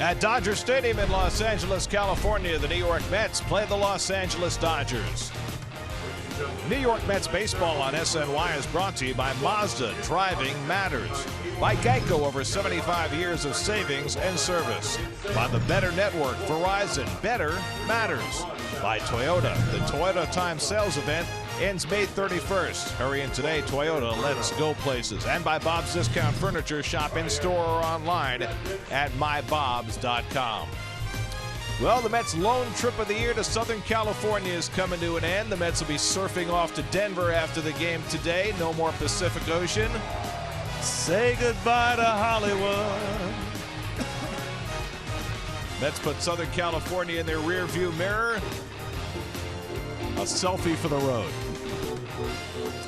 At Dodger Stadium in Los Angeles, California, the New York Mets play the Los Angeles Dodgers. New York Mets baseball on SNY is brought to you by Mazda. Driving matters. By Geico, over 75 years of savings and service. By the Better Network, Verizon. Better matters. By Toyota. The Toyota Time Sales Event ends May 31st. Hurry in today, Toyota. Let's go places. And by Bob's Discount Furniture. Shop in store or online at mybobs.com. Well, the Mets' lone trip of the year to Southern California is coming to an end. The Mets will be surfing off to Denver after the game today. No more Pacific Ocean. Say goodbye to Hollywood. Mets put Southern California in their rearview mirror. A selfie for the road.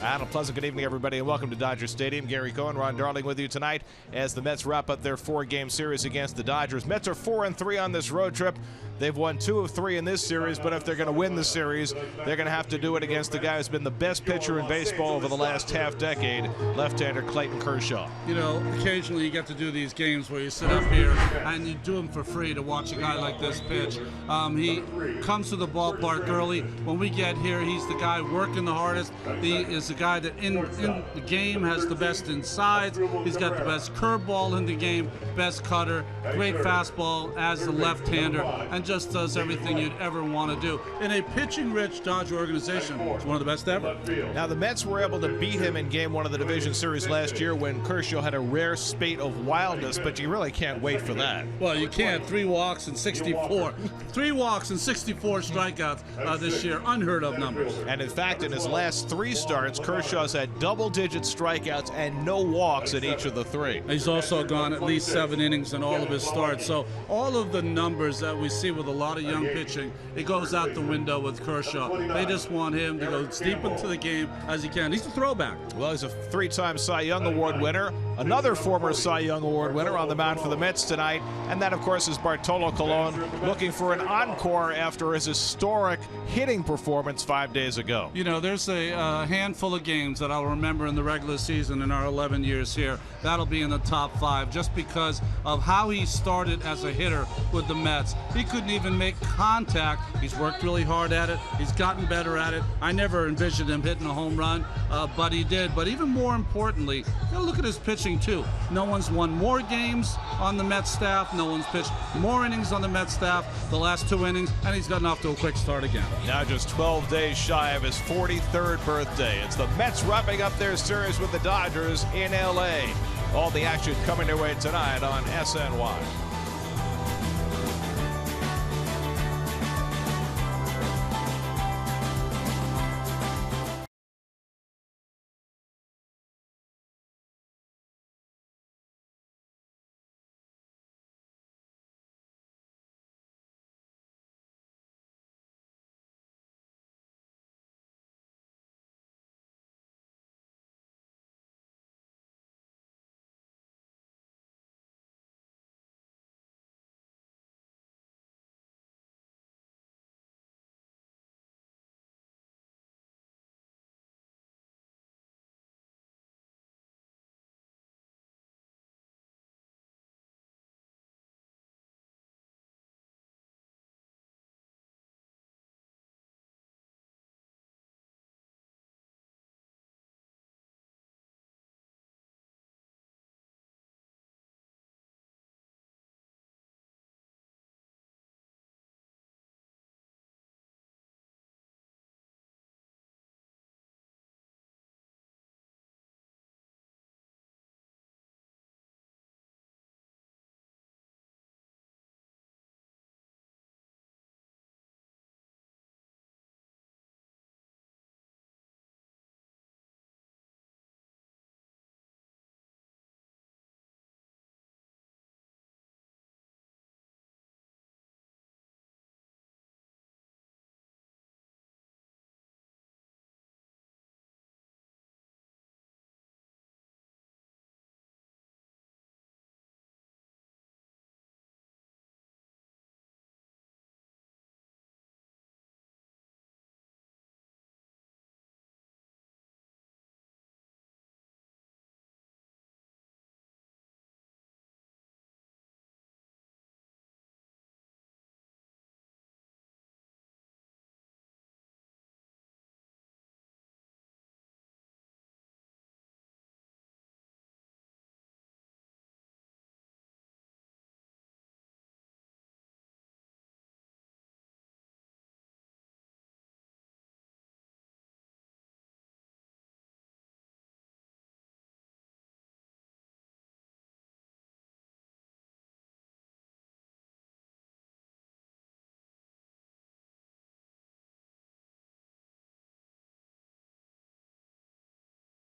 And a pleasant good evening, everybody, and welcome to Dodger Stadium. Gary Cohen, Ron Darling with you tonight as the Mets wrap up their four-game series against the Dodgers. Mets are 4-3 on this road trip. They've won 2 of 3 in this series, but if they're going to win the series, they're going to have to do it against the guy who's been the best pitcher in baseball over the last half-decade, left-hander Clayton Kershaw. You know, occasionally you get to do these games where you sit up here and you do them for free to watch a guy like this pitch. He comes to the ballpark early. When we get here, he's the guy working the hardest. He is the guy that in the game has the best insides. He's got the best curveball in the game, best cutter, great fastball as a left-hander, and just does everything you'd ever want to do. In a pitching-rich Dodger organization, it's one of the best ever. Now, the Mets were able to beat him in Game 1 of the division series last year when Kershaw had a rare spate of wildness, but you really can't wait for that. Well, you can't. 3 walks and 64. 3 walks and 64 strikeouts this year. Unheard of numbers. And in fact, in his last 3 starts, Kershaw's had double-digit strikeouts and no walks in each of the 3. He's also gone at least 7 innings in all of his starts. So all of the numbers that we see with a lot of young pitching, it goes out the window with Kershaw. They just want him to go as deep into the game as he can. He's a throwback. Well, he's a 3-time Cy Young Award winner, another former Cy Young Award winner on the mound for the Mets tonight, and that, of course, is Bartolo Colon looking for an encore after his historic hitting performance 5 days ago. You know, there's a handful of games that I'll remember in the regular season in our 11 years here. That'll be in the top 5 just because of how he started as a hitter with the Mets. He couldn't even make contact. He's worked really hard at it. He's gotten better at it. I never envisioned him hitting a home run, but he did. But even more importantly, you gotta look at his pitching too. No one's won more games on the Mets staff. No one's pitched more innings on the Mets staff the last 2 innings, and he's gotten off to a quick start again. Now just 12 days shy of his 43rd birthday. It's the Mets wrapping up their series with the Dodgers in L.A. All the action coming their way tonight on SNY.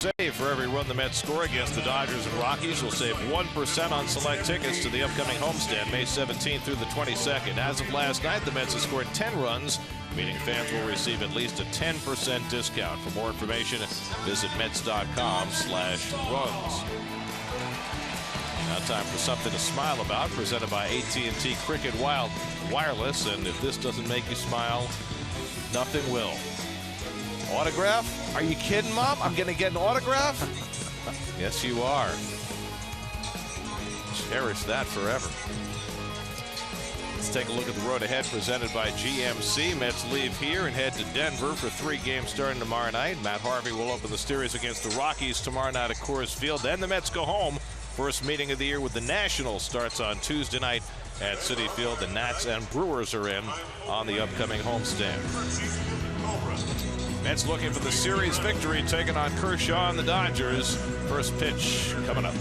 save for every run the Mets score against the Dodgers and Rockies. Will save 1% on select tickets to the upcoming homestand May 17th through the 22nd. As of last night, the Mets have scored 10 runs, meaning fans will receive at least a 10% discount. For more information, visit Mets.com/runs. Now time for something to smile about, presented by AT&T Cricket Wireless. And if this doesn't make you smile, nothing will. Autograph? Are you kidding, Mom? I'm going to get an autograph? Yes, you are. Cherish that forever. Let's take a look at the road ahead, presented by GMC. Mets leave here and head to Denver for 3 games starting tomorrow night. Matt Harvey will open the series against the Rockies tomorrow night at Coors Field. Then the Mets go home. First meeting of the year with the Nationals starts on Tuesday night at Citi Field. The Nats and Brewers are in on the upcoming homestand. Mets looking for the series victory, taking on Kershaw and the Dodgers. First pitch coming up.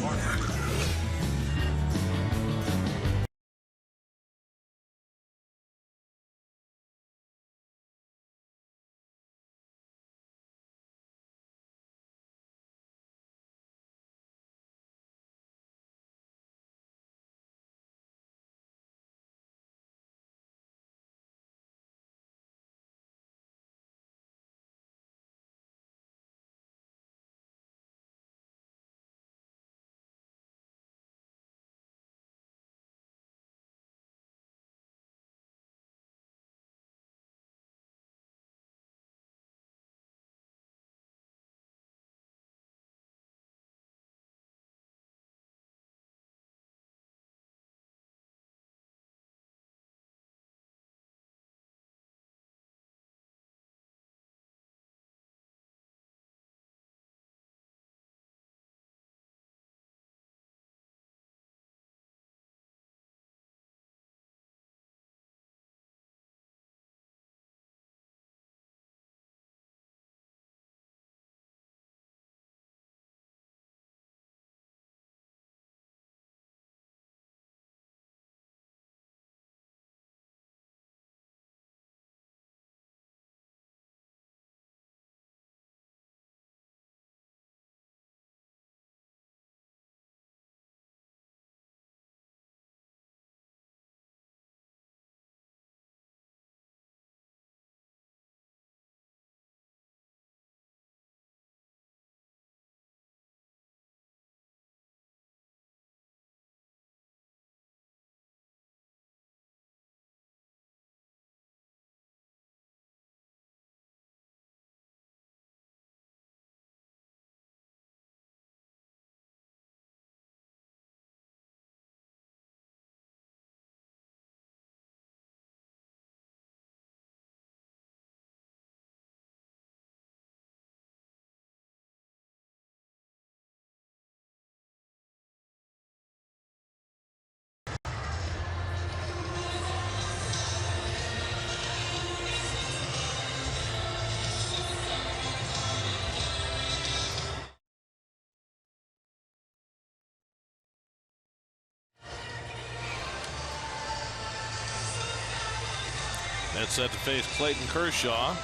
Mets set to face Clayton Kershaw,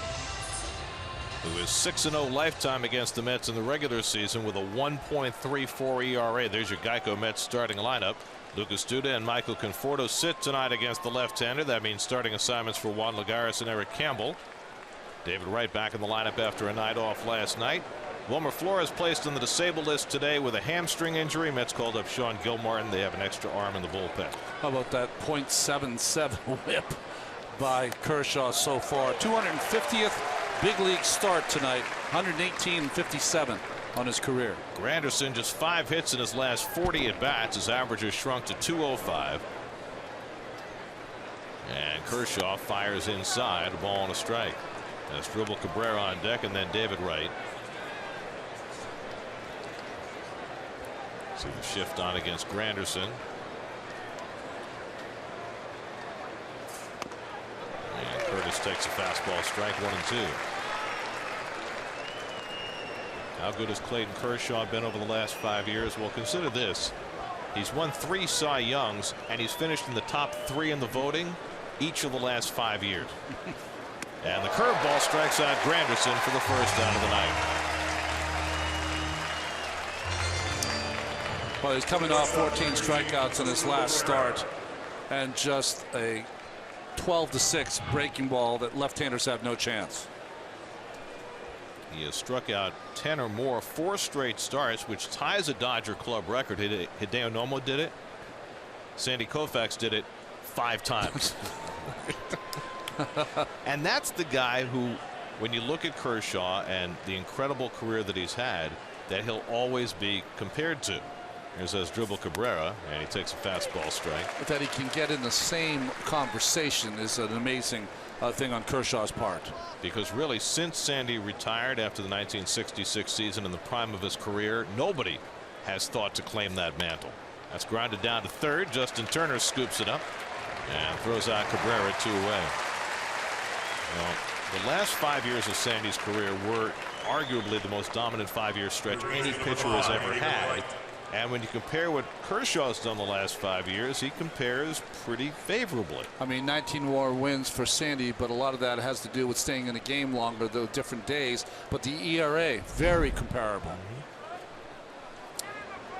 who is 6-0 lifetime against the Mets in the regular season with a 1.34 ERA. There's your Geico Mets starting lineup. Lucas Duda and Michael Conforto sit tonight against the left-hander. That means starting assignments for Juan Lagares and Eric Campbell. David Wright back in the lineup after a night off last night. Wilmer Flores placed on the disabled list today with a hamstring injury. Mets called up Sean Gilmartin. They have an extra arm in the bullpen. How about that .77 whip by Kershaw so far? 250th big league start tonight. 118-57 on his career. Granderson just 5 hits in his last 40 at bats. His average has shrunk to 205. And Kershaw fires inside, a ball and a strike. That's Dribble Cabrera on deck, and then David Wright. See the shift on against Granderson. And Curtis takes a fastball, strike 1-2. How good has Clayton Kershaw been over the last 5 years? Well, consider this. He's won 3 Cy Youngs, and he's finished in the top 3 in the voting each of the last 5 years. And the curveball strikes out Granderson for the first out of the night. Well, he's coming off 14 strikeouts in his last start, and just a 12-6 breaking ball that left-handers have no chance. He has struck out 10 or more 4 straight starts, which ties a Dodger club record. Hideo Nomo did it. Sandy Koufax did it 5 times. And that's the guy who, when you look at Kershaw and the incredible career that he's had, that he'll always be compared to. Here's Asdrubal Cabrera, and he takes a fastball strike. That he can get in the same conversation is an amazing thing on Kershaw's part. Because really, since Sandy retired after the 1966 season in the prime of his career, nobody has thought to claim that mantle. That's grounded down to third. Justin Turner scoops it up and throws out Cabrera 2 away. Well, the last 5 years of Sandy's career were arguably the most dominant 5-year stretch any pitcher has ever had. And when you compare what Kershaw's done the last 5 years, he compares pretty favorably. I mean, 19 more wins for Sandy, but a lot of that has to do with staying in the game longer, the different days. But the ERA, very comparable.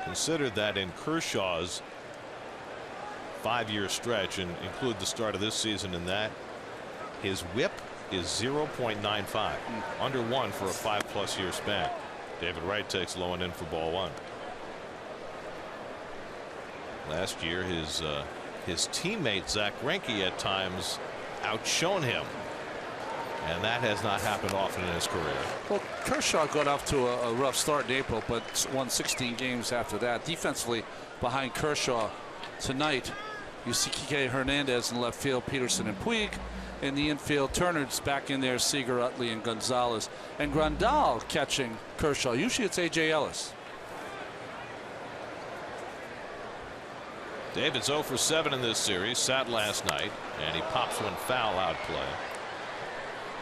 Consider that in Kershaw's 5-year stretch, and include the start of this season in that, his whip is 0.95, under 1 for a 5+ year span. David Wright takes low and in for ball 1. Last year, his teammate Zach Greinke at times outshone him, and that has not happened often in his career. Well, Kershaw got off to a rough start in April, but won 16 games after that. Defensively, behind Kershaw tonight, you see Kike Hernandez in left field, Peterson and Puig. In the infield, Turner's back in there, Seager, Utley, and Gonzalez. And Grandal catching Kershaw. Usually it's A.J. Ellis. David's 0 for 7 in this series. Sat last night, and he pops one foul out play.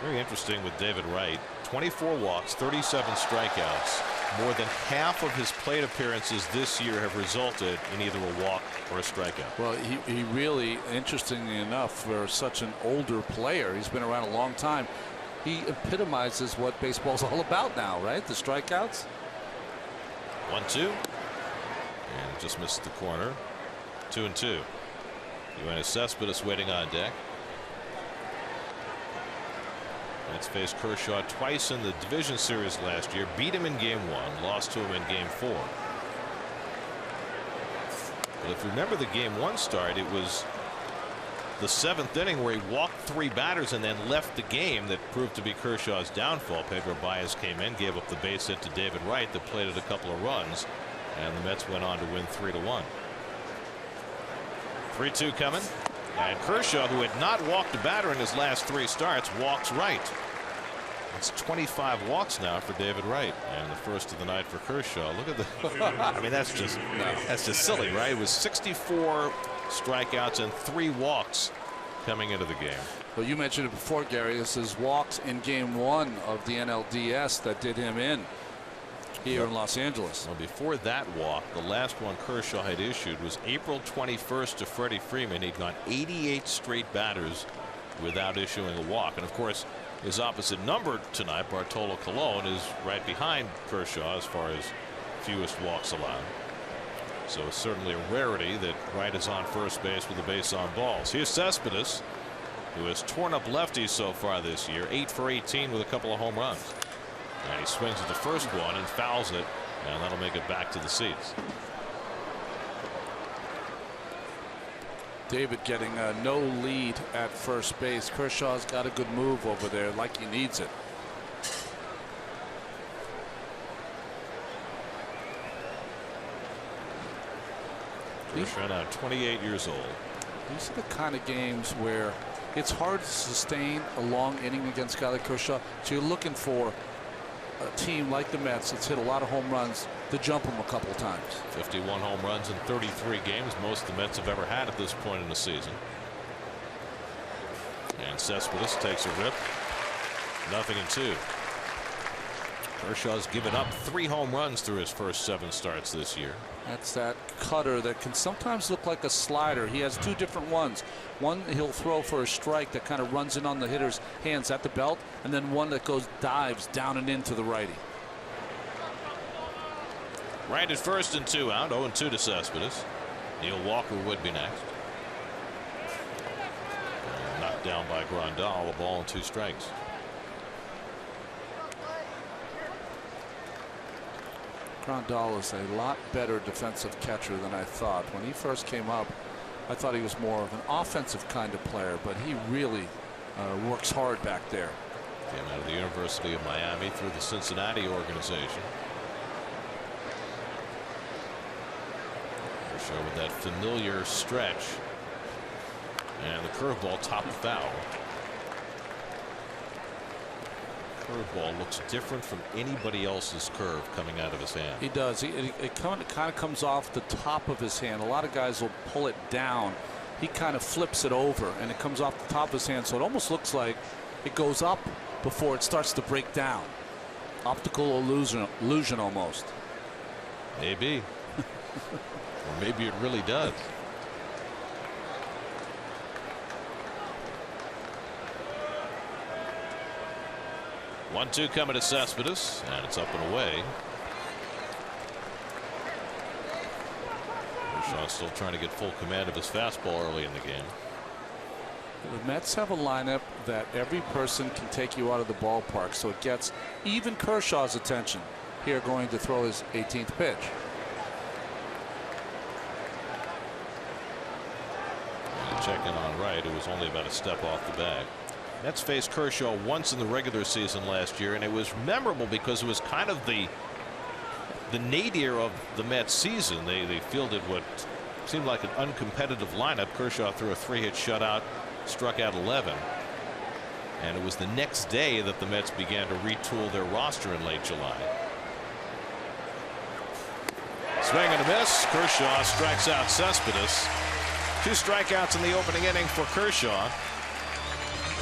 Very interesting with David Wright. 24 walks, 37 strikeouts. More than half of his plate appearances this year have resulted in either a walk or a strikeout. Well, he really, interestingly enough, for such an older player, he's been around a long time. He epitomizes what baseball's all about now, right? The strikeouts. 1-2, and just missed the corner. 2-2. Yoenis Cespedes waiting on deck. Mets faced Kershaw twice in the division series last year. Beat him in game 1, lost to him in game 4. But if you remember the game 1 start, it was the 7th inning where he walked 3 batters and then left the game that proved to be Kershaw's downfall. Pedro Baez came in, gave up the base hit to David Wright that plated a couple of runs, and the Mets went on to win 3-1. 3-2 coming. And Kershaw, who had not walked a batter in his last 3 starts, walks Wright. It's 25 walks now for David Wright, and the first of the night for Kershaw. Look at the I mean, that's just silly, right? It was 64 strikeouts and 3 walks coming into the game. Well, you mentioned it before, Gary. This is walks in game 1 of the NLDS that did him in here in Los Angeles. Well, before that walk, the last one Kershaw had issued was April 21st to Freddie Freeman. He'd gone 88 straight batters without issuing a walk. And of course, his opposite number tonight, Bartolo Colon, is right behind Kershaw as far as fewest walks allowed. So it's certainly a rarity that Wright is on first base with a base on balls. Here's Cespedes, who has torn up lefties so far this year, 8 for 18 with a couple of home runs. And he swings at the first one and fouls it, and that'll make it back to the seats. David getting no lead at first base. Kershaw's got a good move over there, like he needs it. Kershaw now 28 years old. These are the kind of games where it's hard to sustain a long inning against a guy like Kershaw. So you're looking for a team like the Mets that's hit a lot of home runs to jump them a couple of times. 51 home runs in 33 games, most the Mets have ever had at this point in the season. And Cespedes takes a rip. 0-2. Kershaw's given up 3 home runs through his first 7 starts this year. That's that cutter that can sometimes look like a slider. He has 2 different ones. One he'll throw for a strike that kind of runs in on the hitter's hands at the belt, and then one that dives down and into the righty. Right at first and 2 out. 0-2 to Cespedes. Neil Walker would be next. Knocked down by Grandal. A ball and 2 strikes. Grandal is a lot better defensive catcher than I thought. When he first came up, I thought he was more of an offensive kind of player, but he really works hard back there. Came out of the University of Miami through the Cincinnati organization. Kershaw with that familiar stretch. And the curveball topped foul. Curveball looks different from anybody else's curve coming out of his hand. He does. It kind of comes off the top of his hand. A lot of guys will pull it down. He kind of flips it over and it comes off the top of his hand, so it almost looks like it goes up before it starts to break down. Optical illusion almost. Maybe. Or maybe it really does. One-two coming to Cespedes, and it's up and away. Kershaw still trying to get full command of his fastball early in the game. The Mets have a lineup that every person can take you out of the ballpark, so it gets even Kershaw's attention here going to throw his 18th pitch. And checking on Wright, who was only about a step off the bag. Mets faced Kershaw once in the regular season last year, and it was memorable because it was kind of the nadir of the Mets season. They fielded what seemed like an uncompetitive lineup. Kershaw threw a 3-hit shutout, struck out 11, and it was the next day that the Mets began to retool their roster in late July. Swing and a miss. Kershaw strikes out Cespedes. 2 strikeouts in the opening inning for Kershaw,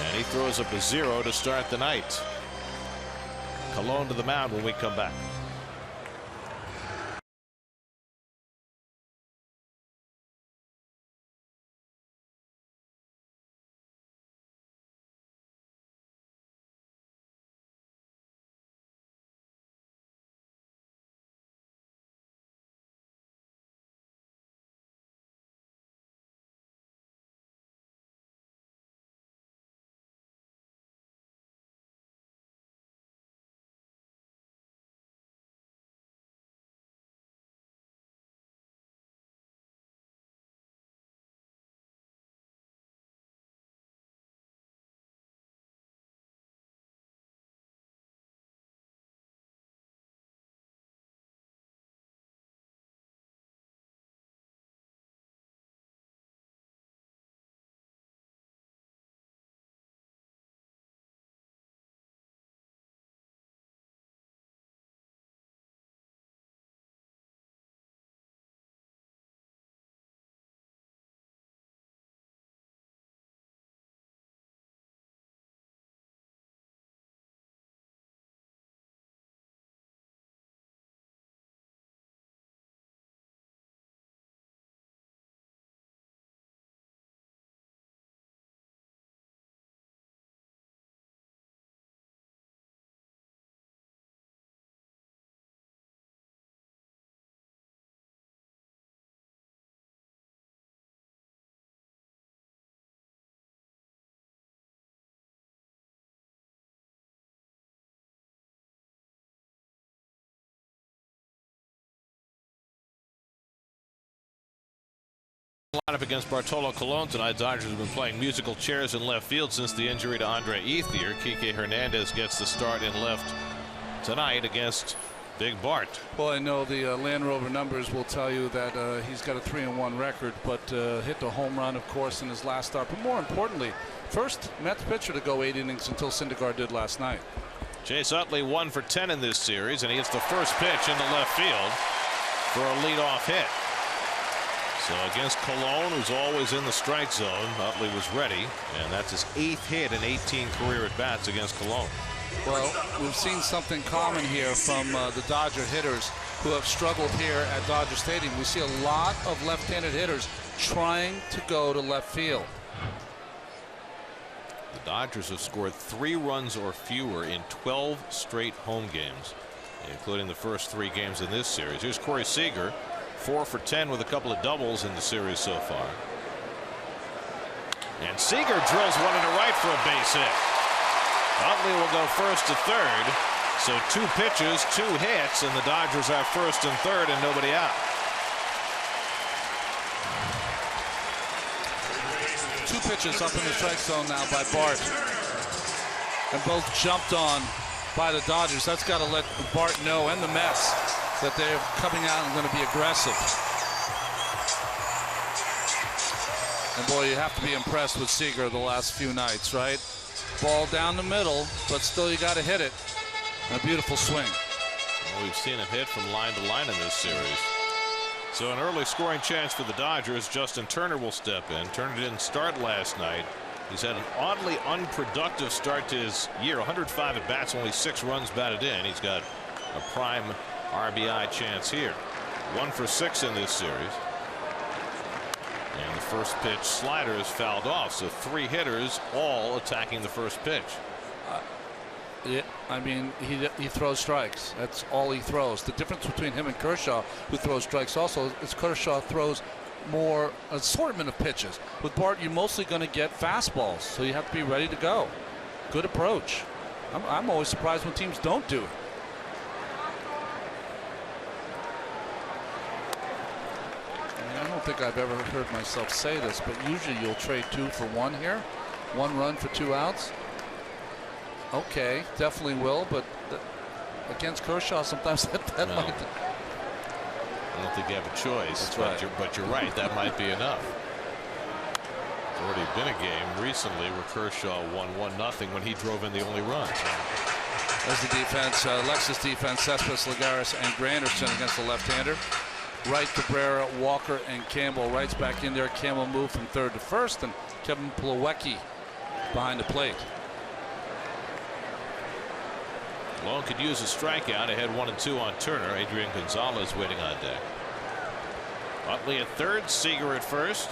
and he throws up a 0 to start the night. Colon to the mound when we come back. Lineup against Bartolo Colon tonight. Dodgers have been playing musical chairs in left field since the injury to Andre Ethier. Kike Hernandez gets the start in left tonight against Big Bart. Well, I know the Land Rover numbers will tell you that he's got a 3-1 record, but hit the home run, of course, in his last start. But more importantly, first Mets pitcher to go 8 innings until Syndergaard did last night. Chase Utley 1 for 10 in this series, and he hits the first pitch into left field for a leadoff hit. So against Colon, who's always in the strike zone, Utley was ready, and that's his 8th hit in 18 career at-bats against Colon. Well, we've seen something common here from the Dodger hitters who have struggled here at Dodger Stadium. We see a lot of left-handed hitters trying to go to left field. The Dodgers have scored 3 runs or fewer in 12 straight home games. including the first 3 games in this series. Here's Corey Seager, 4 for 10 with a couple of doubles in the series so far. And Seager drills one into right for a base hit. Utley will go first to third. So 2 pitches, 2 hits, and the Dodgers are first and third and nobody out. 2 pitches up in the strike zone now by Bart. And both jumped on by the Dodgers. That's got to let Bart know, and the Mets, that they're coming out and going to be aggressive. And boy, you have to be impressed with Seager the last few nights, right? Ball down the middle, but still you got to hit it. And a beautiful swing. Well, we've seen him hit from line to line in this series. So an early scoring chance for the Dodgers. Justin Turner will step in. Turner didn't start last night. He's had an oddly unproductive start to his year. 105 at bats, only 6 runs batted in. He's got a prime RBI chance here. 1 for 6 in this series. And the first pitch slider is fouled off. So 3 hitters all attacking the first pitch. Yeah, I mean, he throws strikes. That's all he throws. The difference between him and Kershaw, who throws strikes also, is Kershaw throws more assortment of pitches. With Bart, you're mostly going to get fastballs, so you have to be ready to go. Good approach. I'm always surprised when teams don't do it. I don't think I've ever heard myself say this, but usually you'll trade 2 for 1 here. 1 run for 2 outs. Okay, definitely will, but against Kershaw, sometimes that no. might. I don't think you have a choice. That's right. But you're right. That might be enough. There's already been a game recently where Kershaw won 1-0 when he drove in the only run. There's the defense. Lexus defense. Cespedes, Lagares, and Granderson against the left-hander. Wright, Cabrera, Walker, and Campbell. Wright's back in there. Campbell moved from third to first, and Kevin Plawecki behind the plate. Long could use a strikeout. Ahead 1-2 on Turner. Adrian Gonzalez waiting on deck. Utley at third, Seager at first,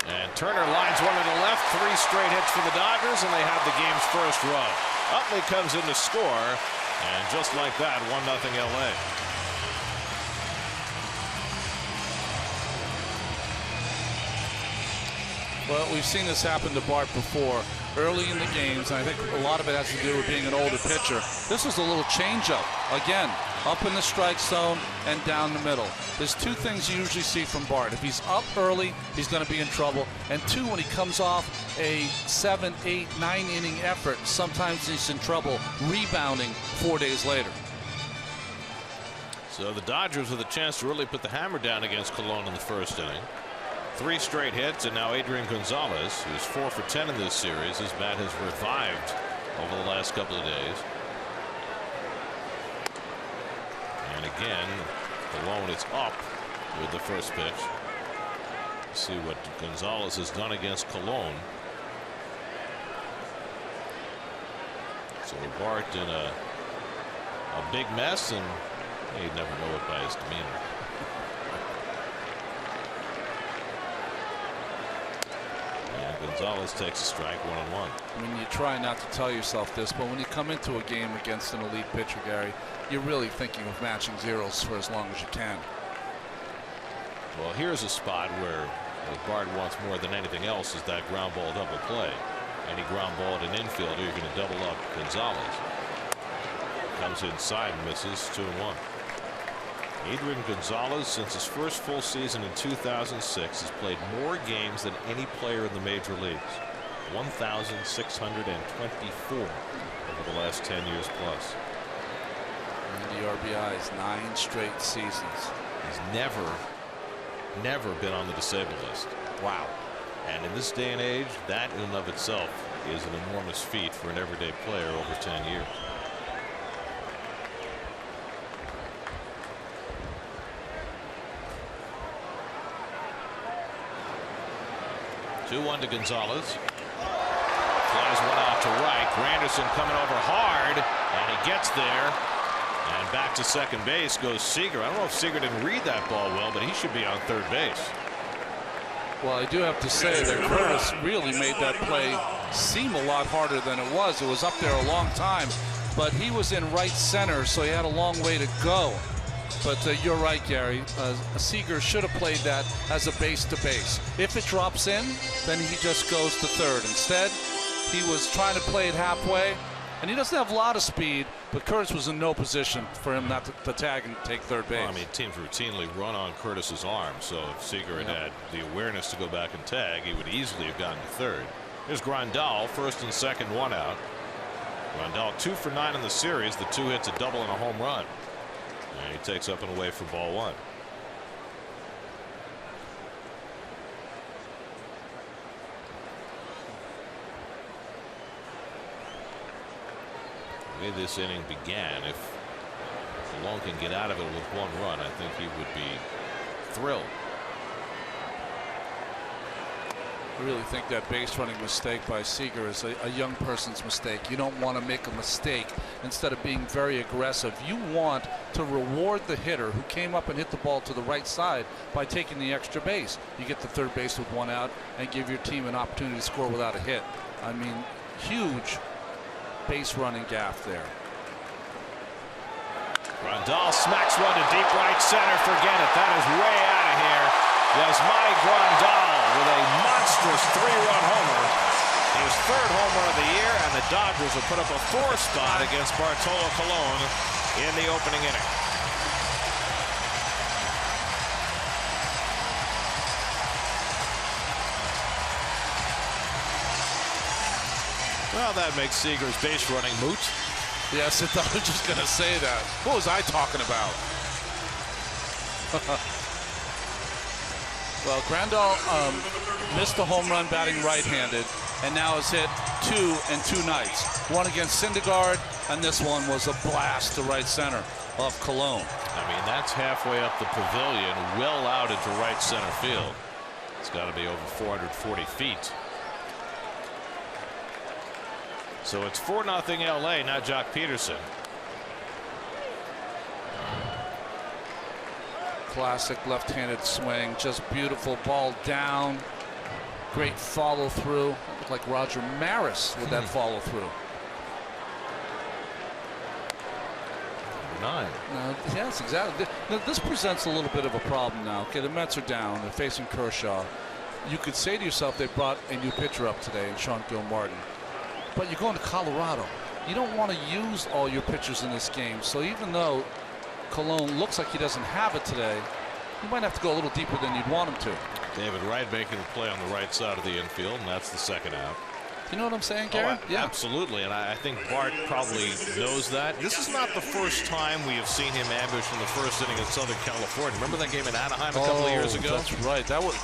and Turner lines one to the left. 3 straight hits for the Dodgers, and they have the game's first run. Utley comes in to score, and just like that, 1-0 LA. Well, we've seen this happen to Bart before. Early in the games, and I think a lot of it has to do with being an older pitcher. This was a little changeup. Again, up in the strike zone and down the middle. There's 2 things you usually see from Bart. If he's up early, he's going to be in trouble. And 2, when he comes off a 7, 8, 9 inning effort, sometimes he's in trouble rebounding 4 days later. So the Dodgers with a chance to really put the hammer down against Colon in the first inning. 3 straight hits, and now Adrian Gonzalez, who's 4 for 10 in this series. His bat has revived over the last couple of days. And again, Colon is up with the first pitch. See what Gonzalez has done against Colon. So Bart in a big mess, and you'd never know it by his demeanor. Gonzalez takes a strike, 1-1. I mean, you try not to tell yourself this, but when you come into a game against an elite pitcher, Gary, you're really thinking of matching zeros for as long as you can. Well, here's a spot where Bart wants more than anything else is that ground ball double play. Any ground ball at an infielder, you're going to double up Gonzalez. Comes inside and misses, 2-1. Adrian Gonzalez, since his first full season in 2006, has played more games than any player in the major leagues. 1,624 over the last 10 years plus. And the RBIs, 9 straight seasons. He's never been on the disabled list. Wow. And in this day and age, that in and of itself is an enormous feat for an everyday player over 10 years. 2-1 to Gonzalez. Flies one out to right. Granderson coming over hard, and he gets there. And back to second base goes Seager. I don't know if Seager didn't read that ball well, but he should be on third base. Well, I do have to say that Curtis really made that play seem a lot harder than it was. It was up there a long time. but he was in right center, so he had a long way to go. But you're right, Gary. Seager should have played that as a base to base. If it drops in, then he just goes to third. Instead, he was trying to play it halfway, and he doesn't have a lot of speed, but Curtis was in no position for him not to tag and take third base. Well, I mean, teams routinely run on Curtis's arm, so if Seager had the awareness to go back and tag, he would easily have gotten to third. Here's Grandal, first and second, one out. Grandal 2 for 9 in the series, the 2 hits, a double and a home run. And he takes up and away for ball one. The way this inning began, if Colon can get out of it with one run, I think he would be thrilled. I really think that base running mistake by Seager is a young person's mistake. You don't want to make a mistake instead of being very aggressive. You want to reward the hitter who came up and hit the ball to the right side by taking the extra base. You get the third base with one out and give your team an opportunity to score without a hit. I mean, huge base running gaffe there. Grandal smacks one to deep right center. Forget it. That is way out of here. Yasmani Grandal with a monstrous 3-run homer. His third home run of the year, and the Dodgers will put up a 4 spot against Bartolo Colon in the opening inning. Well, that makes Seager's base running moot. Yes, I was just going to say that. What was I talking about? Well, Grandal missed a home run batting right-handed, and now has hit 2 in 2 nights. One against Syndergaard, and this one was a blast to right center of Colon. I mean, that's halfway up the pavilion, well out into right center field. It's got to be over 440 feet. So it's 4-0 LA, not Jock Peterson. Classic left-handed swing, just beautiful ball down. Great follow through. Looked like Roger Maris with that follow through. 9. Yes, exactly. Now, this presents a little bit of a problem now. Okay, the Mets are down. They're facing Kershaw. You could say to yourself they brought a new pitcher up today in Sean Gilmartin. But you're going to Colorado. You don't want to use all your pitchers in this game. So even though Colon looks like he doesn't have it today, you might have to go a little deeper than you'd want him to. David Wright making the play on the right side of the infield, and that's the second out. You know what I'm saying, Gary? Yeah, absolutely. And I think Bart probably knows that. This is not the first time we have seen him ambush in the first inning of Southern California. Remember that game in Anaheim a couple of years ago? That's right. That was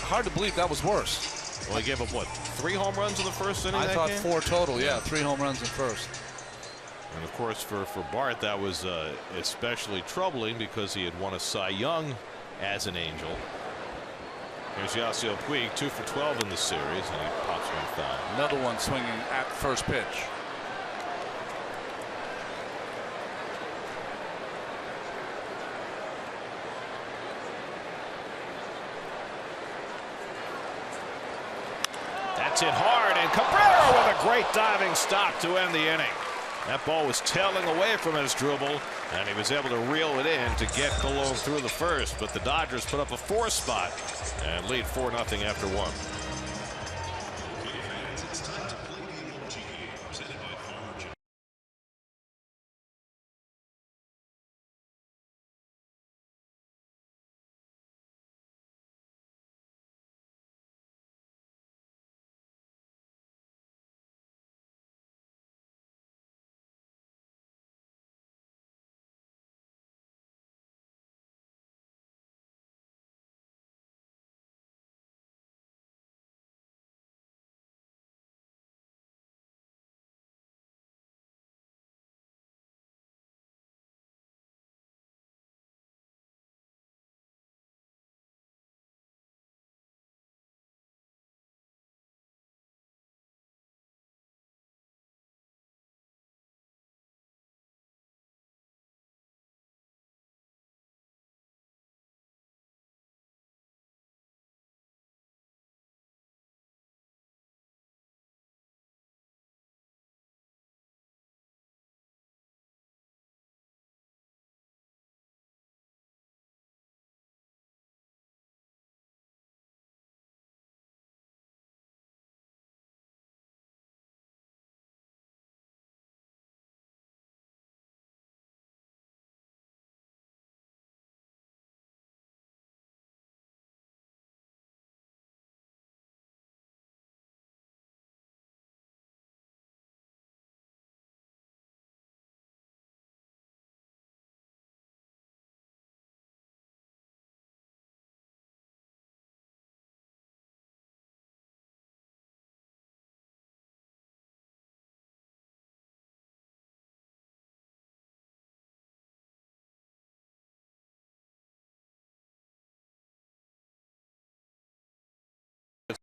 hard to believe. That was worse. Well, he gave up, what, 3 home runs in the first inning? I thought 4 total, yeah. 3 home runs in first. And, of course, for Bart, that was especially troubling because he had won a Cy Young as an Angel. Here's Yasiel Puig, 2 for 12 in the series, and he pops one foul. Another one swinging at first pitch. That's hit hard, and Cabrera with a great diving stop to end the inning. That ball was tailing away from his dribble, and he was able to reel it in to get Colon through the first. But the Dodgers put up a 4 spot and lead 4-0 after 1.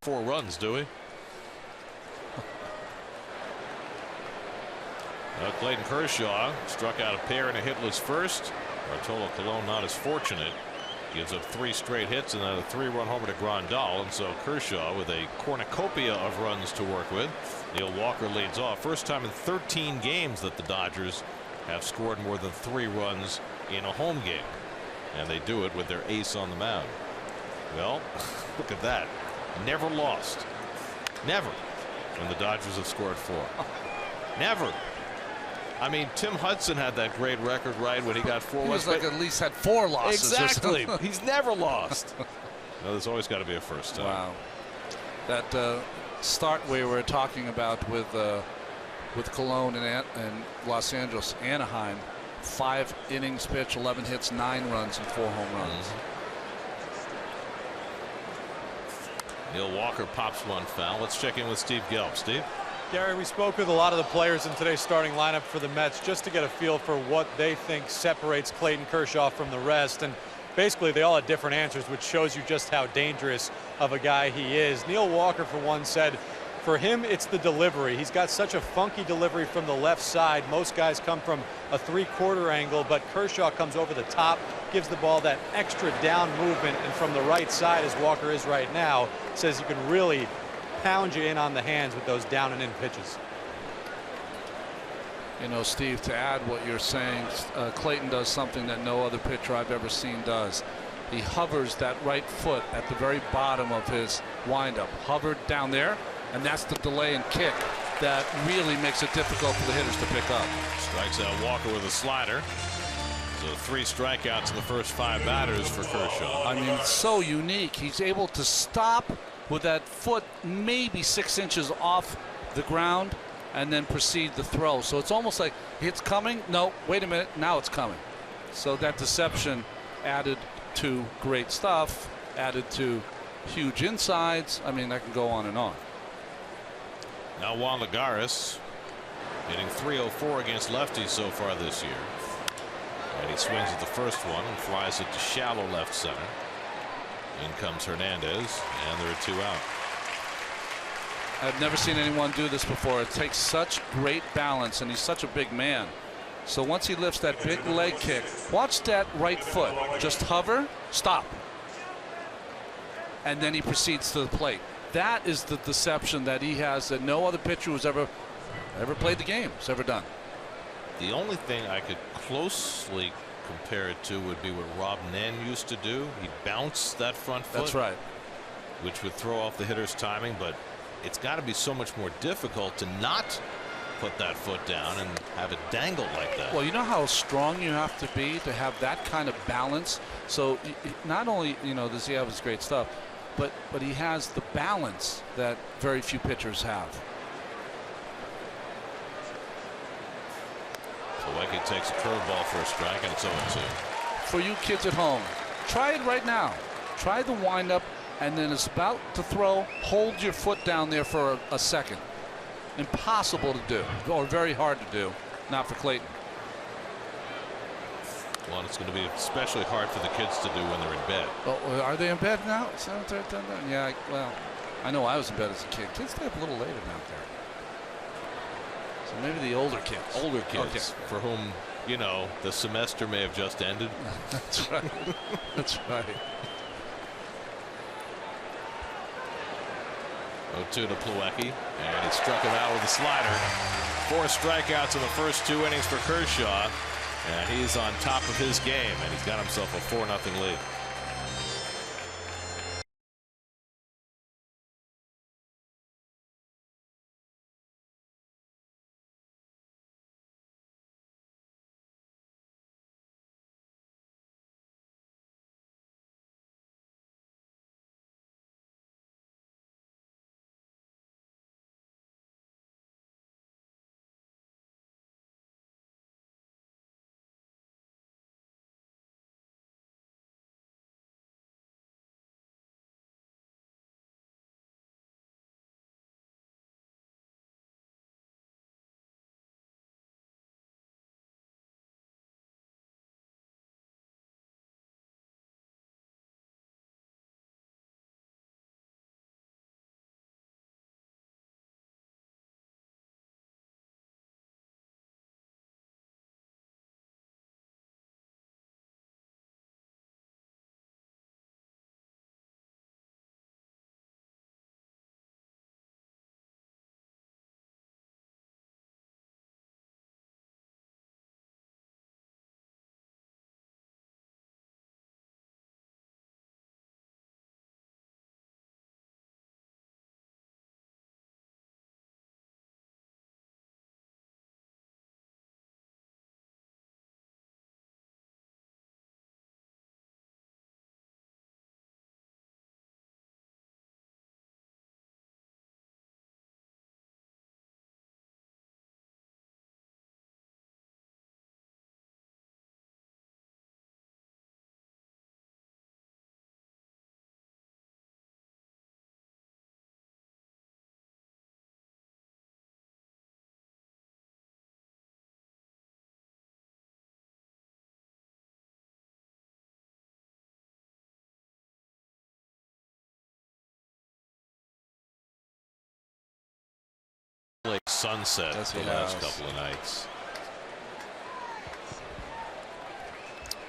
4 runs, do we? Clayton Kershaw struck out a pair and a hitless first. Bartolo Colon not as fortunate. Gives up 3 straight hits and then a 3-run homer to Grandal, and so Kershaw with a cornucopia of runs to work with. Neil Walker leads off. First time in 13 games that the Dodgers have scored more than 3 runs in a home game, and they do it with their ace on the mound. Well, look at that. Never lost. Never. When the Dodgers have scored 4. Never. I mean, Tim Hudson had that great record, right, when he got 4. He was like at least had 4 losses. Exactly. He's never lost. No, there's always got to be a first time. Wow. That start we were talking about with Colon and Los Angeles, Anaheim, 5 innings pitched, 11 hits, 9 runs, and 4 home runs. Neil Walker pops one foul. Let's check in with Steve Gelb. Steve? Gary, we spoke with a lot of the players in today's starting lineup for the Mets just to get a feel for what they think separates Clayton Kershaw from the rest. And basically, they all had different answers, which shows you just how dangerous of a guy he is. Neil Walker, for one, said for him, it's the delivery. He's got such a funky delivery from the left side. Most guys come from a 3/4 angle, but Kershaw comes over the top, gives the ball that extra down movement, and from the right side, as Walker is right now, says you can really pound you in on the hands with those down and in pitches. You know, Steve, to add what you're saying, Clayton does something that no other pitcher I've ever seen does. He hovers that right foot at the very bottom of his windup, hovered down there, and that's the delay and kick that really makes it difficult for the hitters to pick up. Strikes out Walker with a slider. So 3 strikeouts in the first 5 batters for Kershaw. I mean, it's so unique. He's able to stop with that foot maybe 6 inches off the ground and then proceed to throw. So it's almost like it's coming. No, wait a minute. Now it's coming. So that deception added to great stuff, added to huge insides. I mean, that can go on and on. Now Juan Lagares hitting .304 against lefties so far this year. And he swings at the first one and flies it to shallow left center. In comes Hernandez, and there are 2 out. I've never seen anyone do this before. It takes such great balance, and he's such a big man. So once he lifts that big leg kick, watch that right foot. Just hover, stop. And then he proceeds to the plate. That is the deception that he has that no other pitcher who's ever played the game has ever done. The only thing I could closely compare it to would be what Rob Nen used to do. He'd bounce that front foot. That's right. Which would throw off the hitter's timing, but it's got to be so much more difficult to not put that foot down and have it dangle like that. Well, you know how strong you have to be to have that kind of balance. So not only, you know, does he have his great stuff, but he has the balance that very few pitchers have. Milwaukee takes a curveball for a strike, and it's 0-2. For you kids at home, try it right now. Try the windup, and then it's about to throw. Hold your foot down there for a second. Impossible to do, or very hard to do. Not for Clayton. Well, it's going to be especially hard for the kids to do when they're in bed. Oh, are they in bed now? Yeah, well, I know I was in bed as a kid. Kids stay up a little later now there. So maybe the older kids. Older kids, okay, for whom, you know, the semester may have just ended. That's right. That's right. 0-2 to Plawecki, and he struck him out with a slider. 4 strikeouts in the first 2 innings for Kershaw, and he's on top of his game, and he's got himself a 4-0 lead. Lake sunset the last couple of nights.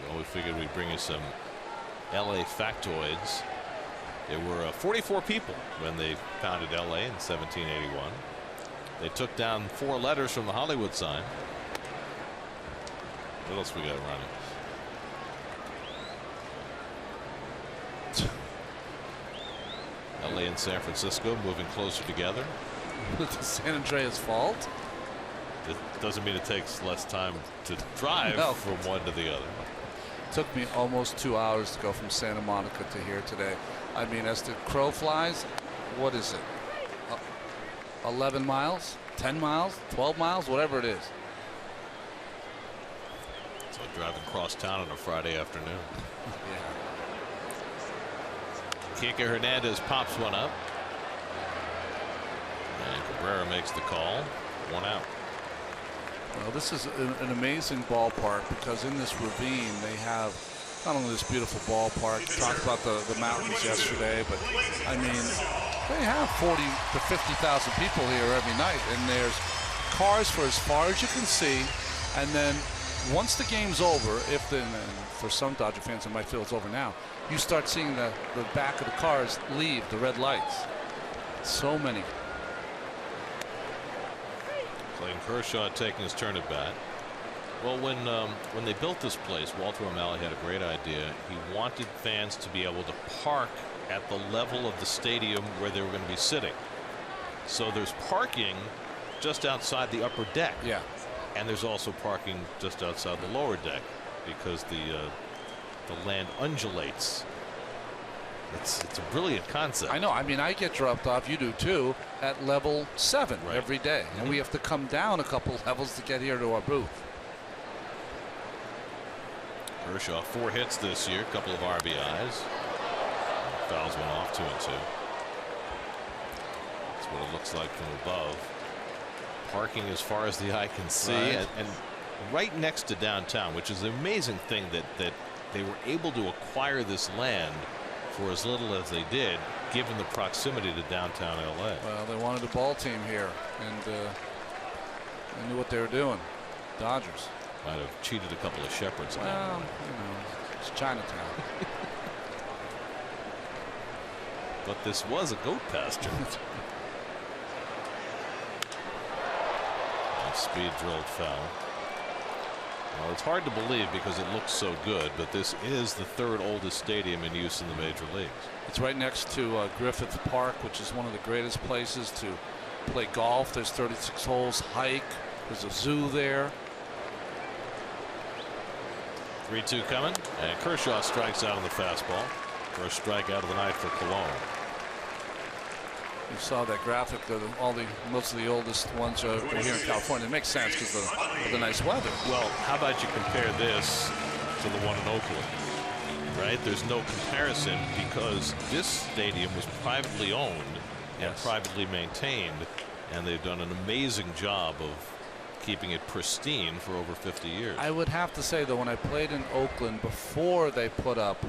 Well, we figured we'd bring you some LA factoids. There were 44 people when they founded LA in 1781. They took down 4 letters from the Hollywood sign. What else we got running? LA and San Francisco moving closer together. The San Andreas Fault. It doesn't mean it takes less time to drive from one to the other. Took me almost 2 hours to go from Santa Monica to here today. I mean, as the crow flies, what is it? 11 miles, 10 miles, 12 miles, whatever it is. So driving cross town on a Friday afternoon. Yeah. Kike Hernandez pops one up. And Cabrera makes the call. 1 out. Well, this is an amazing ballpark because in this ravine they have not only this beautiful ballpark. We talked about the mountains yesterday, but I mean they have 40 to 50,000 people here every night, and there's cars for as far as you can see. And then once the game's over, and for some Dodger fans it might feel it's over now, you start seeing the back of the cars leave the red lights. So many. Clayton Kershaw taking his turn at bat. Well, when they built this place, Walter O'Malley had a great idea. He wanted fans to be able to park at the level of the stadium where they were going to be sitting. So there's parking just outside the upper deck. Yeah. And there's also parking just outside the lower deck because the land undulates. It's a brilliant concept. I know. I mean, I get dropped off, you do too, at level 7 every day. And we have to come down a couple levels to get here to our booth. Kershaw 4 hits this year, a couple of RBIs. Fouls one off, 2-2. That's what it looks like from above. Parking as far as the eye can see, and right next to downtown, which is an amazing thing that they were able to acquire this land for as little as they did, given the proximity to downtown LA. Well, they wanted a ball team here, and they knew what they were doing. Dodgers might have cheated a couple of shepherds. Well, you know, it's Chinatown. But this was a goat pasture. Speed drilled foul. Well, it's hard to believe because it looks so good, but this is the 3rd oldest stadium in use in the major leagues. It's right next to Griffith Park, which is one of the greatest places to play golf. There's 36 holes, hike. There's a zoo there. 3-2 coming, and Kershaw strikes out on the fastball. First strikeout of the night for Cologne. You saw that graphic. Most of the oldest ones are here in California. It makes sense because of the nice weather. Well, how about you compare this to the one in Oakland? Right? There's no comparison because this stadium was privately owned and privately maintained, and they've done an amazing job of keeping it pristine for over 50 years. I would have to say, though, when I played in Oakland before they put up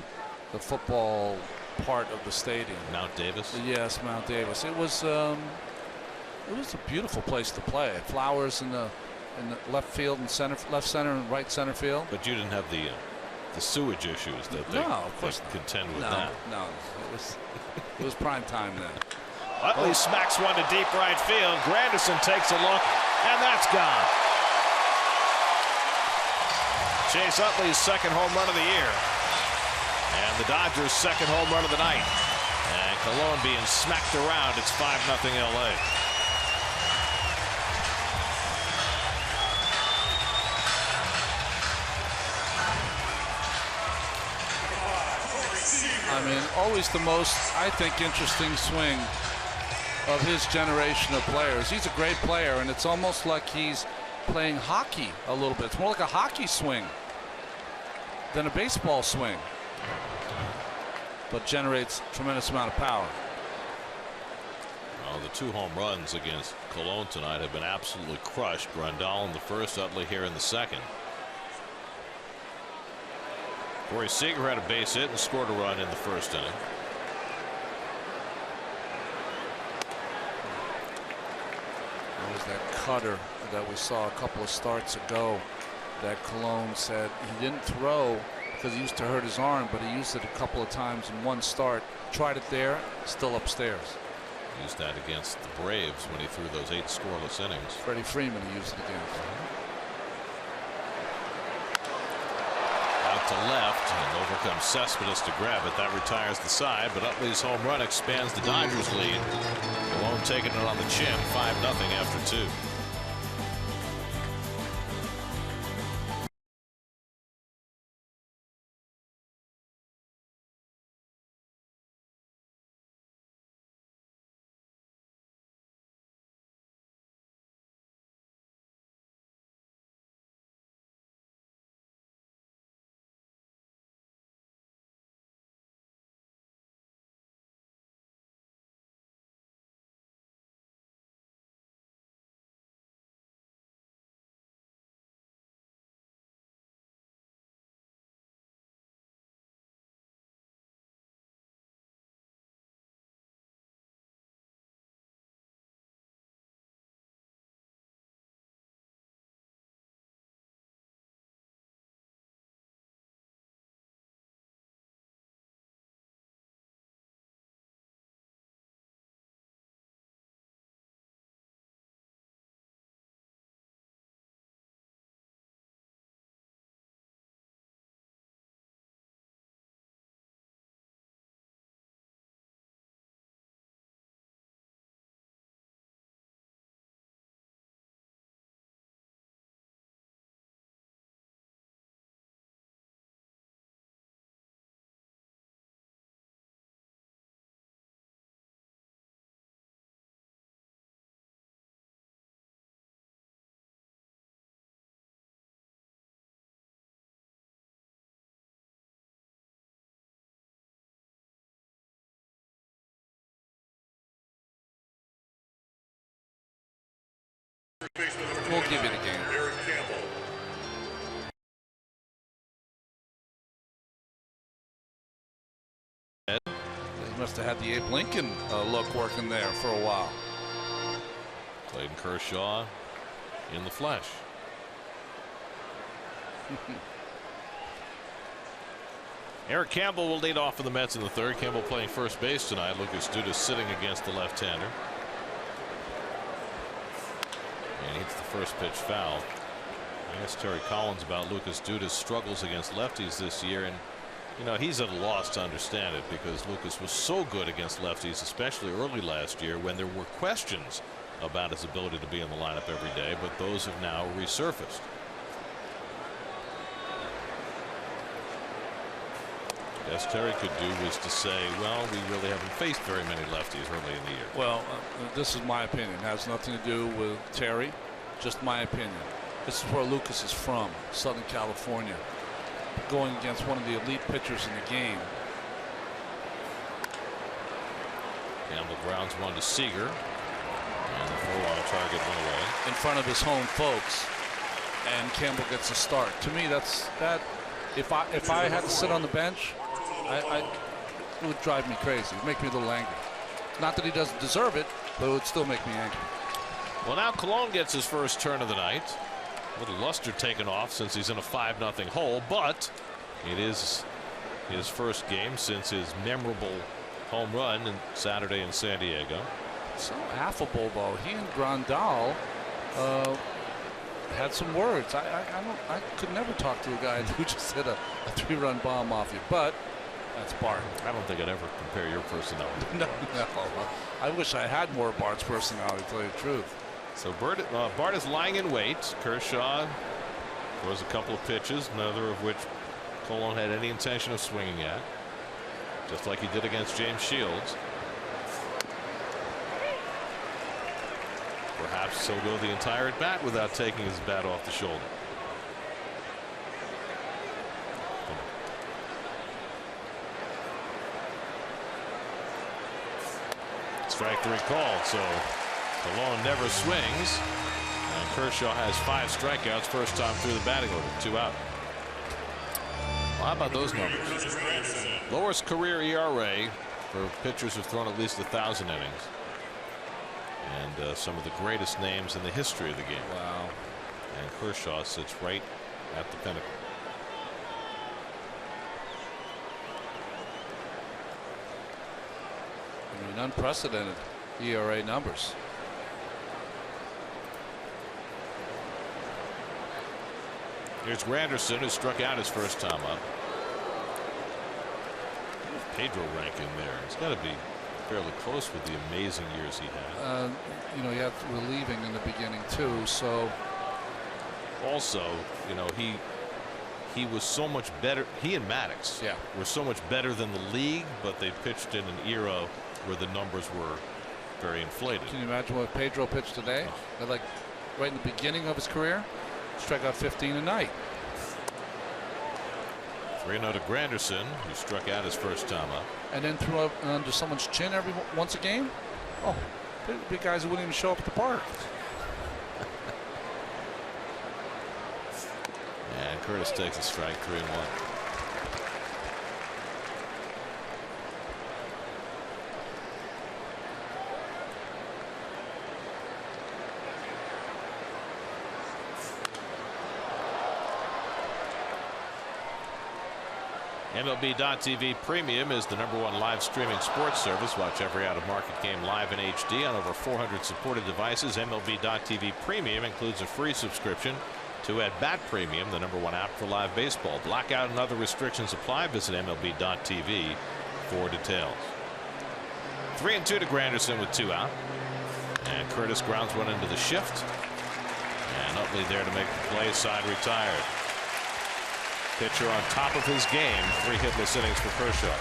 the football part of the stadium, Mount Davis. Yes, Mount Davis. It was a beautiful place to play. Flowers in the left field and left center and right center field. But you didn't have the sewage issues that they of course contend with no, now. No, it was prime time then. Utley smacks one to deep right field. Granderson takes a look, and that's gone. Chase Utley's 2nd home run of the year. And the Dodgers' 2nd home run of the night. And Cologne being smacked around. It's 5-0 LA. I mean, always the most, I think, interesting swing of his generation of players. He's a great player, and it's almost like he's playing hockey a little bit. It's more like a hockey swing than a baseball swing, but generates a tremendous amount of power. Well, the 2 home runs against Cologne tonight have been absolutely crushed. Grandal in the first, Utley here in the second. Corey Seager had a base hit and scored a run in the first inning. It was that cutter that we saw a couple of starts ago that Colon said he didn't throw because he used to hurt his arm, but he used it a couple of times in one start. Tried it there, still upstairs. Used that against the Braves when he threw those 8 scoreless innings. Freddie Freeman he used it against. Out to left, and over comes Cespedes to grab it. That retires the side, but Utley's home run expands the Dodgers' lead. Colon taking it on the chin, 5-0 after 2. We'll give you the game. He must have had the Abe Lincoln look working there for a while. Clayton Kershaw in the flesh. Eric Campbell will lead off for the Mets in the third. Campbell playing first base tonight. Lucas Duda sitting against the left-hander. And hits the first pitch foul. I asked Terry Collins about Lucas Duda's struggles against lefties this year, and you know he's at a loss to understand it because Lucas was so good against lefties, especially early last year when there were questions about his ability to be in the lineup every day, but those have now resurfaced. Best Terry could do was to say, well, we really haven't faced very many lefties early in the year. Well, this is my opinion. It has nothing to do with Terry. Just my opinion. This is where Lucas is from, Southern California. Going against one of the elite pitchers in the game. Campbell grounds one to Seager. And the 4-1 target went away. In front of his home folks. And Campbell gets a start. To me, that's that. If I had to sit on the bench, it would drive me crazy. It would make me a little angry. Not that he doesn't deserve it, but it would still make me angry. Well, now Colon gets his first turn of the night. A little luster taken off since he's in a 5-0 hole, but it is his first game since his memorable home run on Saturday in San Diego. So affable, though. He and Grandal had some words. I could never talk to a guy who just hit a 3-run bomb off you, but that's Bart. I don't think I'd ever compare your personality. No. I wish I had more Bart's personality, to tell you the truth. So Bart is lying in wait. Kershaw throws a couple of pitches, neither of which Colon had any intention of swinging at, just like he did against James Shields. Perhaps he'll go the entire at bat without taking his bat off the shoulder. Strike 3 called, so Colon never swings, and Kershaw has 5 strikeouts, first time through the batting order, 2 out. Well, how about those numbers? Lowest career ERA for pitchers who've thrown at least 1,000 innings. and some of the greatest names in the history of the game. Wow. And Kershaw sits right at the pinnacle. I mean, unprecedented ERA numbers. Here's Granderson, who struck out his first time up. Pedro rank in there. He's got to be fairly close with the amazing years he had. You know, you have relieving in the beginning too. So also, you know, he was so much better. He and Maddox were so much better than the league, but they pitched in an era where the numbers were very inflated. Can you imagine what Pedro pitched today? Oh. Like right in the beginning of his career, struck out 15 a night. 3-0 to Granderson, who struck out his first time up. And then threw up under someone's chin once a game. Oh, big guys who wouldn't even show up at the park. And Curtis takes a strike, 3-1. MLB.TV Premium is the #1 live streaming sports service. Watch every out-of-market game live in HD on over 400 supported devices. MLB.TV Premium includes a free subscription to At Bat Premium, the #1 app for live baseball. Blackout and other restrictions apply. Visit MLB.TV for details. 3-2 to Granderson with 2 out. And Curtis grounds one into the shift. And Utley there to make the play. Side retired. Pitcher on top of his game. 3 hitless innings for Kershaw.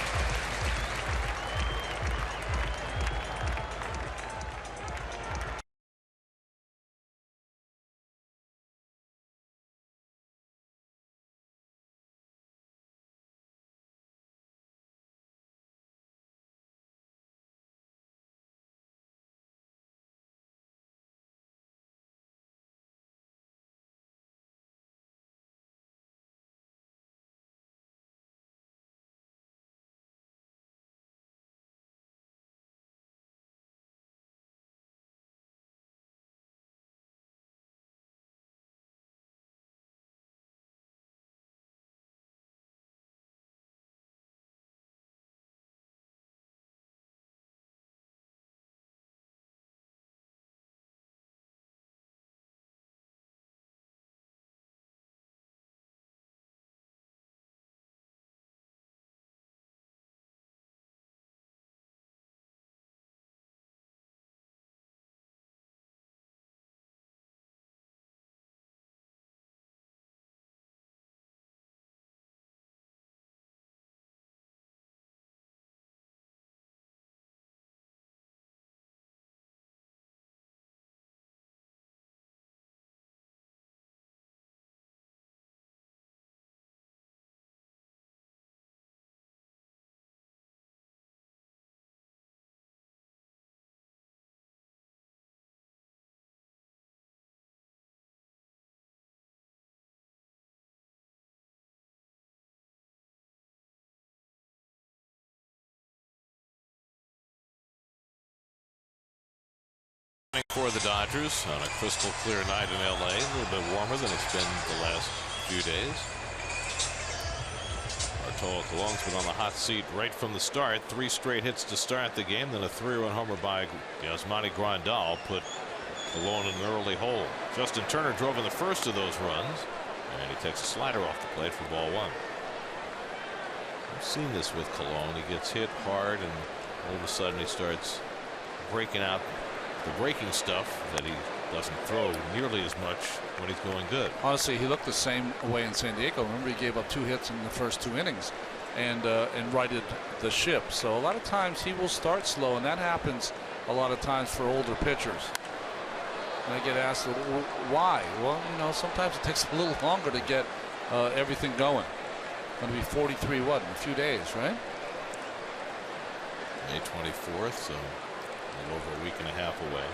For the Dodgers on a crystal clear night in LA, a little bit warmer than it's been the last few days. Bartolo Colon's been on the hot seat right from the start. 3 straight hits to start the game, then a 3-run homer by Yasmani Grandal put Colon in an early hole. Justin Turner drove in the first of those runs, and he takes a slider off the plate for ball 1. I've seen this with Colon. He gets hit hard, and all of a sudden he starts breaking out the breaking stuff that he doesn't throw nearly as much when he's going good. Honestly, he looked the same way in San Diego. Remember, he gave up 2 hits in the first 2 innings and righted the ship. So a lot of times he will start slow, and that happens a lot of times for older pitchers. And I get asked, why? Well, you know, sometimes it takes a little longer to get everything going. Going to be 43 in a few days, right? May 24th, so a little over a week and a half away.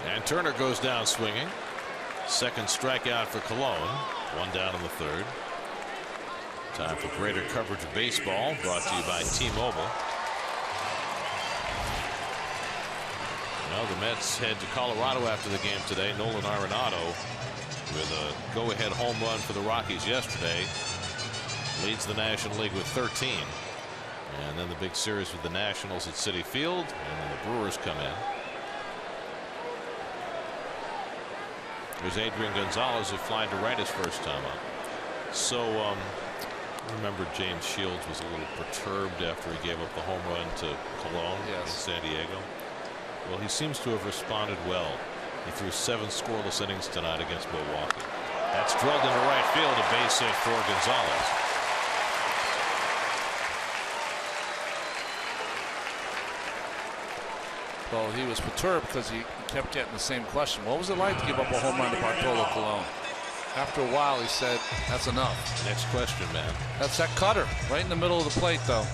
And Turner goes down swinging. Second strikeout for Colon. 1 down in the 3rd. Time for greater coverage of baseball, brought to you by T-Mobile. Now the Mets head to Colorado after the game today. Nolan Arenado with a go-ahead home run for the Rockies yesterday. Leads the National League with 13. And then the big series with the Nationals at Citi Field, and then the Brewers come in. There's Adrian Gonzalez, who flied to right his first time up. So I remember James Shields was a little perturbed after he gave up the home run to Colon in San Diego. Well, he seems to have responded well. He threw 7 scoreless innings tonight against Milwaukee. That's drilled into right field, a base hit for Gonzalez. Well, he was perturbed because he kept getting the same question. What was it like to give up a home run to Bartolo Colon? After a while, he said, that's enough. Next question, man. That's that cutter right in the middle of the plate, though.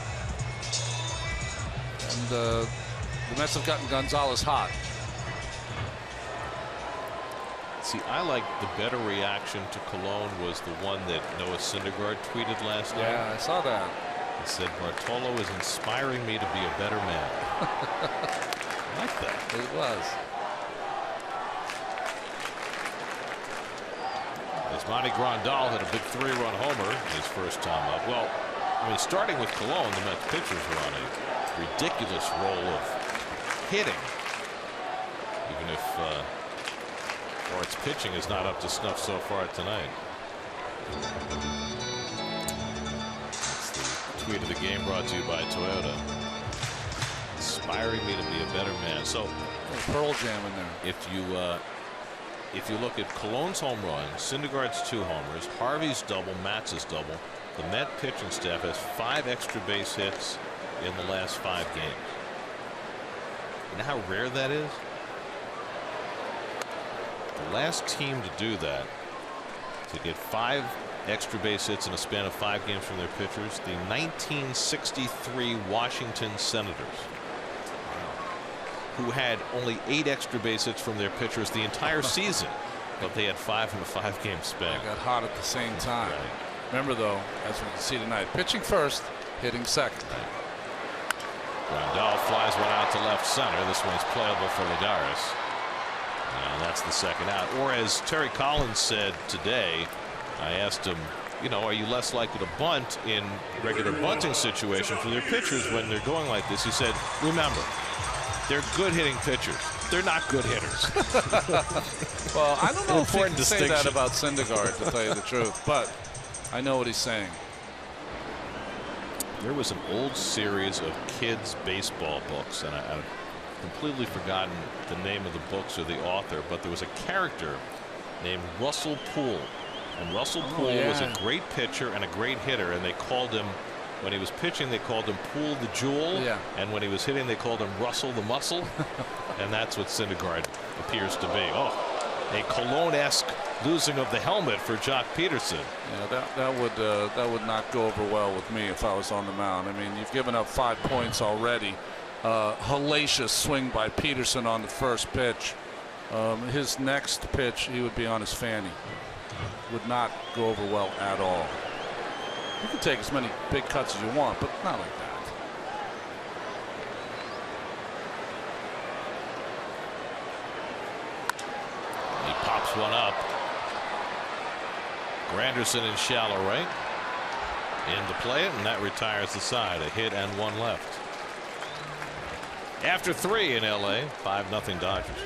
And the Mets have gotten Gonzalez hot. See, I like the better reaction to Colon was the one that Noah Syndergaard tweeted last night. Yeah, I saw that. He said, Bartolo is inspiring me to be a better man. I like that. It was. Yasmani Grandal hit a big 3-run homer his first time up. Well, I mean, starting with Colon, the Mets pitchers were on a ridiculous roll of hitting. Even if Bart's pitching is not up to snuff so far tonight. That's the tweet of the game, brought to you by Toyota. Inspiring me to be a better man. So Pearl Jam in there. If you look at Colon's home run, Syndergaard's 2 homers, Harvey's double, Matz's double, the Met pitching staff has 5 extra base hits in the last 5 games. You know how rare that is? The last team to do that, to get 5 extra base hits in a span of 5 games from their pitchers, the 1963 Washington Senators, who had only 8 extra base hits from their pitchers the entire season, but they had 5 in a 5-game span. They got hot at the same time. Right. Remember, though, as we can see tonight, pitching first, hitting second. Grandal flies one out to left center. This one's playable for Lagares. And that's the second out. Or as Terry Collins said today, I asked him, you know, are you less likely to bunt in regular bunting situations for their pitchers when they're going like this? He said, remember, they're good hitting pitchers. They're not good hitters. Well, I don't know if you Important can say that distinction. about Syndergaard, to tell you the truth, but I know what he's saying. There was an old series of kids' baseball books, and I've completely forgotten the name of the books or the author, but there was a character named Russell Poole. And Russell Poole was a great pitcher and a great hitter, and they called him, when he was pitching, they called him Poole the Jewel, and when he was hitting, they called him Russell the Muscle. And that's what Syndergaard appears to be. Oh, a Colon-esque losing of the helmet for Jock Peterson. Yeah, that would not go over well with me if I was on the mound. I mean, you've given up 5 points already. Hellacious swing by Peterson on the first pitch. His next pitch, he would be on his fanny. Would not go over well at all. You can take as many big cuts as you want, but not like that. He pops one up. Granderson in shallow right. In to play it, and that retires the side. A hit and 1 left. After 3 in LA, 5-0 Dodgers.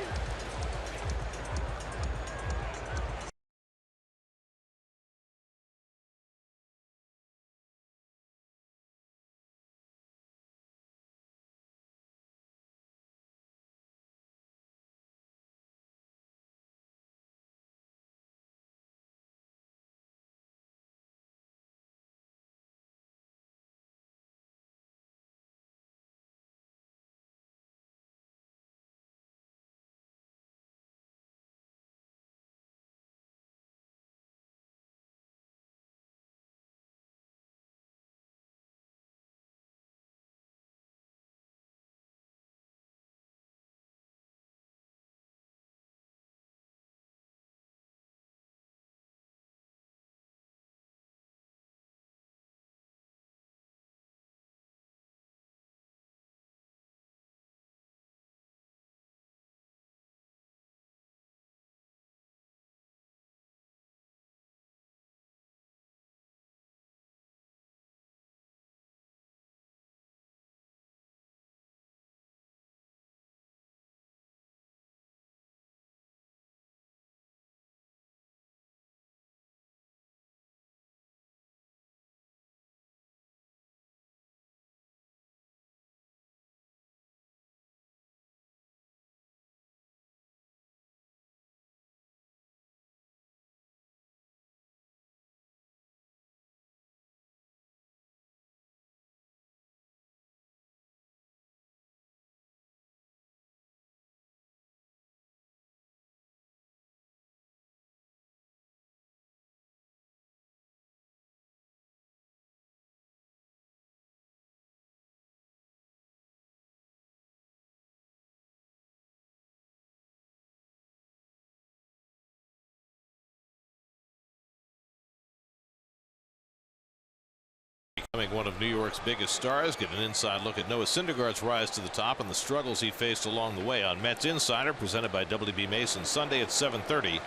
One of New York's biggest stars. Get an inside look at Noah Syndergaard's rise to the top and the struggles he faced along the way on Mets Insider, presented by WB Mason, Sunday at 7:30,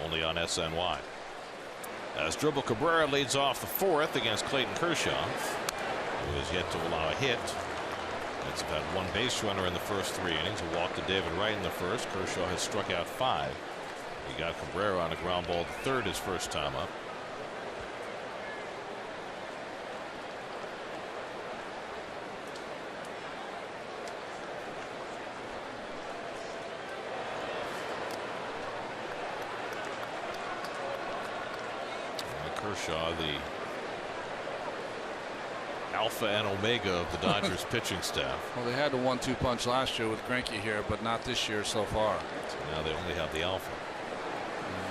only on SNY. As Dribble Cabrera leads off the fourth against Clayton Kershaw, who has yet to allow a hit. It's about one base runner in the first 3 innings. A walk to David Wright in the first. Kershaw has struck out 5. He got Cabrera on a ground ball to third his first time up. Kershaw, the alpha and omega of the Dodgers pitching staff. Well, they had the 1-2 punch last year with Greinke here, but not this year so far. So now they only have the alpha.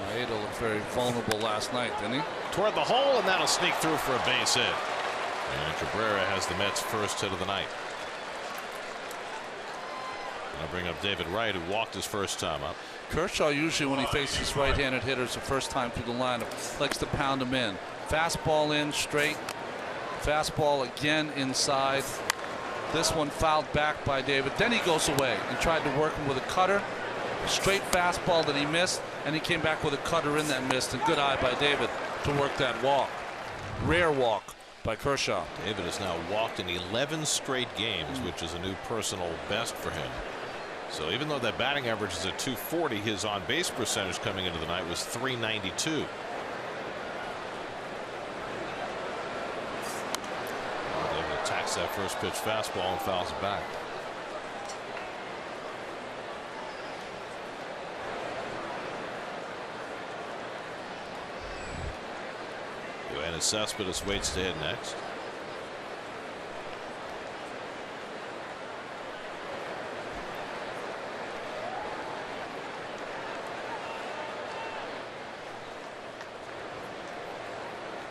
Maeda looked very vulnerable last night, didn't he? Toward the hole, and that'll sneak through for a base hit. And Cabrera has the Mets' first hit of the night. And I'll bring up David Wright, who walked his first time up. Kershaw usually, when he faces right-handed hitters the first time through the lineup, likes to pound them in. Fastball in straight. Fastball again inside. This one fouled back by David. Then he goes away and tried to work him with a cutter. Straight fastball that he missed, and he came back with a cutter in that missed. And good eye by David to work that walk. Rare walk by Kershaw. David has now walked in 11 straight games, which is a new personal best for him. So even though that batting average is at 240, his on base percentage coming into the night was 392. David attacks that first pitch fastball and fouls it back. Yoenis Cespedes waits to hit next.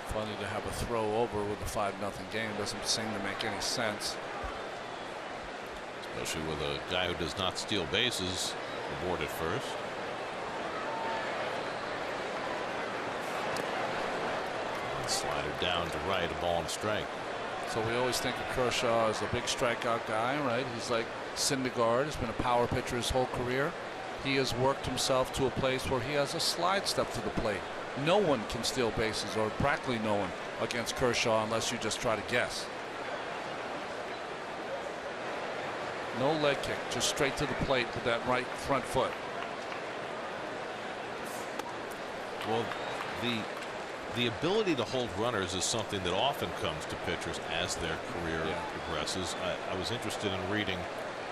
Funny to have a throw over with a 5-0 game. Doesn't seem to make any sense. Especially with a guy who does not steal bases aboard at first. And slider down to right, a ball and strike. So we always think of Kershaw as a big strikeout guy, right? He's like Syndergaard. He's been a power pitcher his whole career. He has worked himself to a place where he has a slide step to the plate. No one can steal bases, or practically no one, against Kershaw unless you just try to guess. No leg kick, just straight to the plate with that right front foot. Well, the ability to hold runners is something that often comes to pitchers as their career progresses. I was interested in reading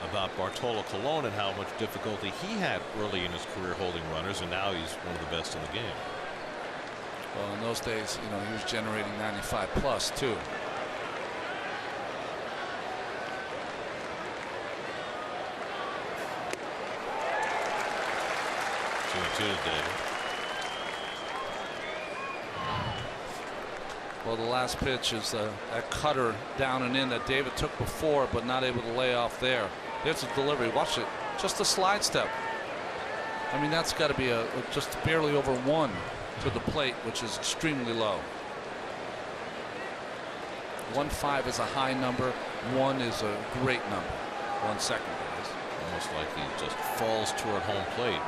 about Bartolo Colon and how much difficulty he had early in his career holding runners, and now he's one of the best in the game. Well, in those days, you know, he was generating 95 plus too. 2-2 to David. Well, the last pitch is a cutter down and in that David took before, but not able to lay off there. There's a delivery. Watch it. Just a slide step. I mean, that's got to be just barely over 1 to the plate, which is extremely low. 1.5 is a high number. 1 is a great number. 1 second, that is. Almost like he just falls toward home plate.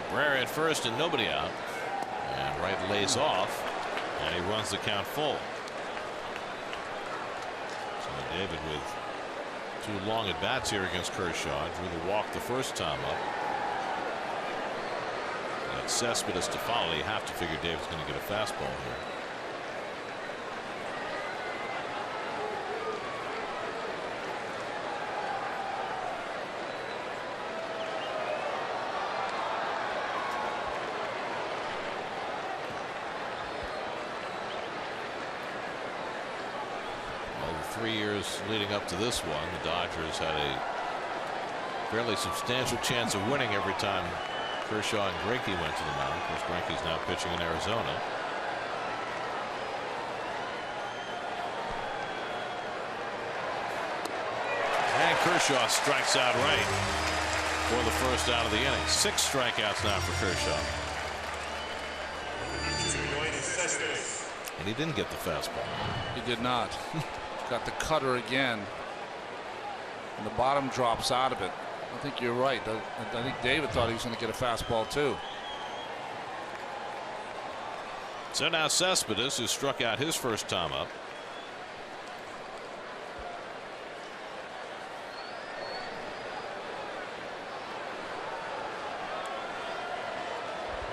Cabrera at first and nobody out. And Wright lays off, and he runs the count full. So David with 2 long at bats here against Kershaw. Drew the walk the first time up. And Cespedes to follow. You have to figure David's going to get a fastball here. Well, the 3 years leading up to this one, the Dodgers had a fairly substantial chance of winning every time Kershaw and Greinke went to the mound. Of course, Greinke's now pitching in Arizona. And Kershaw strikes out right for the first out of the inning. 6 strikeouts now for Kershaw. And he didn't get the fastball. He did not. Got the cutter again. And the bottom drops out of it. I think you're right. I think David thought he was going to get a fastball too. So now Cespedes, who struck out his first time up.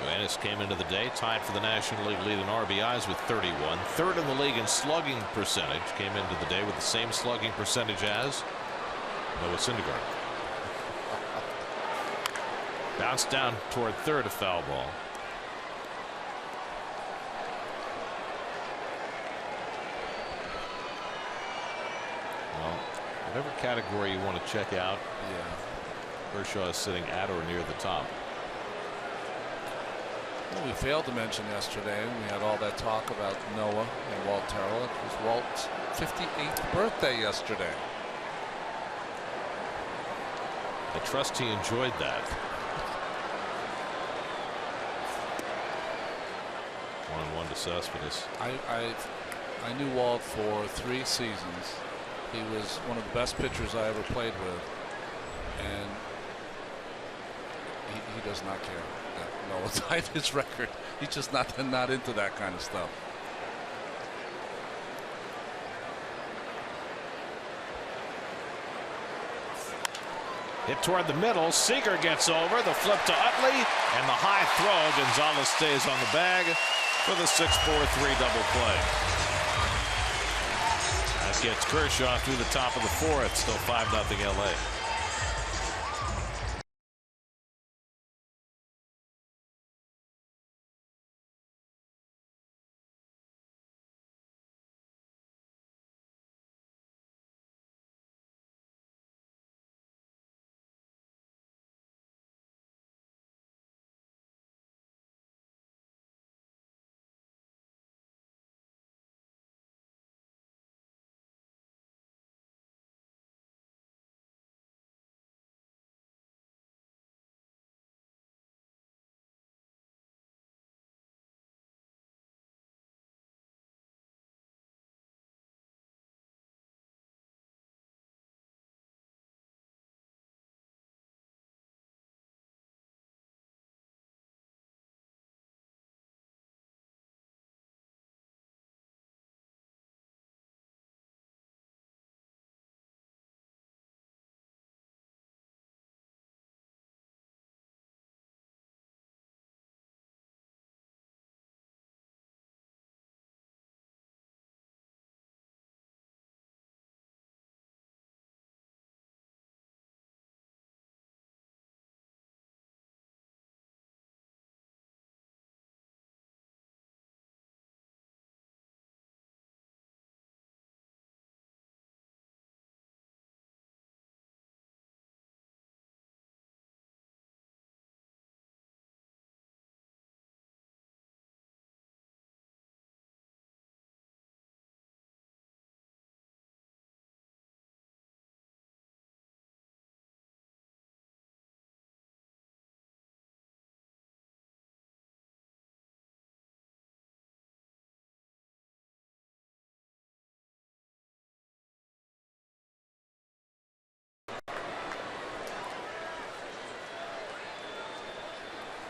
Yoenis came into the day tied for the National League lead in RBIs with 31. Third in the league in slugging percentage. Came into the day with the same slugging percentage as Noah Syndergaard. Bounced down toward third, a foul ball. Well, whatever category you want to check out, Kershaw is sitting at or near the top. Well, we failed to mention yesterday, we had all that talk about Noah and Walt Terrell. It was Walt's 58th birthday yesterday. I trust he enjoyed that. 1-1 to Cespedes. I knew Walt for 3 seasons. He was one of the best pitchers I ever played with, and he does not care. No, it's not his record. He's just not into that kind of stuff. Hit toward the middle. Seager gets over. The flip to Utley and the high throw. Gonzalez stays on the bag for the 6-4-3 double play. That gets Kershaw through the top of the 4th. Still 5-0 LA.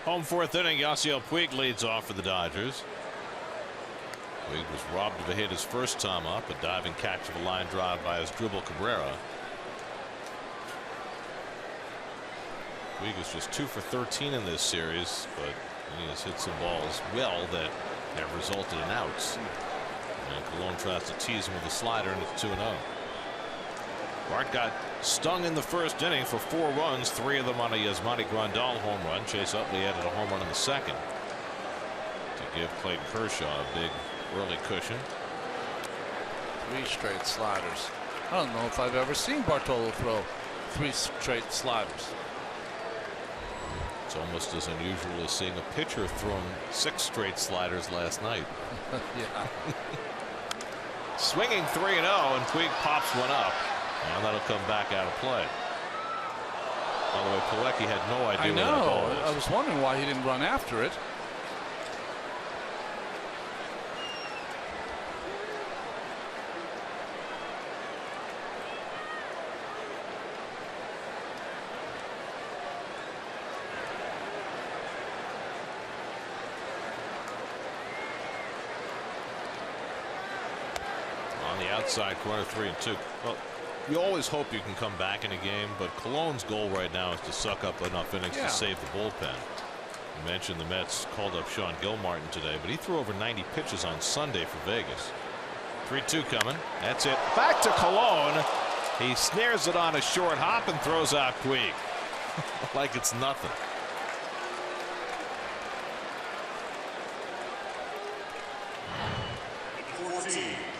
Home 4th inning. Yasiel Puig leads off for the Dodgers. Puig was robbed of a hit his first time up. A diving catch of a line drive by Asdrubal Cabrera. Puig is just 2 for 13 in this series, but he has hit some balls well that have resulted in outs. And Colon tries to tease him with a slider, and it's 2-0. Bart got stung in the first inning for 4 runs, 3 of them on a Yasmani Grandal home run. Chase Utley added a home run in the second to give Clayton Kershaw a big early cushion. 3 straight sliders. I don't know if I've ever seen Bartolo throw 3 straight sliders. It's almost as unusual as seeing a pitcher throwing 6 straight sliders last night. Yeah. Swinging 3-0, and Puig pops one up. And that'll come back out of play. By the way, Pilecki had no idea where that ball was. I was wondering why he didn't run after it. outside corner, 3-2. Well, you always hope you can come back in a game, but Colon's goal right now is to suck up enough innings to save the bullpen. You mentioned the Mets called up Sean Gilmartin today, but he threw over 90 pitches on Sunday for Vegas. 3-2 coming. That's it. Back to Colon. He snares it on a short hop and throws out Puig like it's nothing.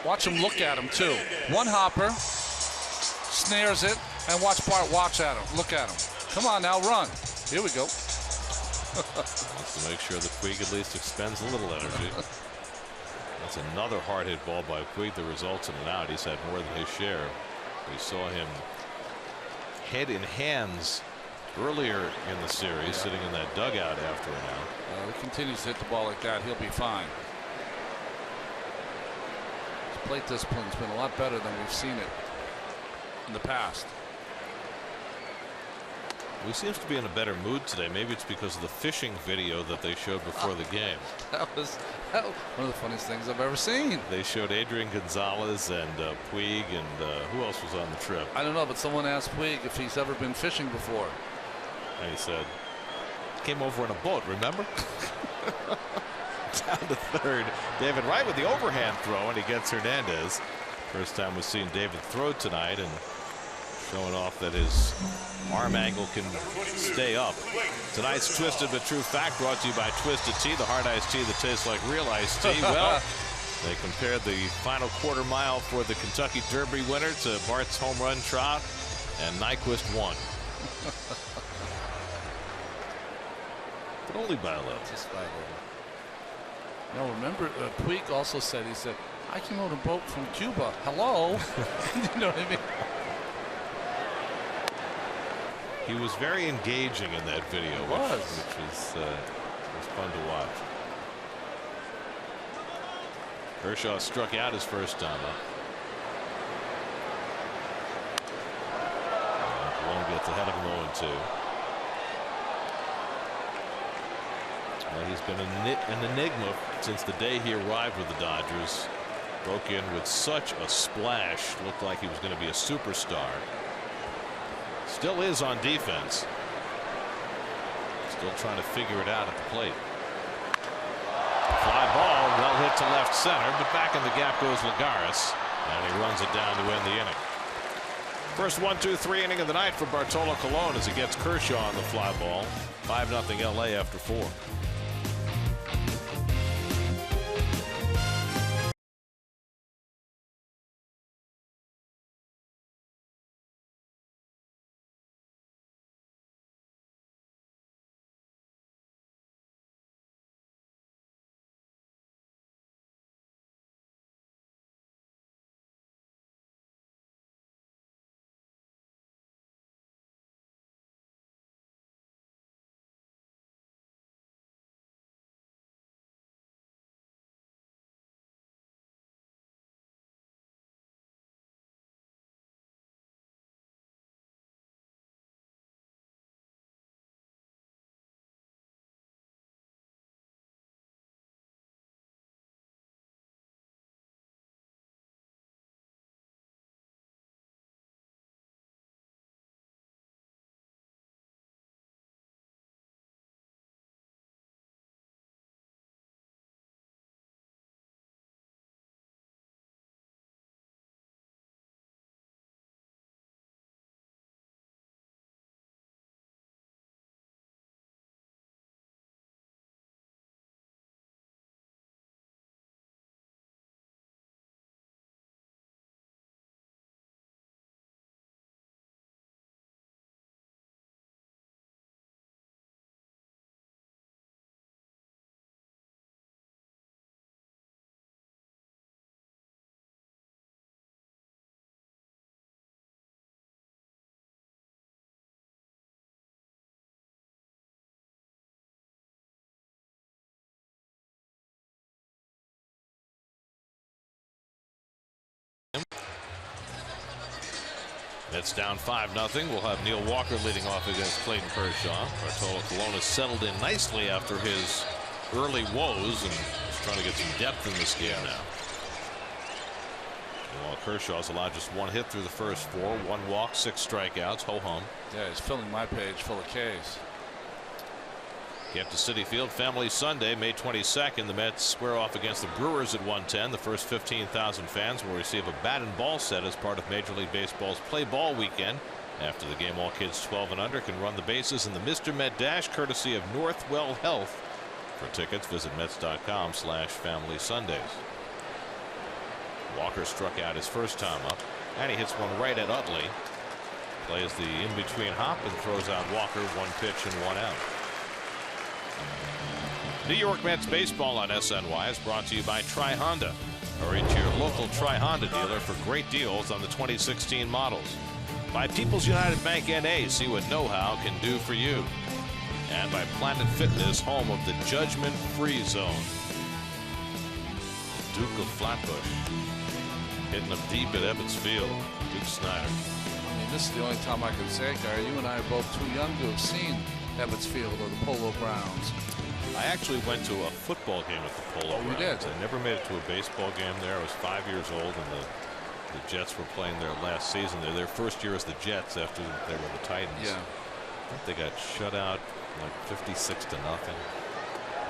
Watch him look at him too. One hopper, snares it, and watch Bart watch at him. Look at him. Come on now, run. Here we go. Wants to make sure that Puig at least expends a little energy. That's another hard hit ball by Puig that results in an out. He's had more than his share. We saw him head in hands earlier in the series, sitting in that dugout after an out. If he continues to hit the ball like that, he'll be fine. His plate discipline's been a lot better than we've seen it in the past. He seems to be in a better mood today. Maybe it's because of the fishing video that they showed before the game. That was one of the funniest things I've ever seen. They showed Adrian Gonzalez and Puig, and who else was on the trip? I don't know, but someone asked Puig if he's ever been fishing before. And he said, came over in a boat, remember? Down to third. David Wright with the overhand throw, and he gets Hernandez. First time we've seen David throw tonight, and showing off that his arm angle can stay up. Tonight's Twisted but True Fact brought to you by Twisted Tea, the hard iced tea that tastes like real iced tea. Well, they compared the final quarter mile for the Kentucky Derby winner to Bart's home run trot, and Nyquist won. But only by a little. Just by a little. Now remember, Puig also said, he said, I came on a boat from Cuba. Hello. You know what I mean? He was very engaging in that video, which was fun to watch. Kershaw struck out his first time up. Colon gets ahead of him 0-2. Well, he's been an enigma since the day he arrived with the Dodgers. Broke in with such a splash, looked like he was going to be a superstar. Still is on defense. Still trying to figure it out at the plate. Fly ball, well hit to left center, but back in the gap goes Lagares, and he runs it down to end the inning. First 1-2-3 inning of the night for Bartolo Colon as he gets Kershaw on the fly ball. 5-0 LA after 4. It's down 5-0. We'll have Neil Walker leading off against Clayton Kershaw. Bartolo Colon has settled in nicely after his early woes and is trying to get some depth in this game now. Well, Kershaw's allowed just one hit through the first 4, 1 walk, 6 strikeouts, ho hum. Yeah, he's filling my page full of Ks. Get to Citi Field, Family Sunday, May 22nd. The Mets square off against the Brewers at 1:10. The first 15,000 fans will receive a bat and ball set as part of Major League Baseball's Play Ball Weekend. After the game, all kids 12 and under can run the bases in the Mr. Met Dash, courtesy of Northwell Health. For tickets, visit Mets.com/Family Sundays. Walker struck out his first time up, and he hits one right at Utley. Plays the in-between hop and throws out Walker, 1 pitch and 1 out. New York Mets baseball on SNY is brought to you by Tri Honda. Hurry to your local Tri Honda dealer for great deals on the 2016 models. By People's United Bank NA, see what know-how can do for you. And by Planet Fitness, home of the judgment-free zone. Duke of Flatbush hitting them deep at Ebbets Field. Duke Snyder. I mean, this is the only time I can say, Gary, you and I are both too young to have seen Ebbets Field or the Polo Grounds. I actually went to a football game at the Polo Grounds. You did? I never made it to a baseball game there. I was 5 years old, and the Jets were playing their last season there. Their first year as the Jets after they were the Titans. Yeah. I think they got shut out like 56-0.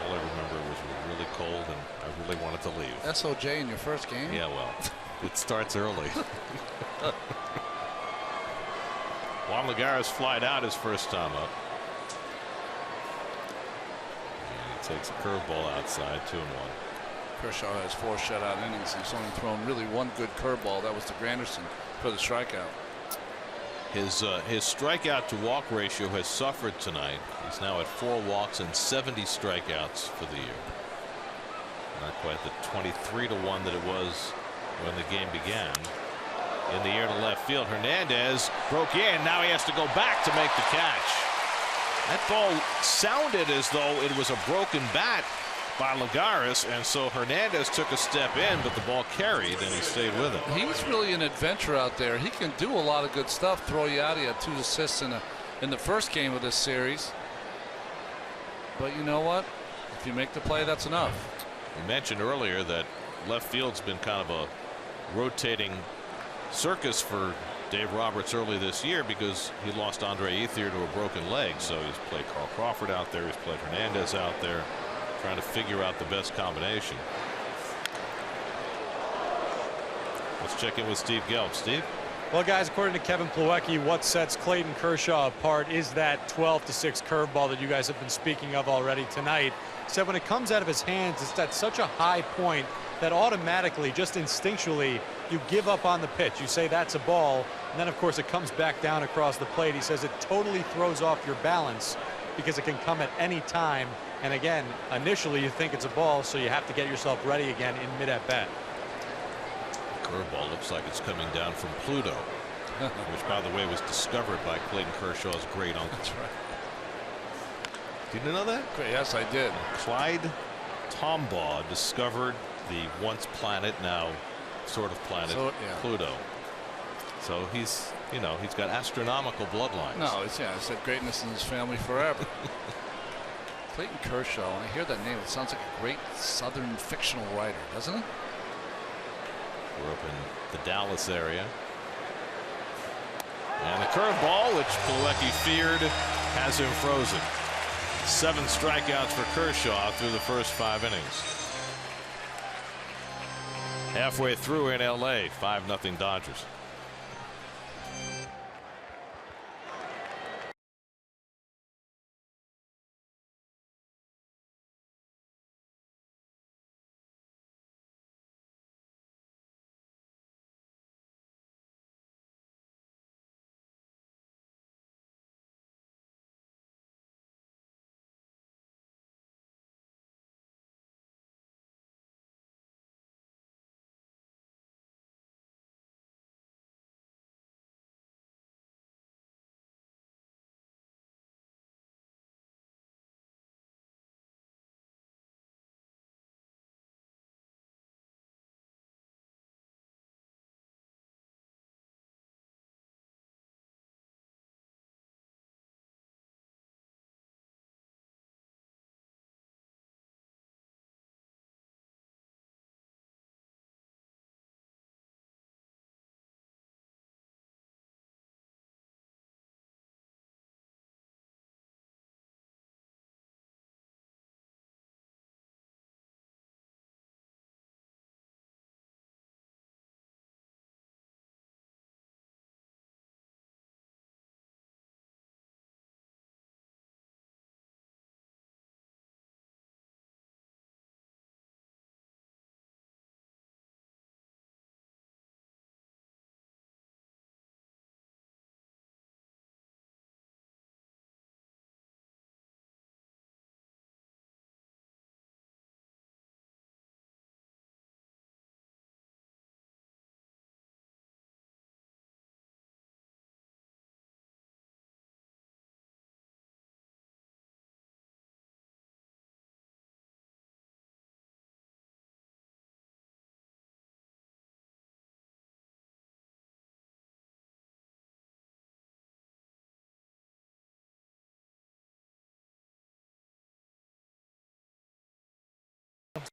All I remember was it was really cold, and I really wanted to leave. SOJ in your first game? Yeah, well, it starts early. Juan Lagares flied out his first time up. And he takes a curveball outside, 2-1. Kershaw has 4 shutout innings. He's only thrown really 1 good curveball. That was to Granderson for the strikeout. His strikeout to walk ratio has suffered tonight. He's now at 4 walks and 70 strikeouts for the year. Not quite the 23-1 that it was when the game began. In the air to left field, Hernandez broke in. Now he has to go back to make the catch. That ball sounded as though it was a broken bat by Lagares, and so Hernandez took a step in, but the ball carried and he stayed with it. He's really an adventurer out there. He can do a lot of good stuff. Throw you out. He had 2 assists in the first game of this series. But you know what? If you make the play, that's enough. You mentioned earlier that left field's been kind of a rotating circus for Dave Roberts early this year because he lost Andre Ethier to a broken leg. So he's played Carl Crawford out there. He's played Hernandez out there, trying to figure out the best combination. Let's check in with Steve Gelb. Steve? Well, guys, according to Kevin Plawecki, what sets Clayton Kershaw apart is that 12-6 curveball that you guys have been speaking of already tonight. He said when it comes out of his hands, it's at such a high point that automatically, just instinctually, you give up on the pitch. You say that's a ball, and then, of course, it comes back down across the plate. He says it totally throws off your balance because it can come at any time. And again, initially you think it's a ball, so you have to get yourself ready again in mid at bat. Curveball looks like it's coming down from Pluto, which, by the way, was discovered by Clayton Kershaw's great uncle. That's right. Did you know that? Yes, I did. Clyde Tombaugh discovered the once planet, now sort of planet, Pluto. So he's, you know, he's got astronomical bloodlines. No, it's said greatness in his family forever. Clayton Kershaw, when I hear that name, it sounds like a great Southern fictional writer, doesn't it? We're up in the Dallas area. And the curveball, which Plawecki feared, has him frozen. 7 strikeouts for Kershaw through the first 5 innings. Halfway through in LA, 5-0 Dodgers.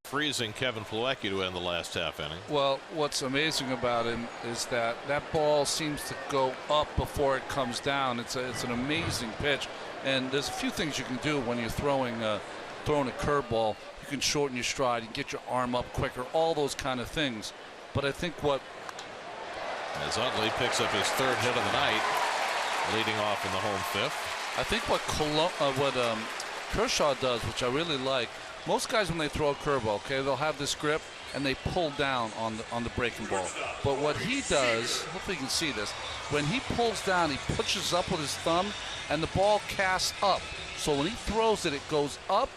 freezing Kevin Plawecki to end the last half inning. Well, what's amazing about him is that ball seems to go up before it comes down. It's an amazing pitch, and there's a few things you can do when you're throwing a curveball. You can shorten your stride, you can get your arm up quicker, all those kind of things. But I think as Utley picks up his 3rd hit of the night, leading off in the home 5th. I think what Kershaw does, which I really like, most guys when they throw a curveball, okay, they'll have this grip and they pull down on the breaking ball. But what he does, hopefully you can see this, when he pulls down, he pushes up with his thumb and the ball casts up. So when he throws it, it goes up,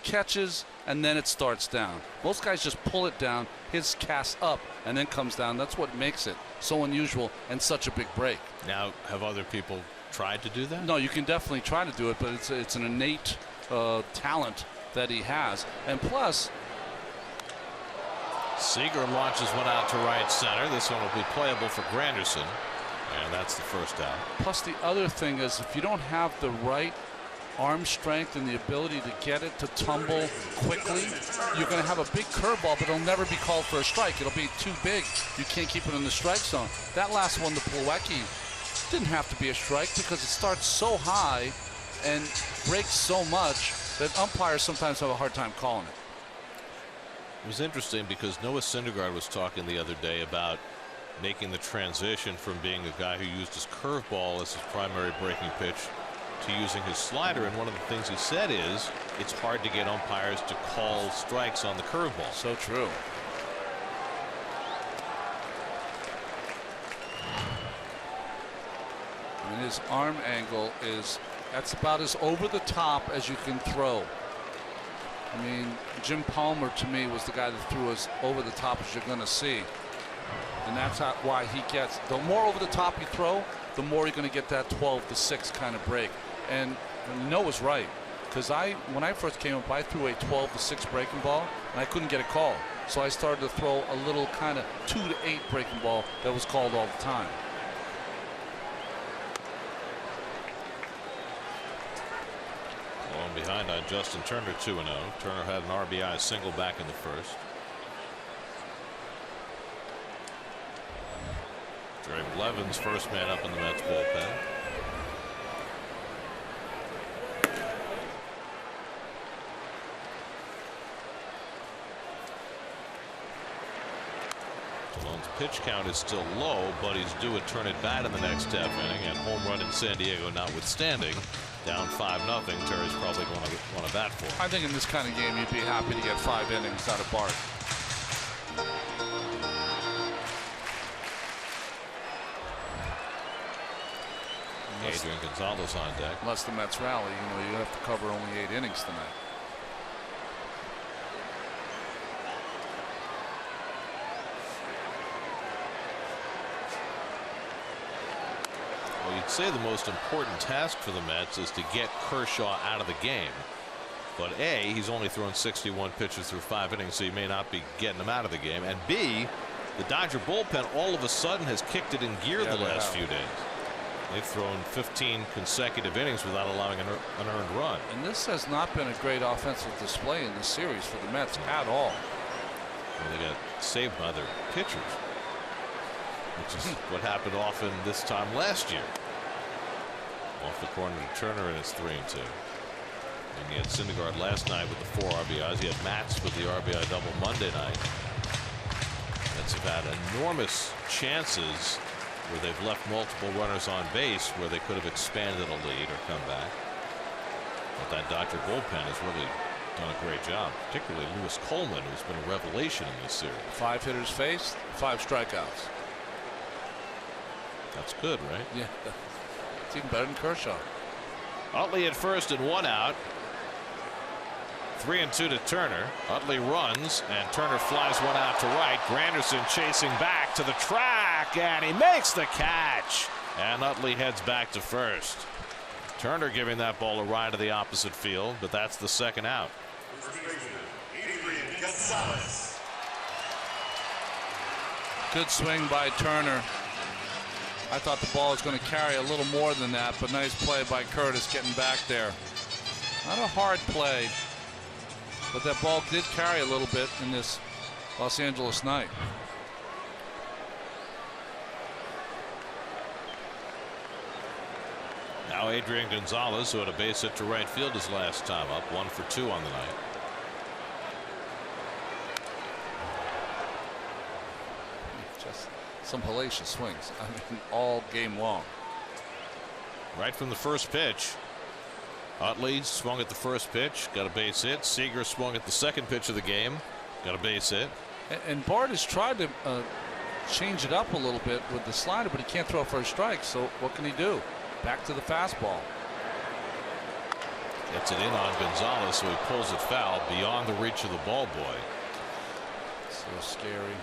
catches, and then it starts down. Most guys just pull it down, his casts up, and then comes down. That's what makes it so unusual and such a big break. Now, have other people tried to do that? No, you can definitely try to do it, but it's an innate talent that he has. And plus, Seager launches one out to right center. This one will be playable for Granderson, and that's the first out. Plus, the other thing is if you don't have the right arm strength and the ability to get it to tumble quickly, you're going to have a big curveball, but it'll never be called for a strike. It'll be too big. You can't keep it in the strike zone. That last one to Plawecki didn't have to be a strike because it starts so high and breaks so much that umpires sometimes have a hard time calling it. It was interesting because Noah Syndergaard was talking the other day about making the transition from being a guy who used his curveball as his primary breaking pitch to using his slider, and one of the things he said is it's hard to get umpires to call strikes on the curveball. So true. And his arm angle that's about as over the top as you can throw. I mean, Jim Palmer to me was the guy that threw as over the top as you're going to see, and that's why he gets, the more over the top you throw, the more you're going to get that 12-6 kind of break. And Noah's right, because when I first came up, I threw a 12-6 breaking ball and I couldn't get a call, so I started to throw a little kind of 2-8 breaking ball that was called all the time. Long behind on Justin Turner, 2-0. Turner had an RBI single back in the first. Jerry Blevins, first man up in the Mets bullpen. Stallone's pitch count is still low, but he's due a turn at bat in the next half inning, and home run in San Diego notwithstanding. Down 5-0. Terry's probably going to want to bat for him. I think in this kind of game, you'd be happy to get 5 innings out of Bart. Adrian Gonzalez on deck. Unless the Mets rally, you have to cover only 8 innings tonight. Well, you'd say the most important task for the Mets is to get Kershaw out of the game. But A, he's only thrown 61 pitches through 5 innings, so you may not be getting him out of the game. And B, the Dodger bullpen all of a sudden has kicked it in gear the last few days. They've thrown 15 consecutive innings without allowing an earned run. And this has not been a great offensive display in this series for the Mets at all. Well, they got saved by their pitchers, which is what happened often this time last year. Off the corner to Turner, and it's 3-2. And he had Syndergaard last night with the 4 RBIs. He had Matz with the RBI double Monday night. Mets have had enormous chances where they've left multiple runners on base where they could have expanded a lead or come back. But that Dodger bullpen has really done a great job, particularly Lewis Coleman, who's been a revelation in this series. 5 hitters faced, 5 strikeouts. That's good, right? Yeah, it's even better than Kershaw. Utley at first and 1 out. 3-2 to Turner. Utley runs, and Turner flies 1 out to right. Granderson chasing back to the track, and he makes the catch. And Utley heads back to first. Turner giving that ball a ride to the opposite field, but that's the 2nd out. Good swing by Turner. I thought the ball was going to carry a little more than that, but nice play by Curtis getting back there. Not a hard play. But that ball did carry a little bit in this Los Angeles night. Now Adrian Gonzalez, who had a base hit to right field his last time up, 1 for 2 on the night. Just some hellacious swings. I mean, all game long. Right from the first pitch. Utley swung at the first pitch, got a base hit. Seager swung at the second pitch of the game, got a base hit. And Bart has tried to change it up a little bit with the slider, but he can't throw for a strike. So what can he do? Back to the fastball. Gets it in on Gonzalez, so he pulls it foul beyond the reach of the ball boy. So scary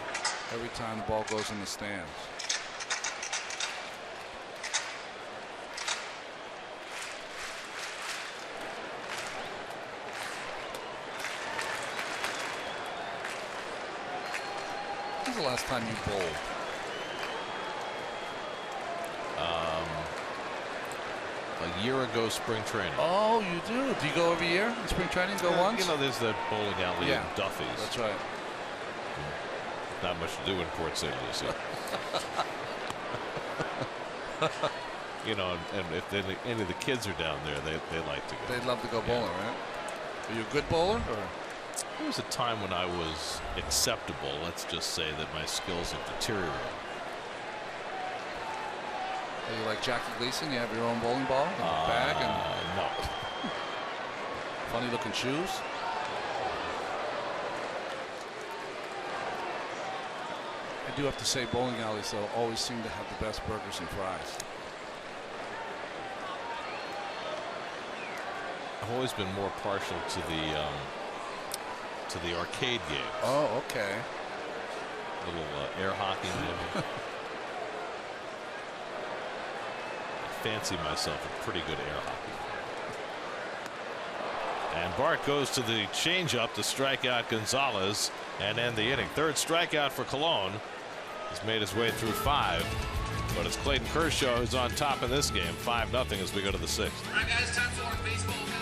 every time the ball goes in the stands. When's the last time you bowled? A year ago, spring training. Oh, you do? Do you go every year in spring training? Go once? You know, there's that bowling alley in Duffy's. That's right. Not much to do in Port St. Lucie. You know, and if any of the kids are down there, they like to go. They love to go bowling, right? Are you a good bowler? Or? There was a time when I was acceptable. Let's just say that my skills have deteriorated. Are you like Jackie Gleason? You have your own bowling ball in your bag and no. Funny looking shoes. I do have to say, bowling alleys though always seem to have the best burgers and fries. I've always been more partial to the arcade games. Oh, okay. Little air hockey maybe. Fancy myself a pretty good air hockey. And Bart goes to the changeup to strike out Gonzalez and end the inning. Third strikeout for Colon. He's made his way through 5, but it's Clayton Kershaw who's on top in this game, 5-0 as we go to the 6th. All right, guys, time for our baseball now.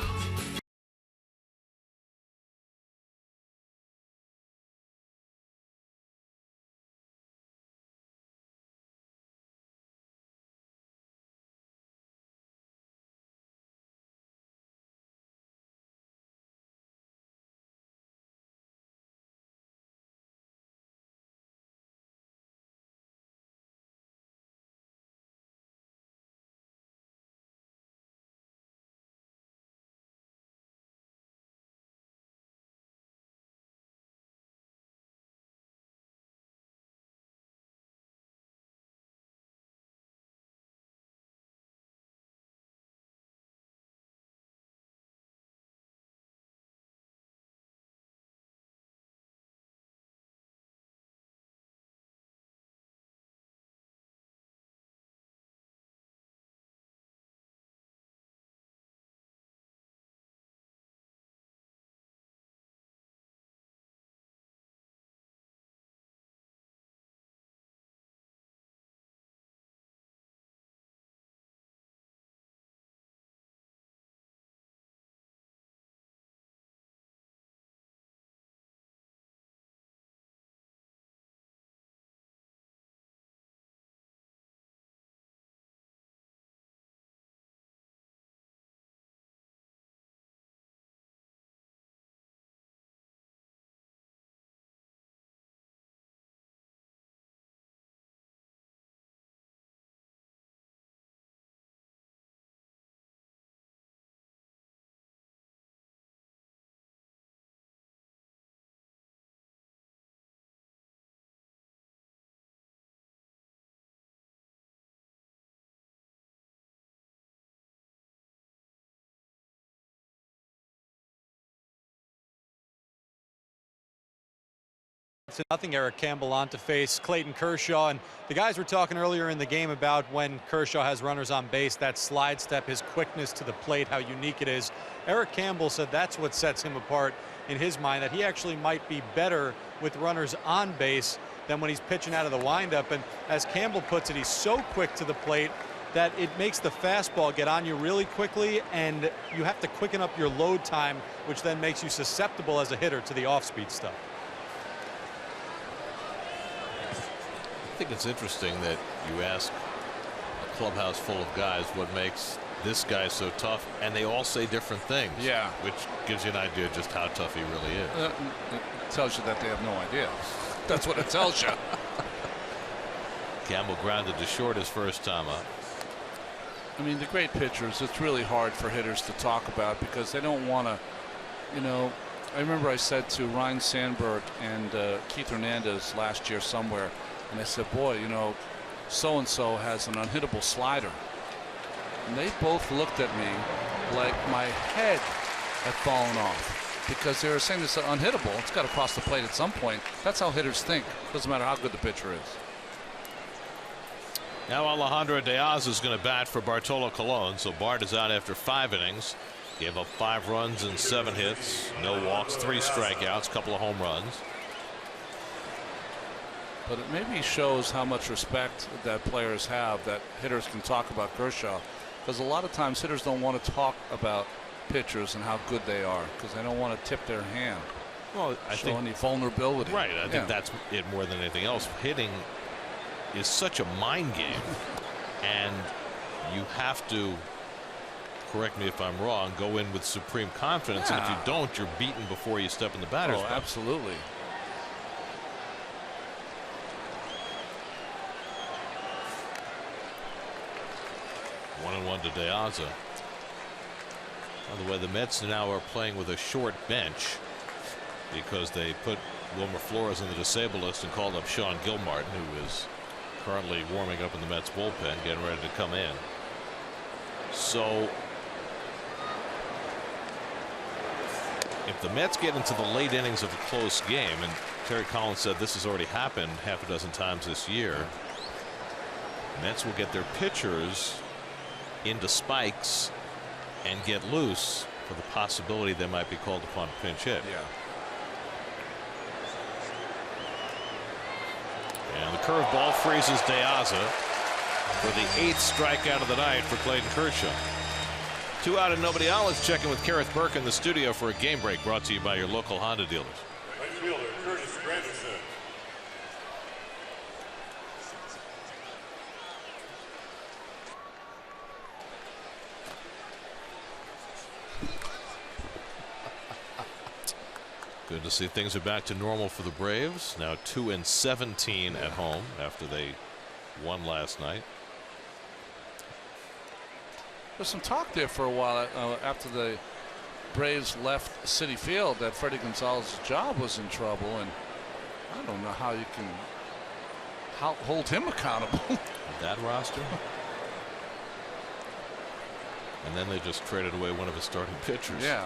To nothing. Eric Campbell on to face Clayton Kershaw, and the guys were talking earlier in the game about when Kershaw has runners on base, that slide step, his quickness to the plate, how unique it is. Eric Campbell said that's what sets him apart in his mind, that he actually might be better with runners on base than when he's pitching out of the windup. And as Campbell puts it, he's so quick to the plate, that it makes the fastball get on you really quickly, and you have to quicken up your load time, which then makes you susceptible as a hitter to the off-speed stuff. I think it's interesting that you ask a clubhouse full of guys what makes this guy so tough, and they all say different things. Yeah. Which gives you an idea just how tough he really is. It tells you that they have no idea. That's what it tells you. Campbell grounded to short his first time up. I mean, the great pitchers, it's really hard for hitters to talk about because they don't want to, you know. I remember I said to Ryan Sandberg and Keith Hernandez last year somewhere, and I said, boy, you know, so-and-so has an unhittable slider. And they both looked at me like my head had fallen off because they were saying this is unhittable. It's got to cross the plate at some point. That's how hitters think. Doesn't matter how good the pitcher is. Now Alejandro Diaz is going to bat for Bartolo Colon. So Bart is out after 5 innings. Gave up 5 runs and 7 hits. No walks, 3 strikeouts, couple of home runs. But it maybe shows how much respect that players have, that hitters can talk about Kershaw. Because a lot of times hitters don't want to talk about pitchers and how good they are because they don't want to tip their hand. Well, I show think any vulnerability. Right. I think that's it more than anything else. Hitting is such a mind game, and you have to, correct me if I'm wrong, go in with supreme confidence. And if you don't, you're beaten before you step in the batter's box. Absolutely. One and one to De Aza. By the way, the Mets now are playing with a short bench because they put Wilmer Flores on the disabled list and called up Sean Gilmartin, who is currently warming up in the Mets bullpen, getting ready to come in. So if the Mets get into the late innings of a close game, and Terry Collins said this has already happened half a dozen times this year, Mets will get their pitchers into spikes and get loose for the possibility they might be called upon to pinch hit. Yeah. And the curveball freezes De Aza for the 8th strikeout of the night for Clayton Kershaw. 2 out and nobody out. Let's check in with Kareth Burke in the studio for a game break brought to you by your local Honda dealers. Right fielder, Curtis Granderson. Good to see things are back to normal for the Braves. Now 2-17 at home after they won last night. There's some talk there for a while after the Braves left Citi Field that Freddie Gonzalez's job was in trouble, and I don't know how you can hold him accountable. That roster. And then they just traded away one of his starting pitchers. Yeah.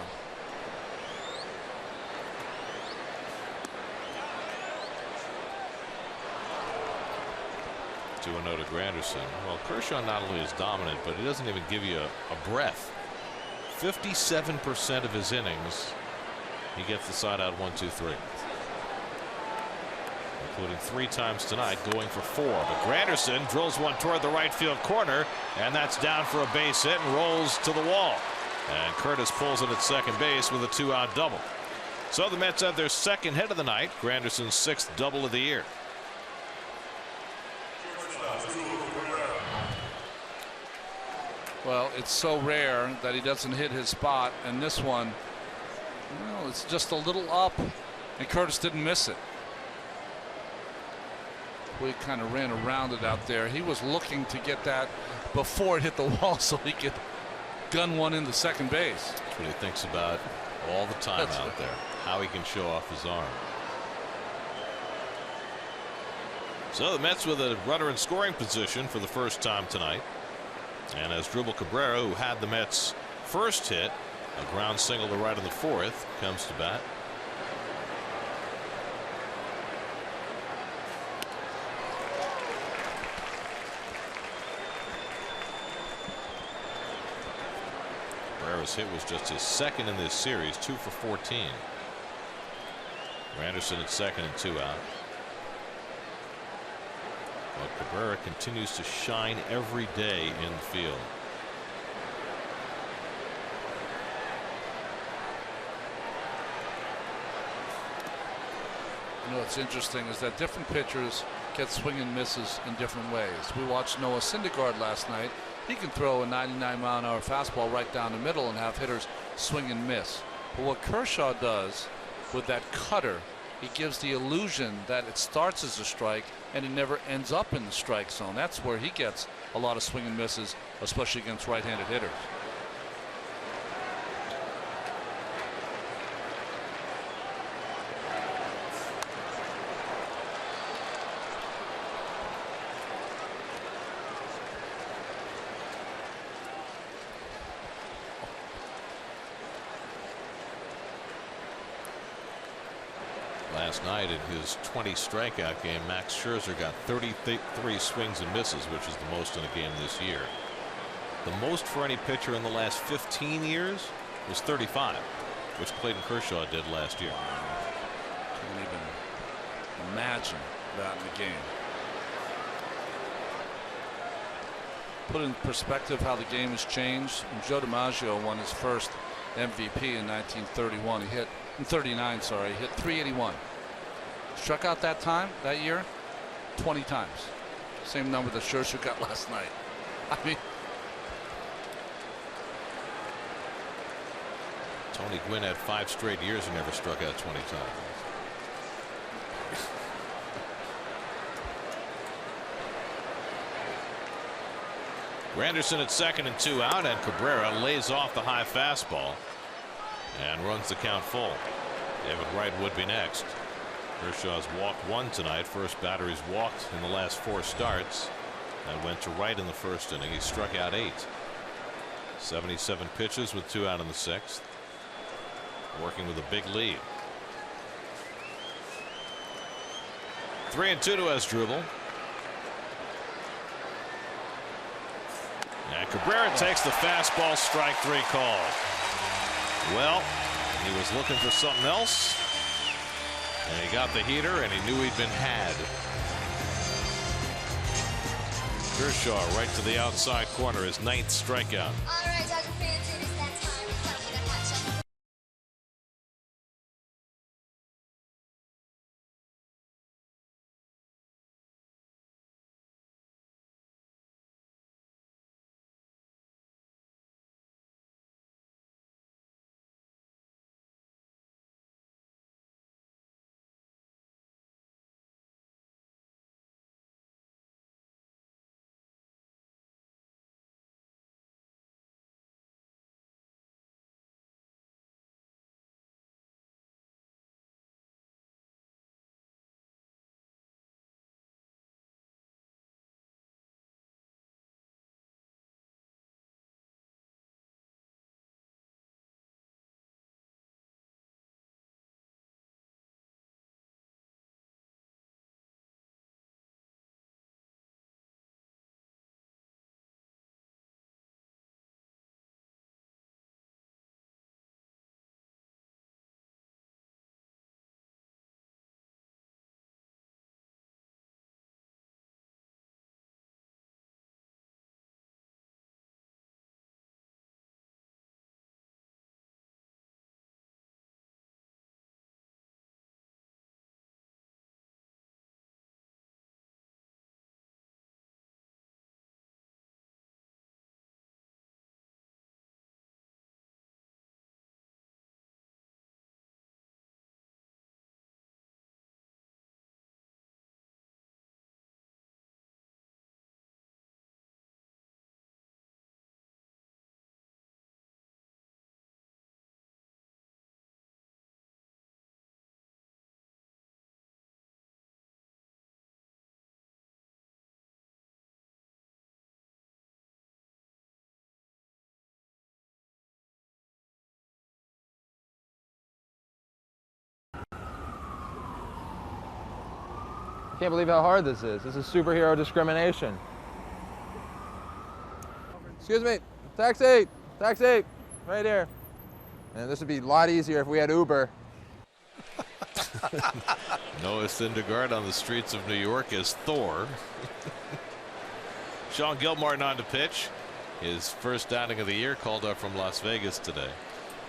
2-0 to Granderson. Well, Kershaw not only is dominant, but he doesn't even give you a breath. 57% of his innings, he gets the side out 1-2-3. Including 3 times tonight, going for 4. But Granderson drills one toward the right field corner, and that's down for a base hit and rolls to the wall. And Curtis pulls it at second base with a 2-out double. So the Mets have their 2nd hit of the night, Granderson's 6th double of the year. Well, it's so rare that he doesn't hit his spot, and this one, well, it's just a little up, and Curtis didn't miss it. We kind of ran around it out there. He was looking to get that before it hit the wall so he could gun one into second base. That's what he thinks about all the time out there, how he can show off his arm. So the Mets with a runner in scoring position for the first time tonight. And as Dribble Cabrera, who had the Mets' first hit, a ground single to right in the 4th, comes to bat. Cabrera's hit was just his 2nd in this series, 2 for 14. Granderson at 2nd and 2 out. Well, Cabrera continues to shine every day in the field. You know what's interesting is that different pitchers get swing and misses in different ways. We watched Noah Syndergaard last night. He can throw a 99-mile-an-hour fastball right down the middle and have hitters swing and miss. But what Kershaw does with that cutter, he gives the illusion that it starts as a strike and it never ends up in the strike zone. That's where he gets a lot of swing and misses, especially against right-handed hitters. Last night in his 20 strikeout game, Max Scherzer got 33 swings and misses, which is the most in a game this year. The most for any pitcher in the last 15 years was 35, which Clayton Kershaw did last year. Can't even imagine that in the game. Put in perspective how the game has changed. When Joe DiMaggio won his first MVP in 1931, he hit in 39, sorry, he hit 381. Struck out that year 20 times. Same number that Scherzer got last night. I mean, Tony Gwynn had 5 straight years and never struck out 20 times. Granderson at second and 2 out, and Cabrera lays off the high fastball and runs the count full. David Wright would be next. Kershaw's walked 1 tonight. First batter he's walked in the last 4 starts. And went to Wright in the first inning. He struck out 8. 77 pitches with 2 out in the 6th. Working with a big lead. 3-2 to Asdrubal. And Cabrera takes the fastball, strike 3 call. Well, he was looking for something else, and he got the heater, and he knew he'd been had. Kershaw right to the outside corner, his 9th strikeout. All right, Dodger fans, it is that time. It's time for the hot shot. Can't believe how hard this is. This is superhero discrimination. Excuse me, taxi, taxi, right here. And this would be a lot easier if we had Uber. Noah Syndergaard on the streets of New York as Thor. Sean Gilmartin on to pitch. His first outing of the year, called up from Las Vegas today.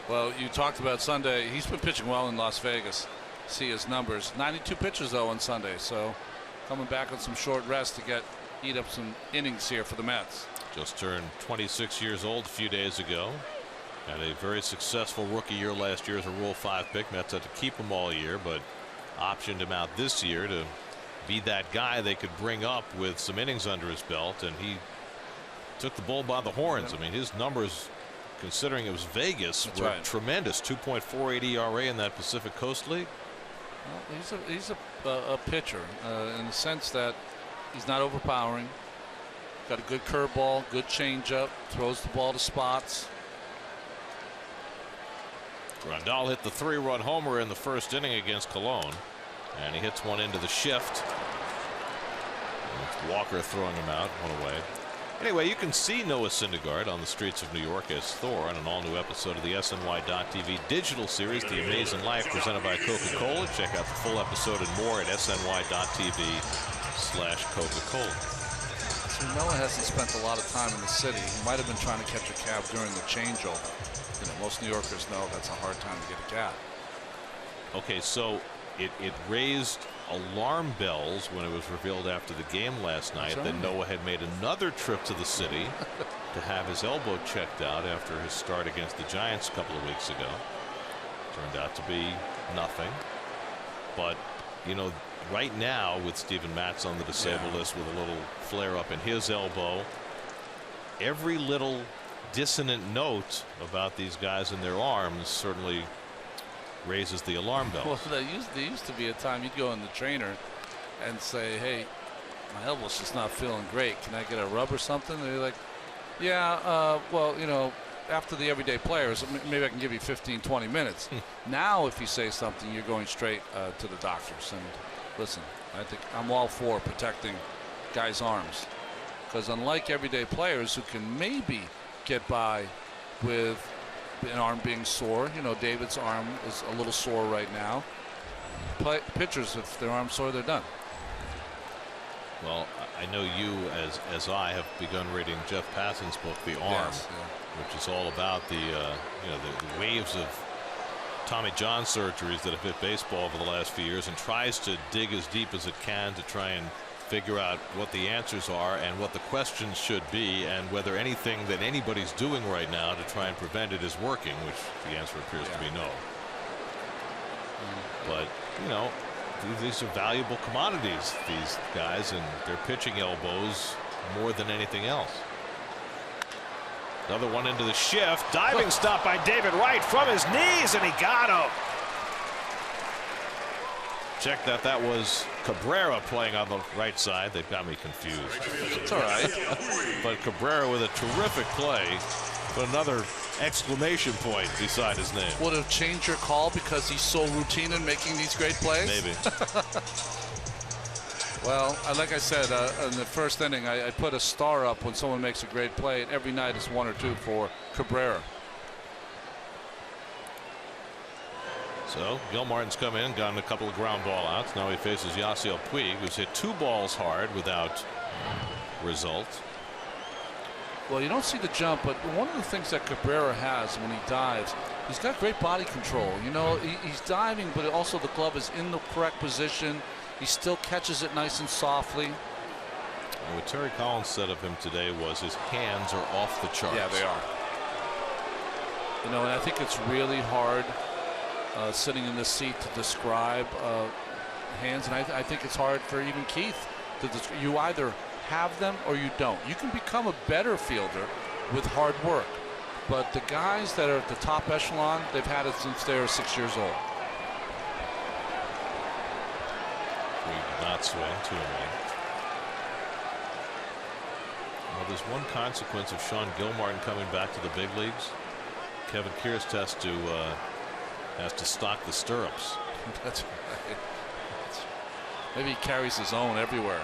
Well, you talked about Sunday. He's been pitching well in Las Vegas. See his numbers. 92 pitches though on Sunday. So coming back on some short rest to eat up some innings here for the Mets. Just turned 26 years old a few days ago. Had a very successful rookie year last year as a Rule 5 pick. Mets had to keep him all year, but optioned him out this year to be that guy they could bring up with some innings under his belt, and he took the bull by the horns. I mean, his numbers, considering it was Vegas, were tremendous. 2.48 ERA in that Pacific Coast League. Well, he's a pitcher in the sense that he's not overpowering. Got a good curveball, good changeup, throws the ball to spots. Grandal hit the 3-run homer in the first inning against Cologne, and he hits one into the shift. It's Walker throwing him out, one away. Anyway, you can see Noah Syndergaard on the streets of New York as Thor on an all-new episode of the SNY.TV digital series, The Amazing Life, presented by Coca-Cola. Check out the full episode and more at SNY.TV/Coca-Cola. So Noah hasn't spent a lot of time in the city. He might have been trying to catch a cab during the changeover. You know, most New Yorkers know that's a hard time to get a cab. Okay, so it raised alarm bells when it was revealed after the game last night that Noah had made another trip to the city to have his elbow checked out after his start against the Giants a couple of weeks ago. Turned out to be nothing. But, you know, right now with Steven Matz on the disabled list with a little flare up in his elbow, every little dissonant note about these guys and their arms certainly raises the alarm bells. Well, there used to be a time you'd go in the trainer and say, hey, my elbow's just not feeling great. Can I get a rub or something? And they're like, yeah, well, you know, after the everyday players, maybe I can give you 15-20 minutes. Now if you say something, you're going straight to the doctors. And listen, I think I'm all for protecting guys' arms, because unlike everyday players who can maybe get by with an arm being sore, you know, David's arm is a little sore right now. Pitchers, if their arm's sore, they're done. Well, I know you, as I, have begun reading Jeff Passan's book, The Arm, which is all about the you know, the waves of Tommy John surgeries that have hit baseball over the last few years, and tries to dig as deep as it can to try and figure out what the answers are and what the questions should be, and whether anything that anybody's doing right now to try and prevent it is working, which the answer appears to be no. But, you know, these are valuable commodities, these guys, and they're pitching elbows more than anything else. Another one into the shift. Diving stop by David Wright from his knees, and he got him. Check that. That was Cabrera playing on the right side. They've got me confused. It's all right. But Cabrera with a terrific play, but another exclamation point beside his name. Would have changed your call because he's so routine in making these great plays? Maybe. Well, like I said, in the first inning, I put a star up when someone makes a great play, and every night it's 1 or 2 for Cabrera. So Gilmartin's come in, gotten a couple of ground ball outs. Now he faces Yasiel Puig, who's hit 2 balls hard without result. Well, you don't see the jump, but one of the things that Cabrera has when he dives, he's got great body control. You know, he's diving, but also the glove is in the correct position. He still catches it nice and softly. And what Terry Collins said of him today was his hands are off the charts. Yeah, they are. You know, and I think it's really hard sitting in this seat to describe hands, and I think it's hard for even Keith to describe. You either have them or you don't. You can become a better fielder with hard work, but the guys that are at the top echelon, they've had it since they were 6 years old. We did not swing 2 away. Well, there's one consequence of Sean Gilmartin coming back to the big leagues. Kevin Kierst has to stock the stirrups. That's right. Maybe he carries his own everywhere.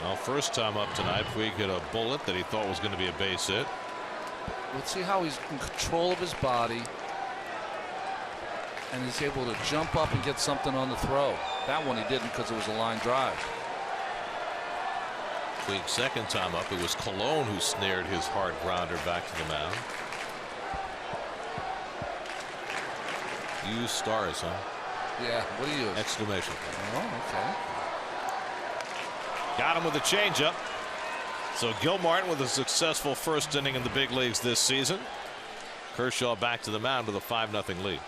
Well, first time up tonight, Puig hit a bullet that he thought was going to be a base hit. let's see how he's in control of his body, and he's able to jump up and get something on the throw. That one he didn't because it was a line drive. Puig's second time up, it was Colon who snared his hard grounder back to the mound. Use stars, huh? Yeah, what do you use? Exclamation. Oh, okay. Got him with a changeup. So Gil Martin with a successful first inning in the big leagues this season. Kershaw back to the mound with a 5-0 lead.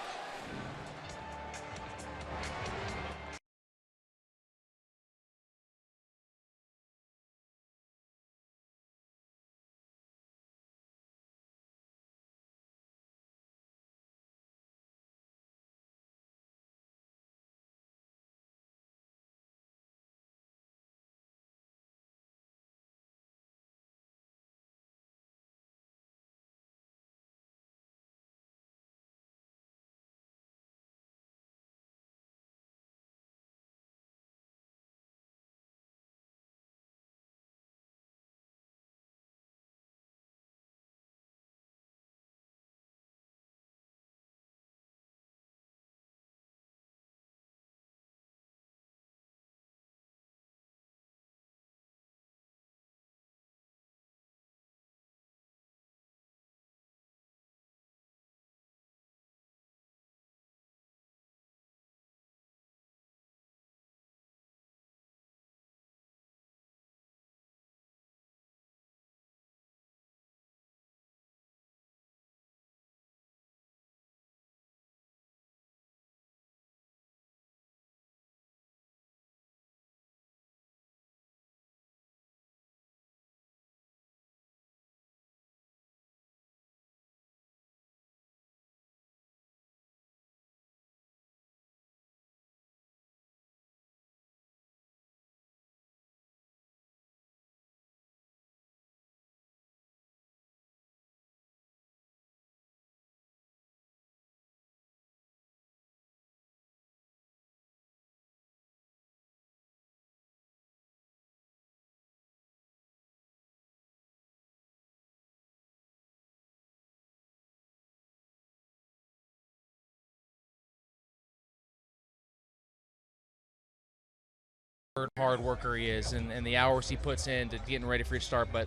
Hard worker he is, and the hours he puts in to getting ready for each start. But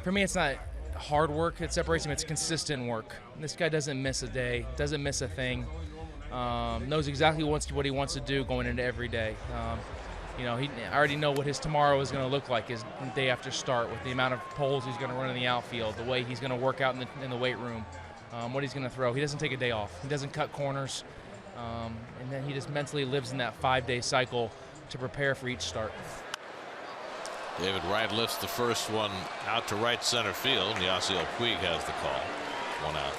for me, it's not hard work that separates him, it's consistent work. This guy doesn't miss a day, doesn't miss a thing, knows exactly what he wants to do going into every day. You know, I already know what his tomorrow is going to look like, his day after start, with the amount of poles he's going to run in the outfield, the way he's going to work out in the weight room, what he's going to throw. He doesn't take a day off. He doesn't cut corners, and then he just mentally lives in that 5-day cycle to prepare for each start. David Wright lifts the first one out to right center field. Yasiel Puig has the call. 1 out.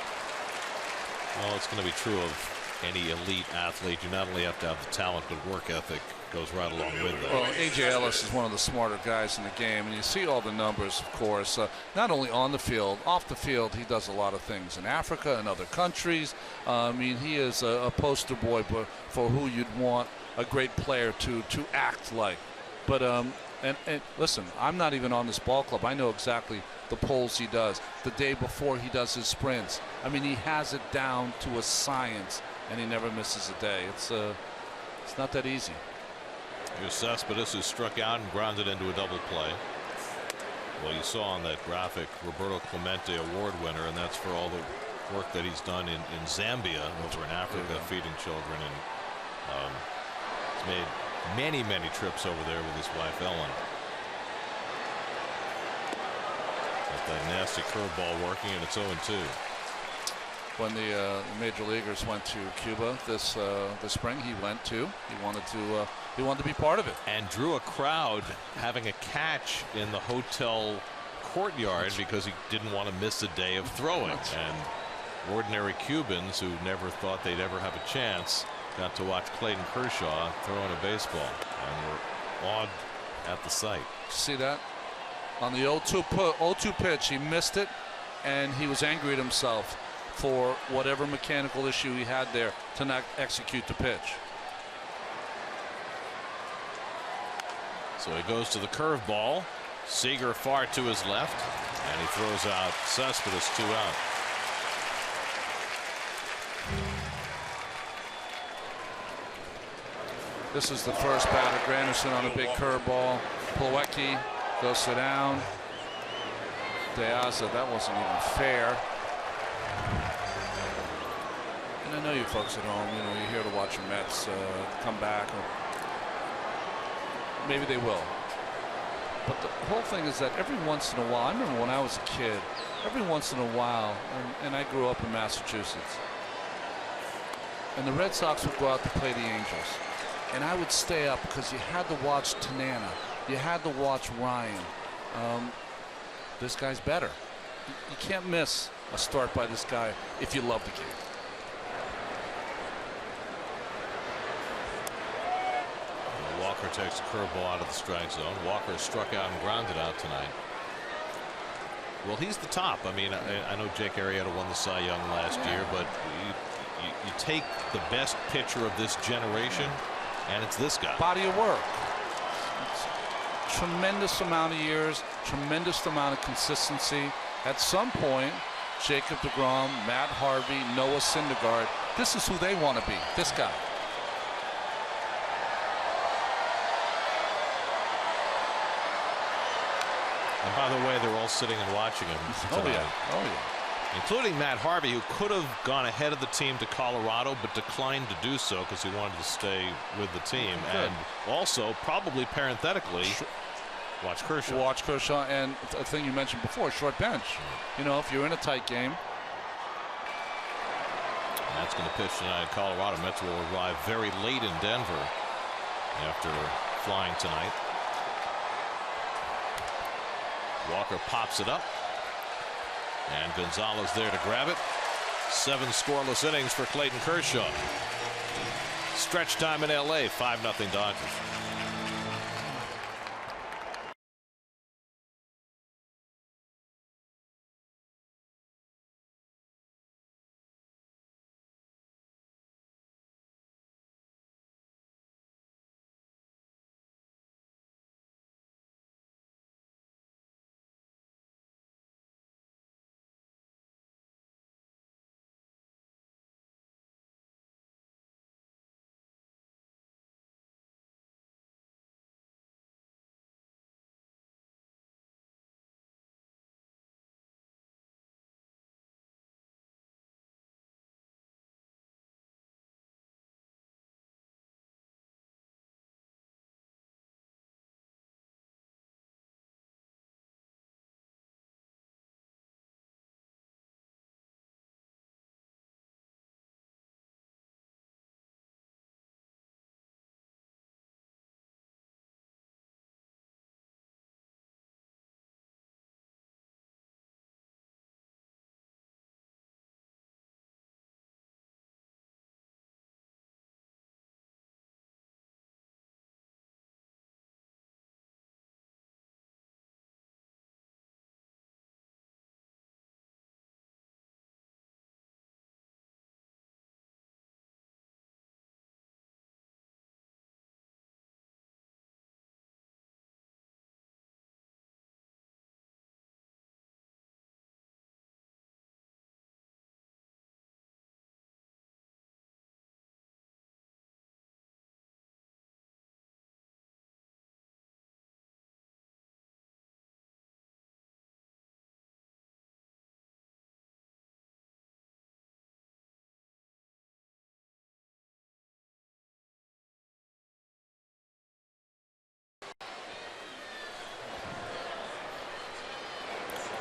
Well, it's going to be true of any elite athlete. You not only have to have the talent, but work ethic goes right along with that. Well, A.J. Ellis is one of the smarter guys in the game, and you see all the numbers, of course, not only on the field, off the field. He does a lot of things in Africa and other countries. I mean, he is a poster boy for who you'd want a great player to act like. But and listen, I'm not even on this ball club. I know exactly the pulls he does the day before he does his sprints. I mean, he has it down to a science, and he never misses a day. It's not that easy. Here's Cespedes, who struck out and grounded into a double play. Well, you saw on that graphic Roberto Clemente Award winner, and that's for all the work that he's done in Zambia over in Africa, feeding children, and he's made many trips over there with his wife Ellen. Got that nasty curveball working, and it's 0-2. When the major leaguers went to Cuba this spring, he went too. He wanted to be part of it, and drew a crowd having a catch in the hotel courtyard because he didn't want to miss a day of throwing. And ordinary Cubans who never thought they'd ever have a chance got to watch Clayton Kershaw throwing a baseball and were awed at the sight. See that on the 0-2 pitch, he missed it, and he was angry at himself for whatever mechanical issue he had there to not execute the pitch. So he goes to the curveball. Seager far to his left, and he throws out Cespedes, 2 out. This is the first batter. Granderson on a big curveball. Plawecki goes sit down. Deaza, that wasn't even fair. And I know you folks at home, you're here to watch your Mets come back. Or maybe they will. But the whole thing is that every once in a while, I remember when I was a kid, every once in a while, and I grew up in Massachusetts, and the Red Sox would go out to play the Angels. And I would stay up because you had to watch Tanana. You had to watch Ryan. This guy's better. You can't miss a start by this guy if you love the game. Walker takes a curveball out of the strike zone. Walker struck out and grounded out tonight. Well, he's the top. I mean, I know Jake Arrieta won the Cy Young last year, but you take the best pitcher of this generation, and it's this guy. Body of work. Tremendous amount of years, tremendous amount of consistency. At some point, Jacob deGrom, Matt Harvey, Noah Syndergaard, this is who they want to be, this guy. And by the way, they're all sitting and watching him tonight. Oh yeah, oh yeah. Including Matt Harvey, who could have gone ahead of the team to Colorado, but declined to do so because he wanted to stay with the team. Good. And also, probably parenthetically, watch Kershaw. Watch Kershaw, and a thing you mentioned before, short bench. If you're in a tight game. And that's going to pitch tonight in Colorado. Mets will arrive very late in Denver after flying tonight. Walker pops it up. And Gonzalez there to grab it. 7 scoreless innings for Clayton Kershaw. Stretch time in LA, 5-0 Dodgers.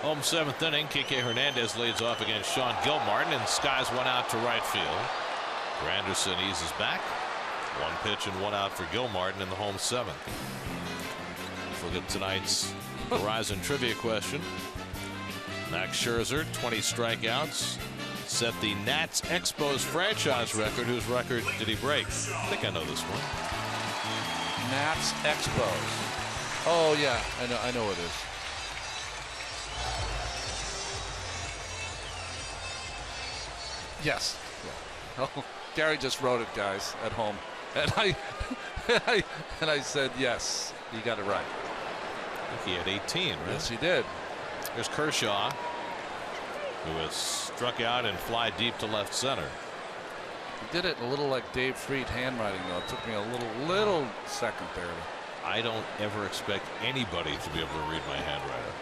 Home 7th inning. Kike Hernandez leads off against Sean Gilmartin and skies one out to right field. Granderson eases back. 1 pitch and 1 out for Gilmartin in the home 7th. Let's look at tonight's Horizon trivia question. Max Scherzer, 20 strikeouts, set the Nats Expos franchise record. Whose record did he break? I think I know this one. Nats Expos. Oh yeah, I know it is. Yes. Yeah. Oh, Gary just wrote it, guys, at home, and I said yes. You got it right. I think he had 18, right? Yes, he did. There's Kershaw, who has struck out and fly deep to left center. He did it a little like Dave Fried handwriting, though. It took me a little second there. I don't ever expect anybody to be able to read my handwriting.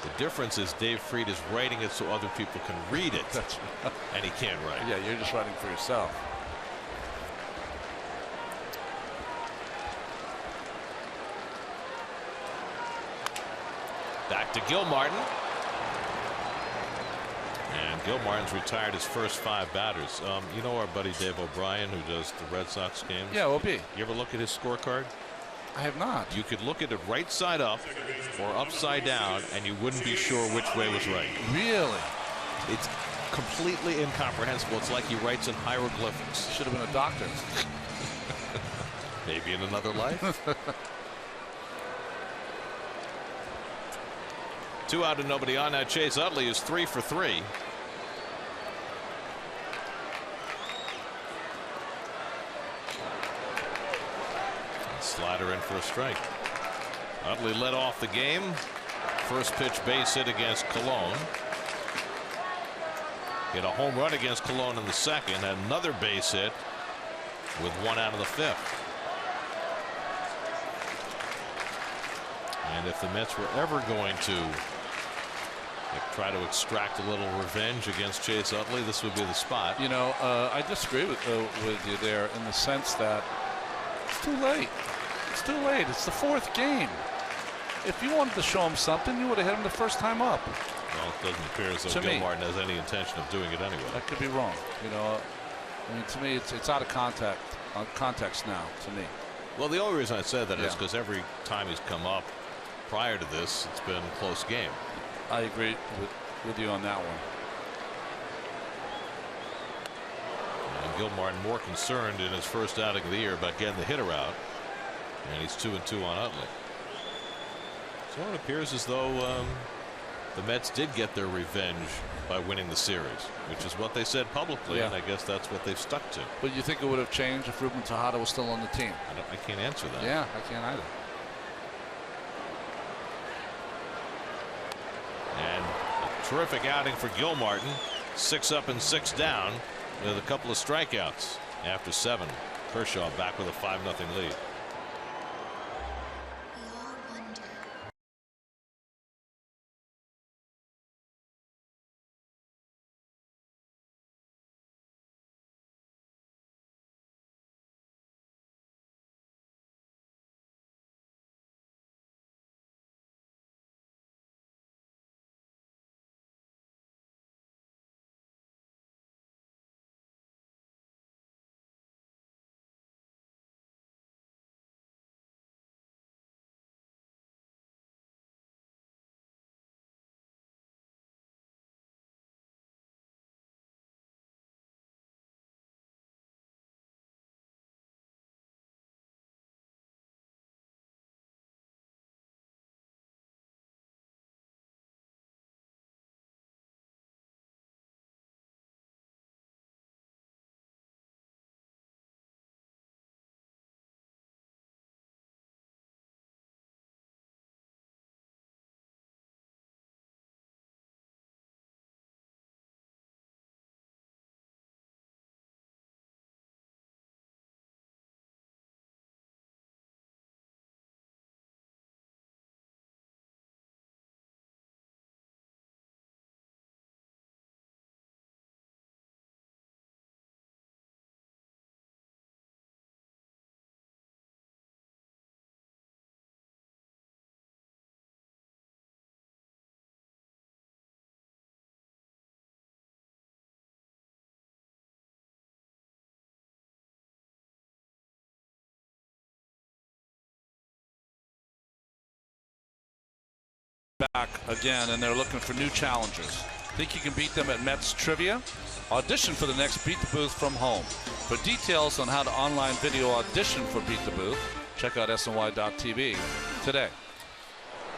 The difference is Dave Fried is writing it so other people can read it. That's right. And he can't write. Yeah, you're just writing for yourself. Back to Gilmartin. And Gilmartin's retired his first 5 batters. You know our buddy Dave O'Brien, who does the Red Sox games? Yeah, OB. You ever look at his scorecard? I have not. You could look at it right side up or upside down, and you wouldn't be sure which way was right. Really? It's completely incomprehensible. It's like he writes in hieroglyphics. Should have been a doctor. Maybe in another life. 2 out and nobody on. Now Chase Utley is 3 for 3. Slider in for a strike. Utley led off the game. First pitch base hit against Cologne. Hit a home run against Cologne in the second. Had another base hit with 1 out of the 5th. And if the Mets were ever going to try to extract a little revenge against Chase Utley, this would be the spot. You know, I disagree with you there in the sense that it's too late. It's too late. It's the 4th game. If you wanted to show him something, you would have hit him the first time up. Well, it doesn't appear as though Gilmartin has any intention of doing it anyway. That could be wrong. You know, I mean, to me, it's out of context now. To me. Well, the only reason I said that is because every time he's come up prior to this, it's been a close game. I agree with you on that one. And Gilmartin more concerned in his first outing of the year about getting the hitter out, and he's 2-2 on Utley. So it appears as though the Mets did get their revenge by winning the series, which is what they said publicly, and I guess that's what they've stuck to. But you think it would have changed if Ruben Tejada was still on the team? I can't answer that. Yeah, I can't either. And a terrific outing for Gilmartin. 6 up and 6 down with a couple of strikeouts after 7. Kershaw back with a 5-0 lead. Back again, and they're looking for new challengers. Think you can beat them at Mets Trivia? Audition for the next Beat the Booth from home. For details on how to online video audition for Beat the Booth, check out SNY.TV today.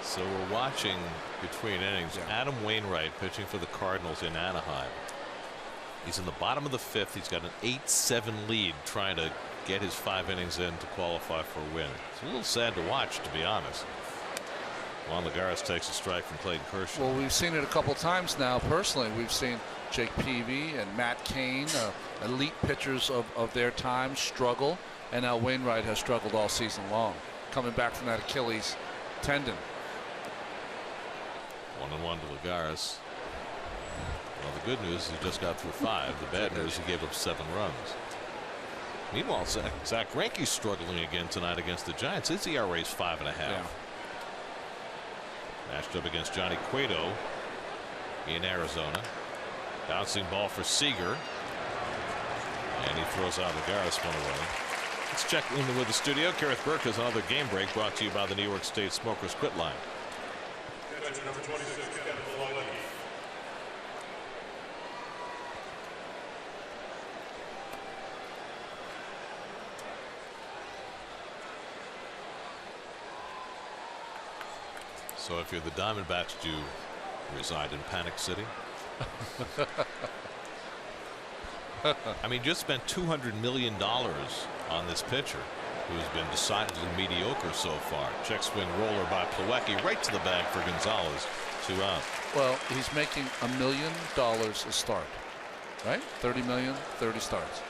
So we're watching between innings. Adam Wainwright pitching for the Cardinals in Anaheim. He's in the bottom of the 5th. He's got an 8-7 lead, trying to get his 5 innings in to qualify for a win. It's a little sad to watch, to be honest. Juan Lagares takes a strike from Clayton Kershaw. Well, we've seen it a couple times now. Personally, we've seen Jake Peavy and Matt Cain, elite pitchers of their time, struggle, and now Wainwright has struggled all season long, coming back from that Achilles tendon. 1-1 to Lagares. Well, the good news is he just got through 5. The bad news, he gave up 7 runs. Meanwhile, Zach Greinke's struggling again tonight against the Giants. His ERA is 5.5. Yeah. Matched up against Johnny Cueto in Arizona. Bouncing ball for Seager. And he throws out Lagares 1 away. Let's check in with the studio. Kareth Burke has another game break brought to you by the New York State Smokers Quit Line. Number 26, Kevin Milwaukee. So if you're the Diamondbacks, do you reside in Panic City? I mean, just spent $200 million on this pitcher who's been decidedly mediocre so far. Check swing roller by Plawecki right to the bag for Gonzalez. 2 out. Well, he's making $1 million a start, right? 30 million, 30 starts.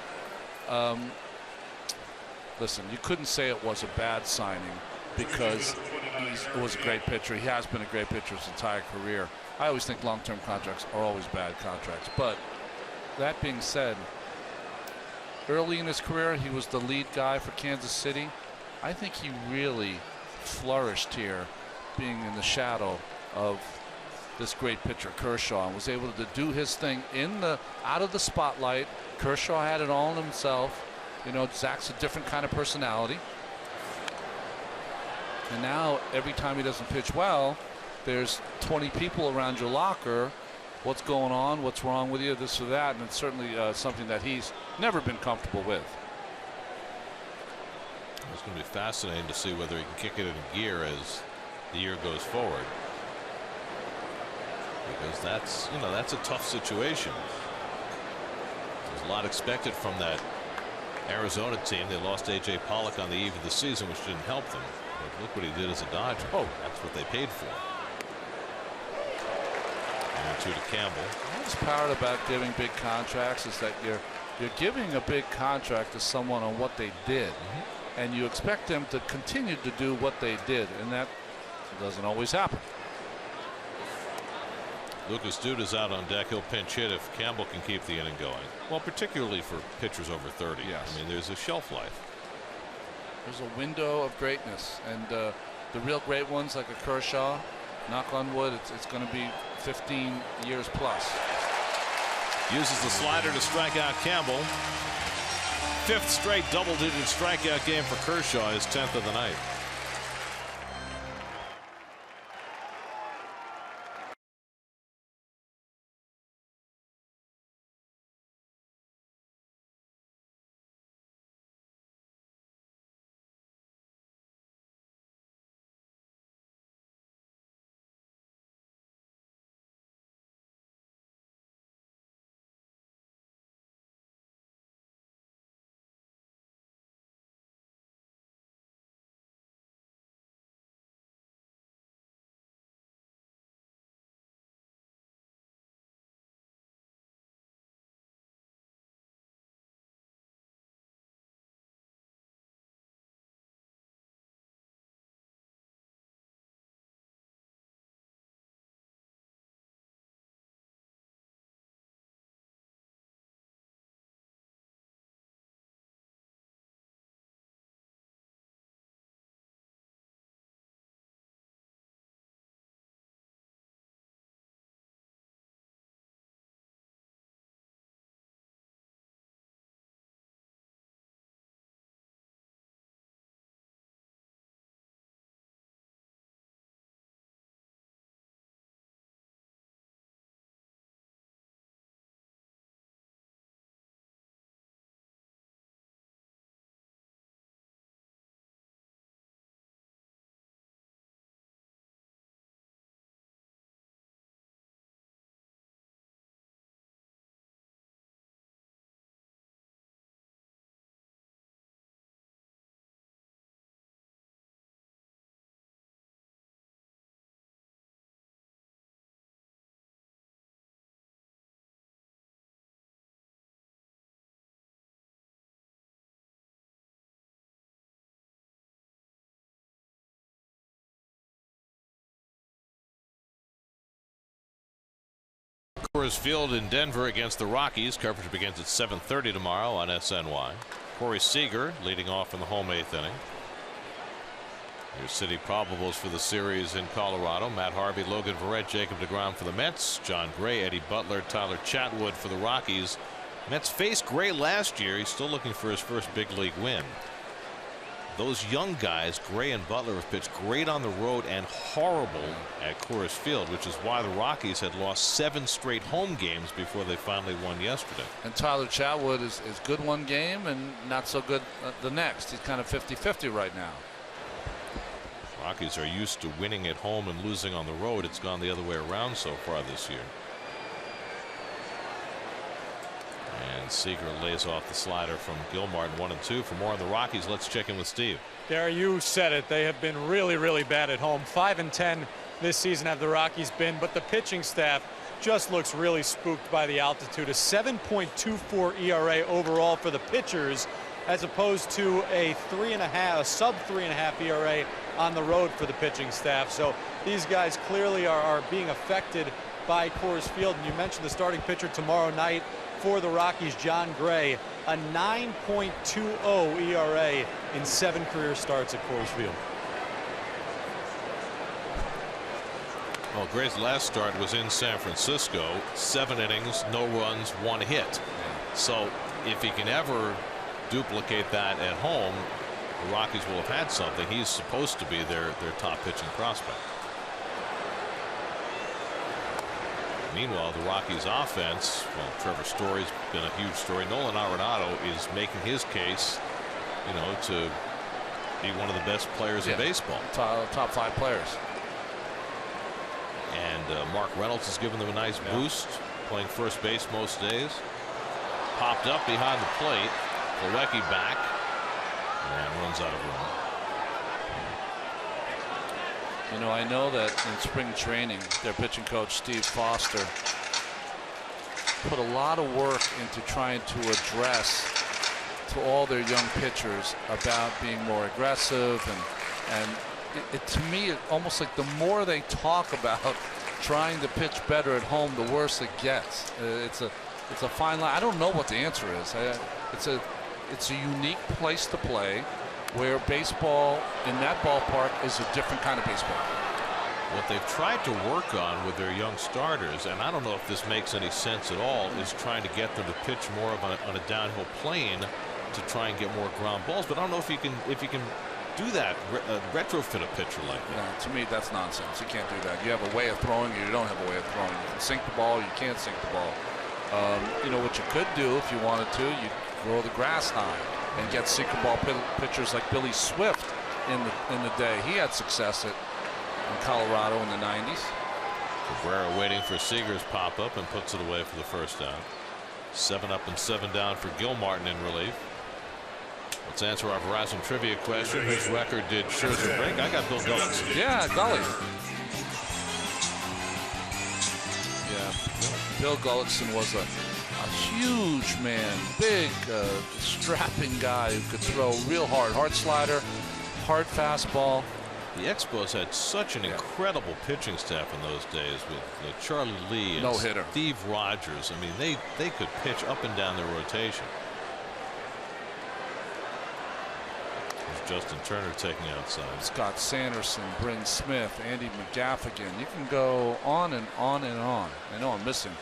Listen, you couldn't say it was a bad signing because he was a great pitcher. He has been a great pitcher his entire career. I always think long-term contracts are always bad contracts. But that being said, early in his career, he was the lead guy for Kansas City. I think he really flourished here, being in the shadow of this great pitcher Kershaw, and was able to do his thing out of the spotlight. Kershaw had it all in himself. You know, Zach's a different kind of personality. And now every time he doesn't pitch well, there's 20 people around your locker. What's going on? What's wrong with you? This or that. And it's certainly something that he's never been comfortable with. It's going to be fascinating to see whether he can kick it into gear as the year goes forward. Because that's a tough situation. There's a lot expected from that Arizona team. They lost A.J. Pollock on the eve of the season, which didn't help them. But look what he did as a Dodger. Oh, that's what they paid for. And 2 to Campbell. What's powered about giving big contracts is that you're giving a big contract to someone on what they did, and you expect them to continue to do what they did, and that doesn't always happen. Lucas Duda's out on deck. He'll pinch hit if Campbell can keep the inning going. Well, particularly for pitchers over 30. Yes. I mean, there's a shelf life. There's a window of greatness, and the real great ones like a Kershaw, knock on wood, it's going to be 15 years plus. Uses the slider to strike out Campbell. 5th straight double-digit strikeout game for Kershaw, his 10th of the night. Coors Field in Denver against the Rockies. Coverage begins at 7:30 tomorrow on SNY. Corey Seager leading off in the home 8th inning. Your city probables for the series in Colorado: Matt Harvey, Logan Verrett, Jacob deGrom for the Mets, John Gray, Eddie Butler, Tyler Chatwood for the Rockies. Mets faced Gray last year. He's still looking for his first big league win. Those young guys, Gray and Butler, have pitched great on the road and horrible at Coors Field, which is why the Rockies had lost 7 straight home games before they finally won yesterday. And Tyler Chatwood is good one game and not so good the next. He's kind of 50-50 right now. Rockies are used to winning at home and losing on the road. It's gone the other way around so far this year. And Seager lays off the slider from Gilmartin, 1-2. For more on the Rockies, let's check in with Steve. Gary, you said it. They have been really, really bad at home. 5-10 this season have the Rockies been, but the pitching staff just looks really spooked by the altitude. A 7.24 ERA overall for the pitchers, as opposed to a sub 3.5 ERA on the road for the pitching staff. So these guys clearly are being affected by Coors Field. And you mentioned the starting pitcher tomorrow night for the Rockies, John Gray, a 9.20 ERA in 7 career starts at Coors Field. Well, Gray's last start was in San Francisco. 7 innings, no runs, 1 hit. So if he can ever duplicate that at home, the Rockies will have had something. He's supposed to be their top pitching prospect. Meanwhile, the Rockies offense, well, Trevor Story's been a huge story. Nolan Arenado is making his case, to be one of the best players in baseball. Top 5 players. And Mark Reynolds has given them a nice boost, playing first base most days. Popped up behind the plate. Plawecki back and runs out of room. I know that in spring training, their pitching coach, Steve Foster, put a lot of work into trying to address to all their young pitchers about being more aggressive. And to me, it almost like the more they talk about trying to pitch better at home, the worse it gets. It's a fine line. I don't know what the answer is. It's a unique place to play, where baseball in that ballpark is a different kind of baseball. What they've tried to work on with their young starters, and I don't know if this makes any sense at all, is trying to get them to pitch more on a downhill plane to try and get more ground balls. But I don't know if you can do that, retrofit a pitcher like that. No, to me, that's nonsense. You can't do that. You have a way of throwing, or you don't have a way of throwing. You can sink the ball, you can't sink the ball. What you could do if you wanted to, you throw the grass high and get sinker ball pitchers like Billy Swift in the day. He had success in Colorado in the 90s. Cabrera waiting for Seager's pop up and puts it away for the first out. 7 up and 7 down for Gilmartin in relief. Let's answer our Verizon trivia question. Whose record did Scherzer break? I got Bill Gullickson. Yeah, Gully. Yeah, Bill Gullickson was a huge man, big, strapping guy who could throw real hard slider, hard fastball. The Expos had such an incredible pitching staff in those days with Charlie Lee and no-hitter Steve Rogers. I mean, they could pitch up and down their rotation. There's Justin Turner taking outside. Scott Sanderson, Bryn Smith, Andy McGaffigan. You can go on and on and on. I know I'm missing.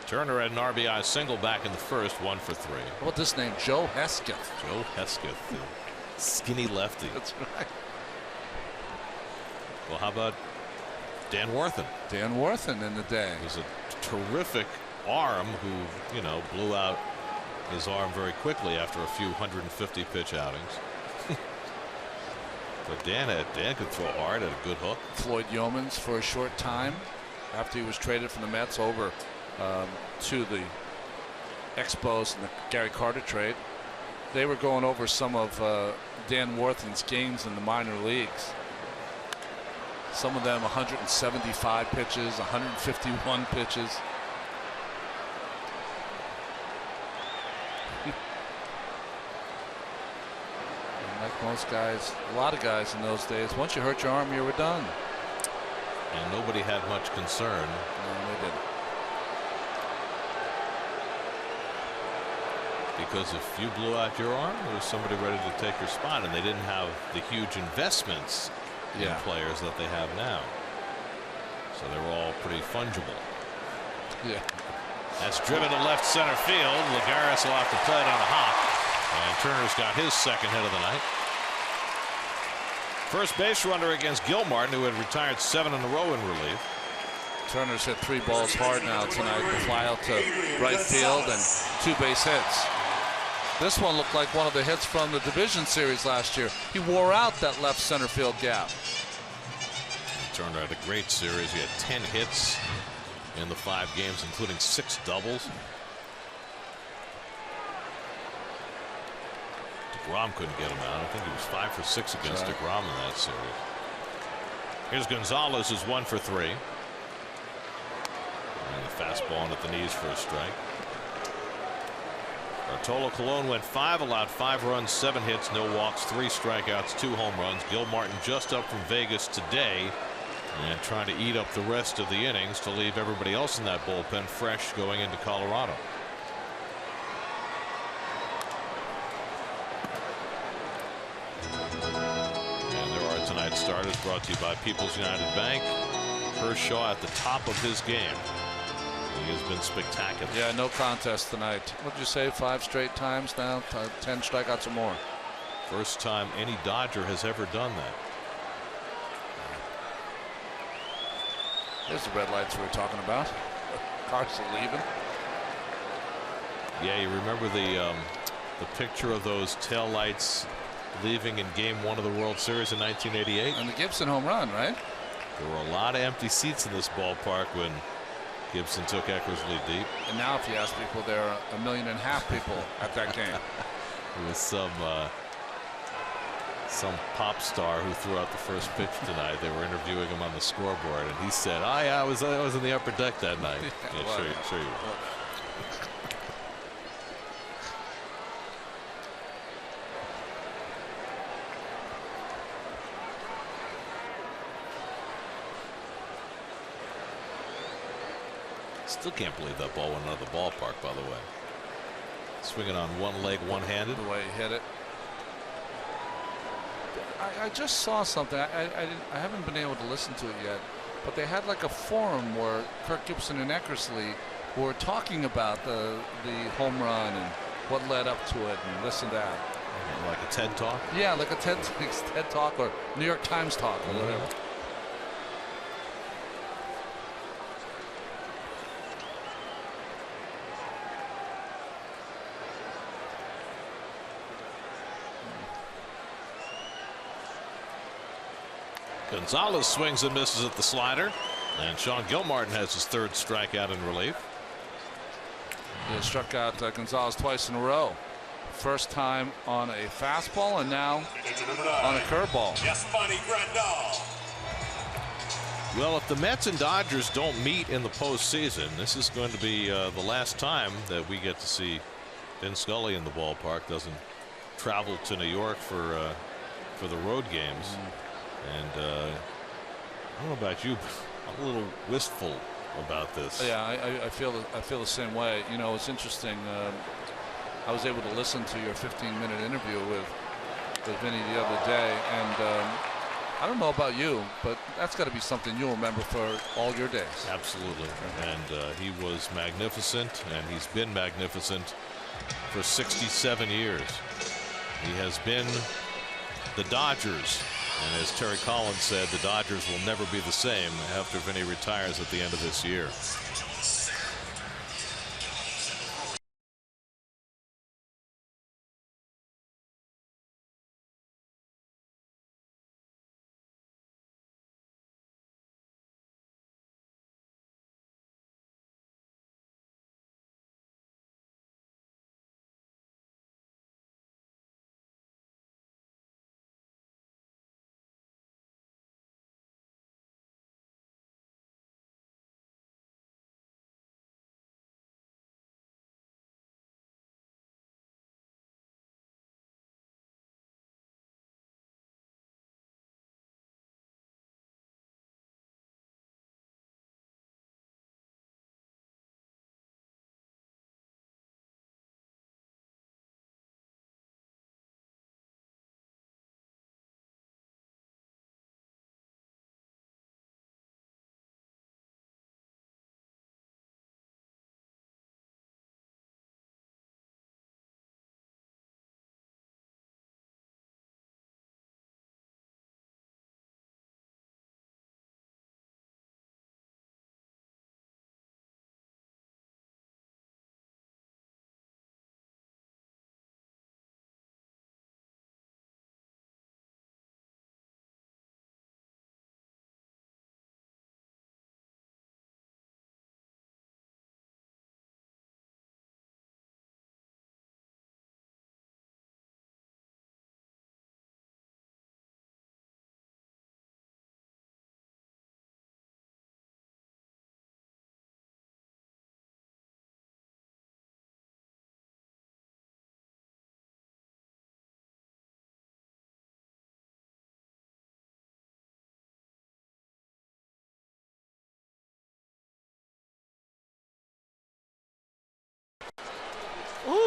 Turner had an RBI single back in the first, 1 for 3. How about this name, Joe Hesketh? Joe Hesketh, the skinny lefty. That's right. Well, how about Dan Worthen? Dan Worthen in the day. He was a terrific arm who, blew out his arm very quickly after a few 150 pitch outings. But Dan could throw hard, had a good hook. Floyd Yeomans for a short time after he was traded from the Mets over to the Expos and the Gary Carter trade. They were going over some of Dan Worthen's games in the minor leagues. Some of them 175 pitches, 151 pitches. Like most guys, a lot of guys in those days, once you hurt your arm, you were done. And nobody had much concern. No, they didn't. Because if you blew out your arm, there was somebody ready to take your spot, and they didn't have the huge investments in players that they have now. So they were all pretty fungible. Yeah. That's driven to left center field. Lagares will have to play it on a hop. And Turner's got his second hit of the night. First base runner against Gilmartin, who had retired 7 in a row in relief. Turner's hit 3 balls hard now tonight. The fly out to right field and 2 base hits. This one looked like one of the hits from the division series last year. He wore out that left center field gap. Turner had a great series. He had 10 hits in the 5 games, including 6 doubles. DeGrom couldn't get him out. I think he was 5 for 6 against DeGrom in that series. Here's Gonzalez, who's 1 for 3. And the fastball in at the knees for a strike. Bartolo Colon went 5, allowed 5 runs, 7 hits, no walks, 3 strikeouts, 2 home runs. Gilmartin just up from Vegas today and trying to eat up the rest of the innings to leave everybody else in that bullpen fresh going into Colorado. And there are tonight's starters brought to you by People's United Bank. Kershaw at the top of his game. He has been spectacular. Yeah, no contest tonight. What did you say? 5 straight times now, 10 strikeouts or more. First time any Dodger has ever done that. There's the red lights we were talking about. Cars are leaving. Yeah, you remember the picture of those tail lights leaving in Game 1 of the World Series in 1988? And the Gibson home run, right? There were a lot of empty seats in this ballpark when Gibson took Eckersley deep. And now if you ask people, there are 1.5 million people at that game. It was some pop star who threw out the first pitch tonight. They were interviewing him on the scoreboard, and he said, "Oh yeah, I was in the upper deck that night." Yeah, sure you were. Still can't believe that ball went out of the ballpark, by the way. Swinging on one leg, one-handed. The way he hit it. I just saw something. I haven't been able to listen to it yet, but they had like a forum where Kirk Gibson and Eckersley were talking about the home run and what led up to it and this and that. Like a TED Talk? Yeah, like a TED Talk or New York Times Talk or whatever. Gonzalez swings and misses at the slider, and Sean Gilmartin has his 3rd strikeout in relief. He struck out Gonzalez twice in a row. First time on a fastball and now on a curveball. Well, if the Mets and Dodgers don't meet in the postseason, this is going to be the last time that we get to see Vin Scully in the ballpark. Doesn't travel to New York for the road games. And I don't know about you, but I'm a little wistful about this. Yeah, I feel the same way. You know, it's interesting. I was able to listen to your 15-minute interview with Vinny the other day, and I don't know about you, but that's got to be something you'll remember for all your days. Absolutely. And he was magnificent, and he's been magnificent for 67 years. He has been the Dodgers. And as Terry Collins said, the Dodgers will never be the same after Vinny retires at the end of this year.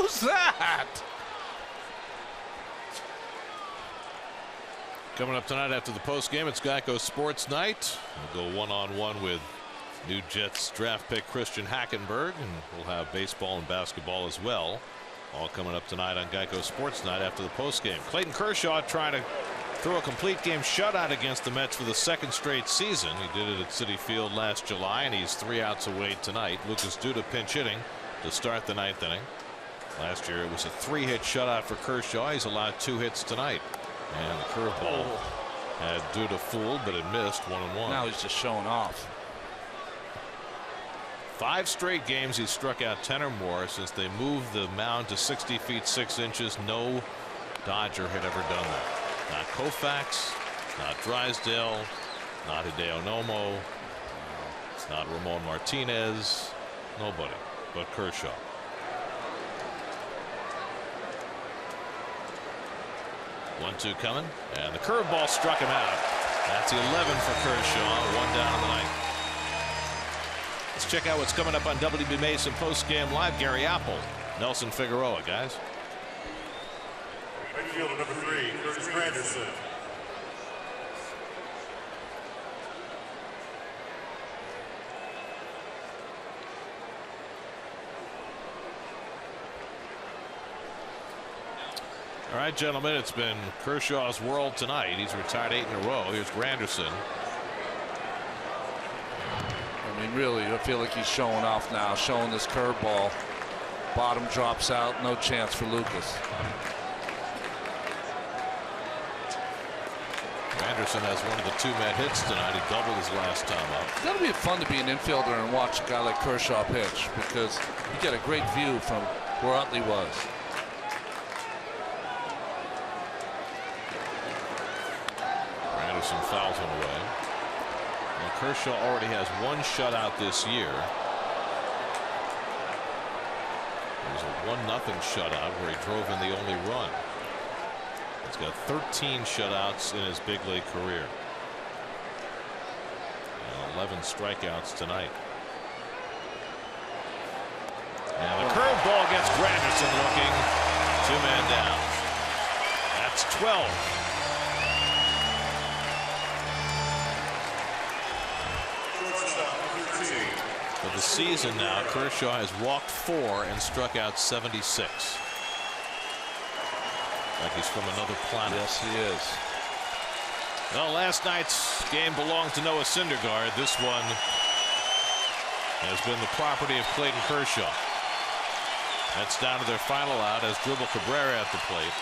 Who's that? Coming up tonight after the post game, it's Geico Sports Night. We'll go one-on-one with new Jets draft pick Christian Hackenberg, and we'll have baseball and basketball as well. All coming up tonight on Geico Sports Night after the post game. Clayton Kershaw trying to throw a complete game shutout against the Mets for the second straight season. He did it at Citi Field last July, and he's 3 outs away tonight. Lucas Duda pinch hitting to start the 9th inning. Last year it was a 3-hit shutout for Kershaw. He's allowed 2 hits tonight. And the curveball had Duda fooled, but it missed 1-1. Now he's just showing off. 5 straight games he's struck out 10 or more since they moved the mound to 60 feet 6 inches. No Dodger had ever done that. Not Koufax, not Drysdale, not Hideo Nomo, it's not Ramon Martinez. Nobody but Kershaw. One-two coming, and the curveball struck him out. That's 11 for Kershaw. 1 down in the 9th. Let's check out what's coming up on WB Mason post-game live. Gary Apple, Nelson Figueroa, guys. Right fielder number 3, Curtis Granderson. All right, gentlemen, it's been Kershaw's world tonight. He's retired 8 in a row. Here's Granderson. I mean, really, I feel like he's showing off now, showing this curveball. Bottom drops out, no chance for Lucas. Granderson has one of the 2-man hits tonight. He doubled his last time up. It's gotta be fun to be an infielder and watch a guy like Kershaw pitch, because you get a great view from where Utley was. Granderson fouls him away. Well, Kershaw already has 1 shutout this year. It was a 1-0 shutout where he drove in the only run. He's got 13 shutouts in his big league career. And 11 strikeouts tonight. And the curveball gets Granderson looking. 2-man down. That's 12. For the season now, Kershaw has walked 4 and struck out 76. Like he's from another planet. Yes, he is. Well, last night's game belonged to Noah Syndergaard. This one has been the property of Clayton Kershaw. That's down to their final out as Dribble Cabrera at the plate.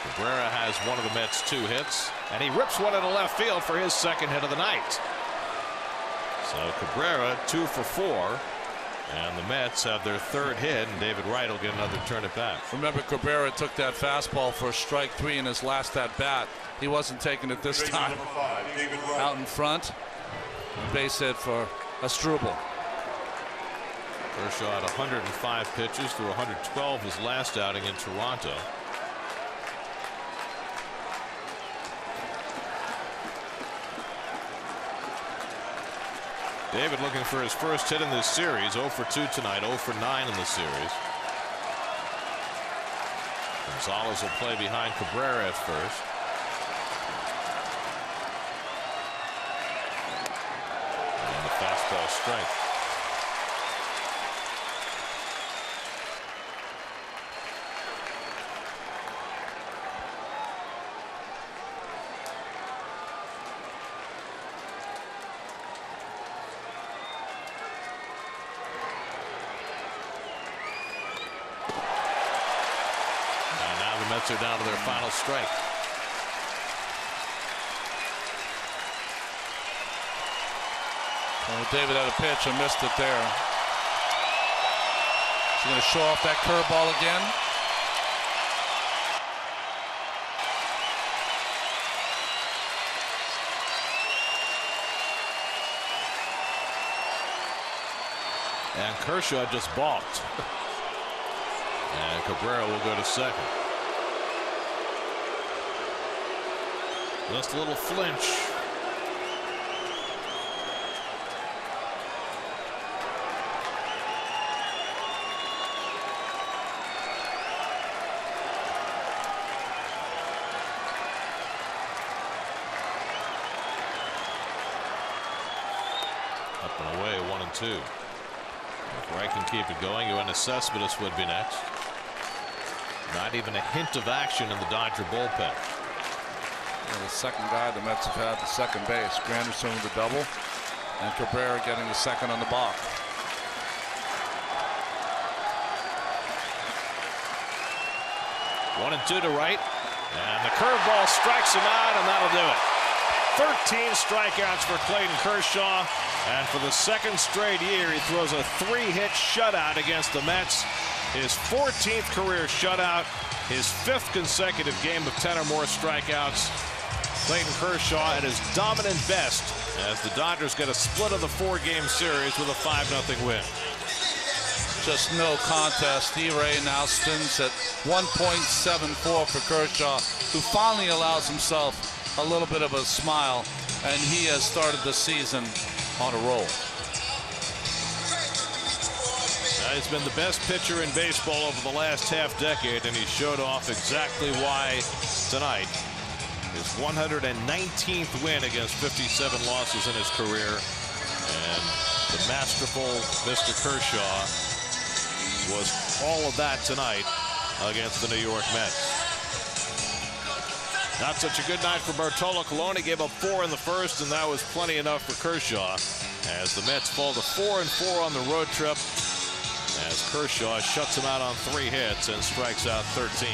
Cabrera has one of the Mets' 2 hits, and he rips one into left field for his 2nd hit of the night. So Cabrera 2 for 4, and the Mets have their 3rd hit, and David Wright will get another turn at bat. Remember, Cabrera took that fastball for strike 3 in his last at bat. He wasn't taking it this time. Out in front, base hit for Asdrubal. Kershaw had 105 pitches through 112 his last outing in Toronto. David looking for his first hit in this series. 0 for 2 tonight, 0 for 9 in the series. Gonzalez will play behind Cabrera at first. And the fastball strike. Mets are down to their final strike. Well, David had a pitch and missed it there. He's going to show off that curveball again. And Kershaw just balked. And Cabrera will go to 2nd. Just a little flinch. Up and away, 1-2. If Wright can keep it going, Yoenis Cespedes would be next. Not even a hint of action in the Dodger bullpen. The second guy the Mets have had the second base. Granderson with the double, and Cabrera getting the second on the box. One and two to Wright, and the curveball strikes him out, and that'll do it. 13 strikeouts for Clayton Kershaw, and for the second straight year, he throws a 3-hit shutout against the Mets. His 14th career shutout, his 5th consecutive game of 10 or more strikeouts. Clayton Kershaw at his dominant best as the Dodgers get a split of the 4-game series with a 5-0 win. Just no contest. ERA now stands at 1.74 for Kershaw, who finally allows himself a little bit of a smile, and he has started the season on a roll. He's been the best pitcher in baseball over the last half-decade, and he showed off exactly why tonight. His 119th win against 57 losses in his career, and the masterful Mr. Kershaw was all of that tonight against the New York Mets. Not such a good night for Bartolo Colon. He gave up 4 in the first, and that was plenty enough for Kershaw as the Mets fall to 4-4 on the road trip, as Kershaw shuts him out on 3 hits and strikes out 13.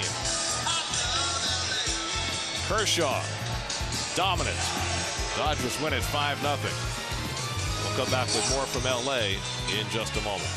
Kershaw, dominant. Dodgers win it 5-0. We'll come back with more from LA in just a moment.